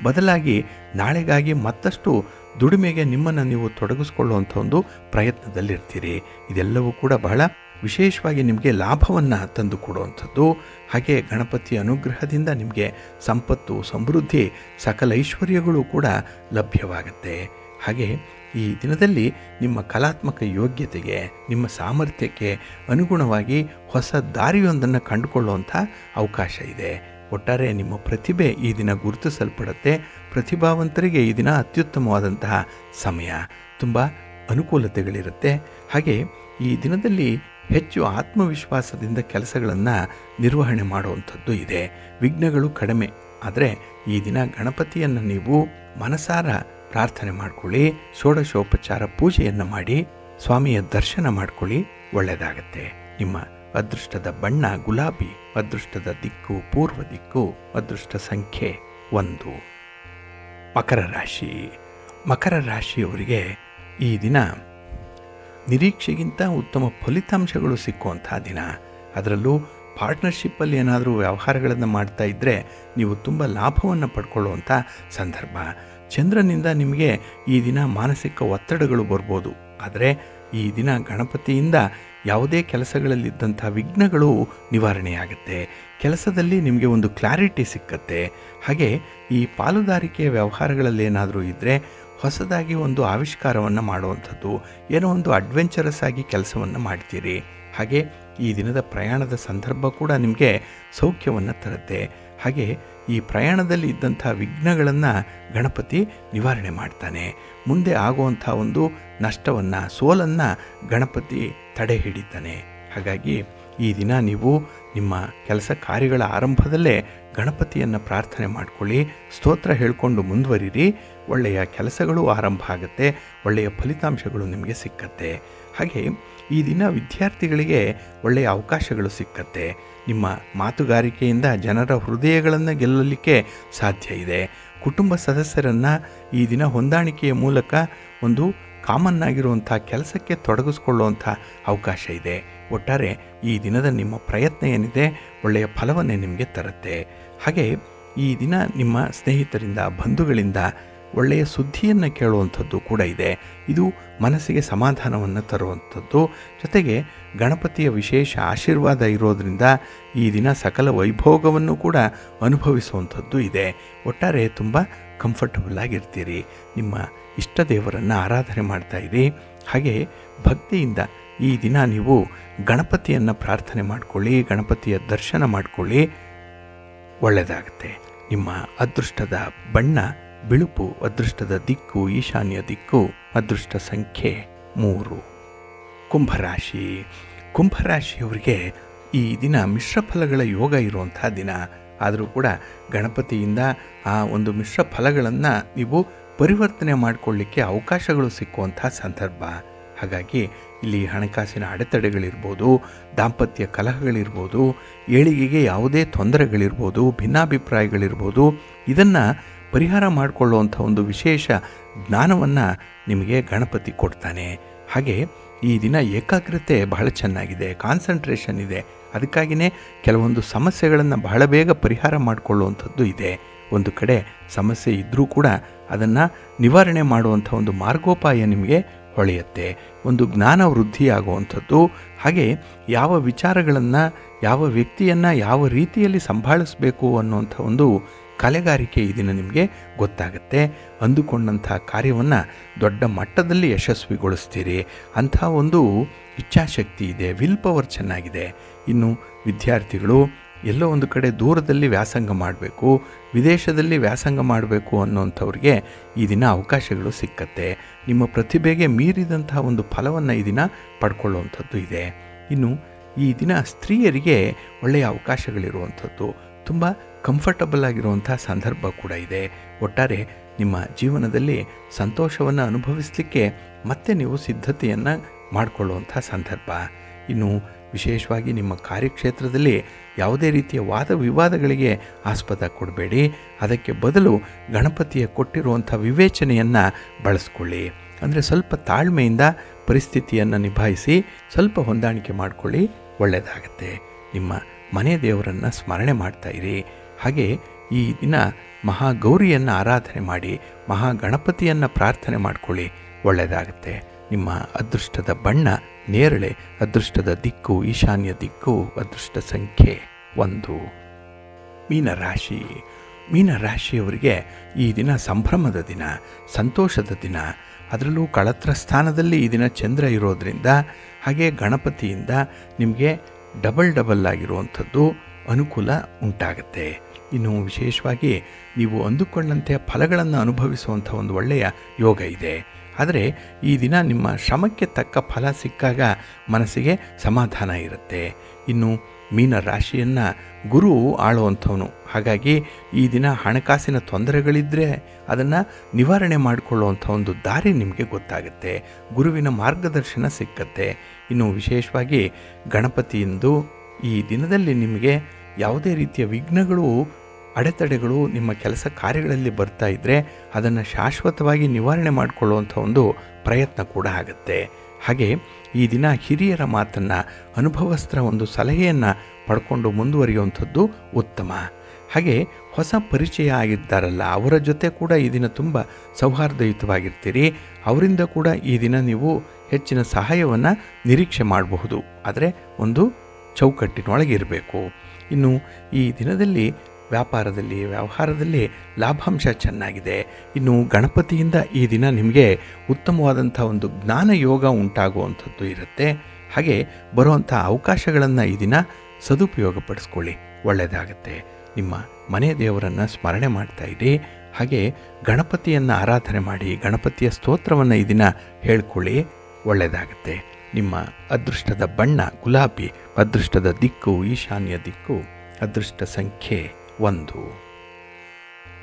ಬದಲಾಗಿ ನಾಳೆಗಾಗಿ ಮತ್ತಷ್ಟು ದುಡಿಮೆಗೆ ನಿಮ್ಮನ್ನು ನೀವು ತೊಡಗಿಸ್ಕೊಳ್ಳುವಂಥ ಒಂದು ಪ್ರಯತ್ನದಲ್ಲಿರ್ತೀರಿ. ಇದೆಲ್ಲವೂ ಕೂಡ ಬಹಳ ವಿಶೇಷವಾಗಿ ನಿಮಗೆ ಲಾಭವನ್ನು ತಂದು ಕೊಡುವಂಥದ್ದು. ಹಾಗೆ ಗಣಪತಿಯ ಅನುಗ್ರಹದಿಂದ ನಿಮಗೆ ಸಂಪತ್ತು ಸಮೃದ್ಧಿ ಸಕಲ ಐಶ್ವರ್ಯಗಳು ಕೂಡ ಲಭ್ಯವಾಗುತ್ತೆ. ಹಾಗೆ ಈ ದಿನದಲ್ಲಿ ನಿಮ್ಮ ಕಲಾತ್ಮಕ ಯೋಗ್ಯತೆಗೆ, ನಿಮ್ಮ ಸಾಮರ್ಥ್ಯಕ್ಕೆ ಅನುಗುಣವಾಗಿ ಹೊಸ ದಾರಿಯೊಂದನ್ನು ಕಂಡುಕೊಳ್ಳುವಂಥ ಅವಕಾಶ ಇದೆ. ಒಟ್ಟಾರೆ ನಿಮ್ಮ ಪ್ರತಿಭೆ ಈ ದಿನ ಗುರುತಿಸಲ್ಪಡುತ್ತೆ. ಪ್ರತಿಭಾವಂತರಿಗೆ ಈ ದಿನ ಅತ್ಯುತ್ತಮವಾದಂತಹ ಸಮಯ. ತುಂಬ ಅನುಕೂಲತೆಗಳಿರುತ್ತೆ. ಹಾಗೆ ಈ ದಿನದಲ್ಲಿ ಹೆಚ್ಚು ಆತ್ಮವಿಶ್ವಾಸದಿಂದ ಕೆಲಸಗಳನ್ನು ನಿರ್ವಹಣೆ ಮಾಡುವಂಥದ್ದು ಇದೆ. ವಿಘ್ನಗಳು ಕಡಿಮೆ. ಆದರೆ ಈ ದಿನ ಗಣಪತಿಯನ್ನು ನೀವು ಮನಸಾರ ಪ್ರಾರ್ಥನೆ ಮಾಡ್ಕೊಳ್ಳಿ, ಷೋಡಶೋಪಚಾರ ಪೂಜೆಯನ್ನು ಮಾಡಿ ಸ್ವಾಮಿಯ ದರ್ಶನ ಮಾಡ್ಕೊಳ್ಳಿ, ಒಳ್ಳೆಯದಾಗತ್ತೆ. ನಿಮ್ಮ ಅದೃಷ್ಟದ ಬಣ್ಣ ಗುಲಾಬಿ, ಅದೃಷ್ಟದ ದಿಕ್ಕು ಪೂರ್ವ ದಿಕ್ಕು, ಅದೃಷ್ಟ ಸಂಖ್ಯೆ 1. ಮಕರ ರಾಶಿ. ಮಕರ ರಾಶಿಯವರಿಗೆ ಈ ದಿನ ನಿರೀಕ್ಷೆಗಿಂತ ಉತ್ತಮ ಫಲಿತಾಂಶಗಳು ಸಿಕ್ಕುವಂಥ ದಿನ. ಅದರಲ್ಲೂ ಪಾರ್ಟ್ನರ್ಶಿಪ್ಪಲ್ಲಿ ಏನಾದರೂ ವ್ಯವಹಾರಗಳನ್ನು ಮಾಡ್ತಾ ಇದ್ದರೆ ನೀವು ತುಂಬ ಲಾಭವನ್ನು ಪಡ್ಕೊಳ್ಳುವಂಥ ಸಂದರ್ಭ. ಚಂದ್ರನಿಂದ ನಿಮಗೆ ಈ ದಿನ ಮಾನಸಿಕ ಒತ್ತಡಗಳು ಬರ್ಬೋದು. ಆದರೆ ಈ ದಿನ ಗಣಪತಿಯಿಂದ ಯಾವುದೇ ಕೆಲಸಗಳಲ್ಲಿದ್ದಂಥ ವಿಘ್ನಗಳು ನಿವಾರಣೆಯಾಗುತ್ತೆ. ಕೆಲಸದಲ್ಲಿ ನಿಮಗೆ ಒಂದು ಕ್ಲಾರಿಟಿ ಸಿಕ್ಕತ್ತೆ. ಹಾಗೆ ಈ ಪಾಲುದಾರಿಕೆಯ ವ್ಯವಹಾರಗಳಲ್ಲೇನಾದರೂ ಇದ್ದರೆ ಹೊಸದಾಗಿ ಒಂದು ಆವಿಷ್ಕಾರವನ್ನು ಮಾಡುವಂಥದ್ದು, ಏನೋ ಒಂದು ಅಡ್ವೆಂಚರಸ್ ಆಗಿ ಕೆಲಸವನ್ನು ಮಾಡ್ತೀರಿ. ಹಾಗೆ ಈ ದಿನದ ಪ್ರಯಾಣದ ಸಂದರ್ಭ ಕೂಡ ನಿಮಗೆ ಸೌಖ್ಯವನ್ನು ತರುತ್ತೆ. ಹಾಗೆ ಈ ಪ್ರಯಾಣದಲ್ಲಿ ಇದ್ದಂಥ ವಿಘ್ನಗಳನ್ನು ಗಣಪತಿ ನಿವಾರಣೆ ಮಾಡ್ತಾನೆ. ಮುಂದೆ ಆಗುವಂಥ ಒಂದು ನಷ್ಟವನ್ನು, ಸೋಲನ್ನು ಗಣಪತಿ ತಡೆ ಹಿಡಿತಾನೆ. ಹಾಗಾಗಿ ಈ ದಿನ ನೀವು ನಿಮ್ಮ ಕೆಲಸ ಕಾರ್ಯಗಳ ಆರಂಭದಲ್ಲೇ ಗಣಪತಿಯನ್ನು ಪ್ರಾರ್ಥನೆ ಮಾಡಿಕೊಳ್ಳಿ, ಸ್ತೋತ್ರ ಹೇಳಿಕೊಂಡು ಮುಂದುವರಿರಿ. ಒಳ್ಳೆಯ ಕೆಲಸಗಳು ಆರಂಭ ಆಗುತ್ತೆ, ಒಳ್ಳೆಯ ಫಲಿತಾಂಶಗಳು ನಿಮಗೆ ಸಿಕ್ಕತ್ತೆ. ಹಾಗೆ ಈ ದಿನ ವಿದ್ಯಾರ್ಥಿಗಳಿಗೆ ಒಳ್ಳೆಯ ಅವಕಾಶಗಳು ಸಿಕ್ಕತ್ತೆ. ನಿಮ್ಮ ಮಾತುಗಾರಿಕೆಯಿಂದ ಜನರ ಹೃದಯಗಳನ್ನು ಗೆಲ್ಲಲಿಕ್ಕೆ ಸಾಧ್ಯ ಇದೆ. ಕುಟುಂಬ ಸದಸ್ಯರನ್ನು ಈ ದಿನ ಹೊಂದಾಣಿಕೆಯ ಮೂಲಕ ಒಂದು ಕಾಮನ್ ಆಗಿರುವಂಥ ಕೆಲಸಕ್ಕೆ ತೊಡಗಿಸ್ಕೊಳ್ಳುವಂಥ ಅವಕಾಶ ಇದೆ. ಒಟ್ಟಾರೆ ಈ ದಿನದ ನಿಮ್ಮ ಪ್ರಯತ್ನ ಏನಿದೆ ಒಳ್ಳೆಯ ಫಲವನ್ನೇ ನಿಮಗೆ ತರುತ್ತೆ. ಹಾಗೆ ಈ ದಿನ ನಿಮ್ಮ ಸ್ನೇಹಿತರಿಂದ, ಬಂಧುಗಳಿಂದ ಒಳ್ಳೆಯ ಸುದ್ದಿಯನ್ನು ಕೇಳುವಂಥದ್ದು ಕೂಡ ಇದೆ. ಇದು ಮನಸ್ಸಿಗೆ ಸಮಾಧಾನವನ್ನು ತರುವಂಥದ್ದು. ಜೊತೆಗೆ ಗಣಪತಿಯ ವಿಶೇಷ ಆಶೀರ್ವಾದ ಇರೋದರಿಂದ ಈ ದಿನ ಸಕಲ ವೈಭೋಗವನ್ನು ಕೂಡ ಅನುಭವಿಸುವಂಥದ್ದು ಇದೆ. ಒಟ್ಟಾರೆ ತುಂಬ ಕಂಫರ್ಟಬಲ್ ಆಗಿರ್ತೀರಿ. ನಿಮ್ಮ ಇಷ್ಟ ದೇವರನ್ನು ಆರಾಧನೆ ಮಾಡ್ತಾಯಿರಿ. ಹಾಗೆ ಭಕ್ತಿಯಿಂದ ಈ ದಿನ ನೀವು ಗಣಪತಿಯನ್ನು ಪ್ರಾರ್ಥನೆ ಮಾಡಿಕೊಳ್ಳಿ, ಗಣಪತಿಯ ದರ್ಶನ ಮಾಡಿಕೊಳ್ಳಿ, ಒಳ್ಳೆಯದಾಗುತ್ತೆ. ನಿಮ್ಮ ಅದೃಷ್ಟದ ಬಣ್ಣ ಬಿಳುಪು, ಅದೃಷ್ಟದ ದಿಕ್ಕು ಈಶಾನ್ಯ ದಿಕ್ಕು, ಅದೃಷ್ಟ ಸಂಖ್ಯೆ 3. ಕುಂಭರಾಶಿ. ಕುಂಭರಾಶಿಯವರಿಗೆ ಈ ದಿನ ಮಿಶ್ರ ಫಲಗಳ ಯೋಗ ಇರುವಂಥ ದಿನ. ಆದರೂ ಕೂಡ ಗಣಪತಿಯಿಂದ ಆ ಒಂದು ಮಿಶ್ರ ಫಲಗಳನ್ನು ನೀವು ಪರಿವರ್ತನೆ ಮಾಡಿಕೊಳ್ಳಿಕ್ಕೆ ಅವಕಾಶಗಳು ಸಿಕ್ಕುವಂಥ ಸಂದರ್ಭ. ಹಾಗಾಗಿ ಇಲ್ಲಿ ಹಣಕಾಸಿನ ಅಡೆತಡೆಗಳಿರ್ಬೋದು, ದಾಂಪತ್ಯ ಕಲಹಗಳಿರ್ಬೋದು, ಏಳಿಗೆಗೆ ಯಾವುದೇ ತೊಂದರೆಗಳಿರ್ಬೋದು, ಭಿನ್ನಾಭಿಪ್ರಾಯಗಳಿರ್ಬೋದು, ಇದನ್ನು ಪರಿಹಾರ ಮಾಡಿಕೊಳ್ಳುವಂಥ ಒಂದು ವಿಶೇಷ ಜ್ಞಾನವನ್ನು ನಿಮಗೆ ಗಣಪತಿ ಕೊಡ್ತಾನೆ. ಹಾಗೆ ಈ ದಿನ ಏಕಾಗ್ರತೆ ಬಹಳ ಚೆನ್ನಾಗಿದೆ, ಕಾನ್ಸಂಟ್ರೇಷನ್ ಇದೆ. ಅದಕ್ಕಾಗಿಯೇ ಕೆಲವೊಂದು ಸಮಸ್ಯೆಗಳನ್ನು ಬಹಳ ಬೇಗ ಪರಿಹಾರ ಮಾಡಿಕೊಳ್ಳುವಂಥದ್ದು ಇದೆ. ಒಂದು ಕಡೆ ಸಮಸ್ಯೆ ಇದ್ದರೂ ಕೂಡ ಅದನ್ನು ನಿವಾರಣೆ ಮಾಡುವಂಥ ಒಂದು ಮಾರ್ಗೋಪಾಯ ನಿಮಗೆ ಹೊಳೆಯುತ್ತೆ. ಒಂದು ಜ್ಞಾನ ವೃದ್ಧಿಯಾಗುವಂಥದ್ದು. ಹಾಗೆ ಯಾವ ವಿಚಾರಗಳನ್ನು, ಯಾವ ವ್ಯಕ್ತಿಯನ್ನು ಯಾವ ರೀತಿಯಲ್ಲಿ ಸಂಭಾಳಿಸಬೇಕು ಅನ್ನುವಂಥ ಒಂದು ಕಲೆಗಾರಿಕೆ ಈ ದಿನ ನಿಮಗೆ ಗೊತ್ತಾಗುತ್ತೆ. ಅಂದುಕೊಂಡಂಥ ಕಾರ್ಯವನ್ನು ದೊಡ್ಡ ಮಟ್ಟದಲ್ಲಿ ಯಶಸ್ವಿಗೊಳಿಸ್ತೀರಿ. ಅಂಥ ಒಂದು ಇಚ್ಛಾಶಕ್ತಿ ಇದೆ, ವಿಲ್ ಪವರ್ ಚೆನ್ನಾಗಿದೆ. ಇನ್ನು ವಿದ್ಯಾರ್ಥಿಗಳು ಎಲ್ಲೋ ಒಂದು ಕಡೆ ದೂರದಲ್ಲಿ ವ್ಯಾಸಂಗ ಮಾಡಬೇಕು, ವಿದೇಶದಲ್ಲಿ ವ್ಯಾಸಂಗ ಮಾಡಬೇಕು ಅನ್ನೋಂಥವ್ರಿಗೆ ಈ ದಿನ ಅವಕಾಶಗಳು ಸಿಕ್ಕತ್ತೆ. ನಿಮ್ಮ ಪ್ರತಿಭೆಗೆ ಮೀರಿದಂಥ ಒಂದು ಫಲವನ್ನು ಈ ದಿನ ಪಡ್ಕೊಳ್ಳುವಂಥದ್ದು ಇದೆ. ಇನ್ನು ಈ ದಿನ ಸ್ತ್ರೀಯರಿಗೆ ಒಳ್ಳೆಯ ಅವಕಾಶಗಳಿರುವಂಥದ್ದು, ತುಂಬ ಕಂಫರ್ಟಬಲ್ ಆಗಿರುವಂಥ ಸಂದರ್ಭ ಕೂಡ ಇದೆ. ಒಟ್ಟಾರೆ ನಿಮ್ಮ ಜೀವನದಲ್ಲಿ ಸಂತೋಷವನ್ನು ಅನುಭವಿಸಲಿಕ್ಕೆ ಮತ್ತೆ ನೀವು ಸಿದ್ಧತೆಯನ್ನು ಮಾಡಿಕೊಳ್ಳುವಂಥ ಸಂದರ್ಭ. ಇನ್ನು ವಿಶೇಷವಾಗಿ ನಿಮ್ಮ ಕಾರ್ಯಕ್ಷೇತ್ರದಲ್ಲಿ ಯಾವುದೇ ರೀತಿಯ ವಾದ ವಿವಾದಗಳಿಗೆ ಆಸ್ಪದ ಕೊಡಬೇಡಿ. ಅದಕ್ಕೆ ಬದಲು ಗಣಪತಿಯ ಕೊಟ್ಟಿರುವಂಥ ವಿವೇಚನೆಯನ್ನು ಬಳಸ್ಕೊಳ್ಳಿ. ಅಂದರೆ ಸ್ವಲ್ಪ ತಾಳ್ಮೆಯಿಂದ ಪರಿಸ್ಥಿತಿಯನ್ನು ನಿಭಾಯಿಸಿ ಸ್ವಲ್ಪ ಹೊಂದಾಣಿಕೆ ಮಾಡಿಕೊಳ್ಳಿ, ಒಳ್ಳೆಯದಾಗತ್ತೆ. ನಿಮ್ಮ ಮನೆ ದೇವರನ್ನು ಸ್ಮರಣೆ ಮಾಡ್ತಾಯಿರಿ. ಹಾಗೆ ಈ ದಿನ ಮಹಾಗೌರಿಯನ್ನು ಆರಾಧನೆ ಮಾಡಿ, ಮಹಾಗಣಪತಿಯನ್ನು ಪ್ರಾರ್ಥನೆ ಮಾಡಿಕೊಳ್ಳಿ, ಒಳ್ಳೆಯದಾಗುತ್ತೆ. ನಿಮ್ಮ ಅದೃಷ್ಟದ ಬಣ್ಣ ನೇರಳೆ, ಅದೃಷ್ಟದ ದಿಕ್ಕು ಈಶಾನ್ಯ ದಿಕ್ಕು, ಅದೃಷ್ಟ ಸಂಖ್ಯೆ 1. ಮೀನರಾಶಿ. ಮೀನರಾಶಿಯವರಿಗೆ ಈ ದಿನ ಸಂಭ್ರಮದ ದಿನ, ಸಂತೋಷದ ದಿನ. ಅದರಲ್ಲೂ ಕಳತ್ರ ಸ್ಥಾನದಲ್ಲಿ ಈ ದಿನ ಚಂದ್ರ ಇರೋದರಿಂದ, ಹಾಗೆ ಗಣಪತಿಯಿಂದ ನಿಮಗೆ ಡಬಲ್ ಆಗಿರುವಂಥದ್ದು ಅನುಕೂಲ ಉಂಟಾಗುತ್ತೆ. ಇನ್ನು ವಿಶೇಷವಾಗಿ ನೀವು ಅಂದುಕೊಂಡಂತೆ ಫಲಗಳನ್ನು ಅನುಭವಿಸುವಂಥ ಒಂದು ಒಳ್ಳೆಯ ಯೋಗ ಇದೆ. ಆದರೆ ಈ ದಿನ ನಿಮ್ಮ ಶ್ರಮಕ್ಕೆ ತಕ್ಕ ಫಲ ಸಿಕ್ಕಾಗ ಮನಸ್ಸಿಗೆ ಸಮಾಧಾನ ಇರುತ್ತೆ. ಇನ್ನು ಮೀನ ರಾಶಿಯನ್ನು ಗುರು ಆಳುವಂಥವನು. ಹಾಗಾಗಿ ಈ ದಿನ ಹಣಕಾಸಿನ ತೊಂದರೆಗಳಿದ್ದರೆ ಅದನ್ನು ನಿವಾರಣೆ ಮಾಡಿಕೊಳ್ಳುವಂಥ ಒಂದು ದಾರಿ ನಿಮಗೆ ಗೊತ್ತಾಗುತ್ತೆ. ಗುರುವಿನ ಮಾರ್ಗದರ್ಶನ ಸಿಕ್ಕತ್ತೆ. ಇನ್ನು ವಿಶೇಷವಾಗಿ ಗಣಪತಿಯಿಂದ ಈ ದಿನದಲ್ಲಿ ನಿಮಗೆ ಯಾವುದೇ ರೀತಿಯ ವಿಘ್ನಗಳು, ಅಡೆತಡೆಗಳು ನಿಮ್ಮ ಕೆಲಸ ಕಾರ್ಯಗಳಲ್ಲಿ ಬರ್ತಾ ಇದ್ದರೆ ಅದನ್ನು ಶಾಶ್ವತವಾಗಿ ನಿವಾರಣೆ ಮಾಡಿಕೊಳ್ಳುವಂಥ ಒಂದು ಪ್ರಯತ್ನ ಕೂಡ ಆಗುತ್ತೆ. ಹಾಗೆ ಈ ದಿನ ಹಿರಿಯರ ಮಾತನ್ನು, ಅನುಭವಸ್ಥರ ಒಂದು ಸಲಹೆಯನ್ನು ಪಡ್ಕೊಂಡು ಮುಂದುವರಿಯುವಂಥದ್ದು ಉತ್ತಮ. ಹಾಗೆ ಹೊಸ ಪರಿಚಯ ಆಗಿದ್ದಾರಲ್ಲ ಅವರ ಜೊತೆ ಕೂಡ ಈ ದಿನ ತುಂಬ ಸೌಹಾರ್ದಯುತವಾಗಿರ್ತೀರಿ. ಅವರಿಂದ ಕೂಡ ಈ ದಿನ ನೀವು ಹೆಚ್ಚಿನ ಸಹಾಯವನ್ನು ನಿರೀಕ್ಷೆ ಮಾಡಬಹುದು. ಆದರೆ ಒಂದು ಚೌಕಟ್ಟಿನೊಳಗೆ ಇರಬೇಕು. ಇನ್ನು ಈ ದಿನದಲ್ಲಿ ವ್ಯವಹಾರದಲ್ಲಿ ಲಾಭಾಂಶ ಚೆನ್ನಾಗಿದೆ. ಇನ್ನು ಗಣಪತಿಯಿಂದ ಈ ದಿನ ನಿಮಗೆ ಉತ್ತಮವಾದಂಥ ಒಂದು ಜ್ಞಾನ ಯೋಗ ಉಂಟಾಗುವಂಥದ್ದು ಇರುತ್ತೆ. ಹಾಗೆ ಬರುವಂಥ ಅವಕಾಶಗಳನ್ನು ಈ ದಿನ ಸದುಪಯೋಗಪಡಿಸ್ಕೊಳ್ಳಿ, ಒಳ್ಳೆಯದಾಗತ್ತೆ. ನಿಮ್ಮ ಮನೆ ದೇವರನ್ನು ಸ್ಮರಣೆ ಮಾಡ್ತಾ ಇರಿ. ಹಾಗೆ ಗಣಪತಿಯನ್ನು ಆರಾಧನೆ ಮಾಡಿ, ಗಣಪತಿಯ ಸ್ತೋತ್ರವನ್ನು ಈ ದಿನ ಹೇಳ್ಕೊಳ್ಳಿ, ಒಳ್ಳೆಯದಾಗತ್ತೆ. ನಿಮ್ಮ ಅದೃಷ್ಟದ ಬಣ್ಣ ಗುಲಾಬಿ, ಅದೃಷ್ಟದ ದಿಕ್ಕು ಈಶಾನ್ಯ ದಿಕ್ಕು, ಅದೃಷ್ಟ ಸಂಖ್ಯೆ 1.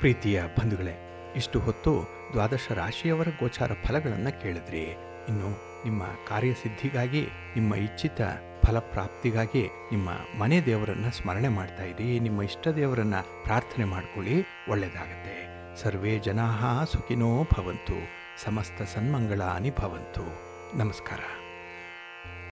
ಪ್ರೀತಿಯ ಬಂಧುಗಳೇ, ಇಷ್ಟು ಹೊತ್ತು ದ್ವಾದಶ ರಾಶಿಯವರ ಗೋಚಾರ ಫಲಗಳನ್ನು ಕೇಳಿದ್ರಿ. ಇನ್ನು ನಿಮ್ಮ ಕಾರ್ಯಸಿದ್ಧಿಗಾಗಿ, ನಿಮ್ಮ ಇಚ್ಛಿತ ಫಲಪ್ರಾಪ್ತಿಗಾಗಿ ನಿಮ್ಮ ಮನೆ ದೇವರನ್ನು ಸ್ಮರಣೆ ಮಾಡ್ತಾ ಇರಿ. ನಿಮ್ಮ ಇಷ್ಟ ದೇವರನ್ನು ಪ್ರಾರ್ಥನೆ ಮಾಡ್ಕೊಳ್ಳಿ, ಒಳ್ಳೆಯದಾಗತ್ತೆ. ಸರ್ವೇ ಜನಾಃ ಸುಖಿನೋ ಭವಂತು, ಸಮಸ್ತ ಸನ್ಮಂಗಳಾನಿ ಭವಂತು. ನಮಸ್ಕಾರ.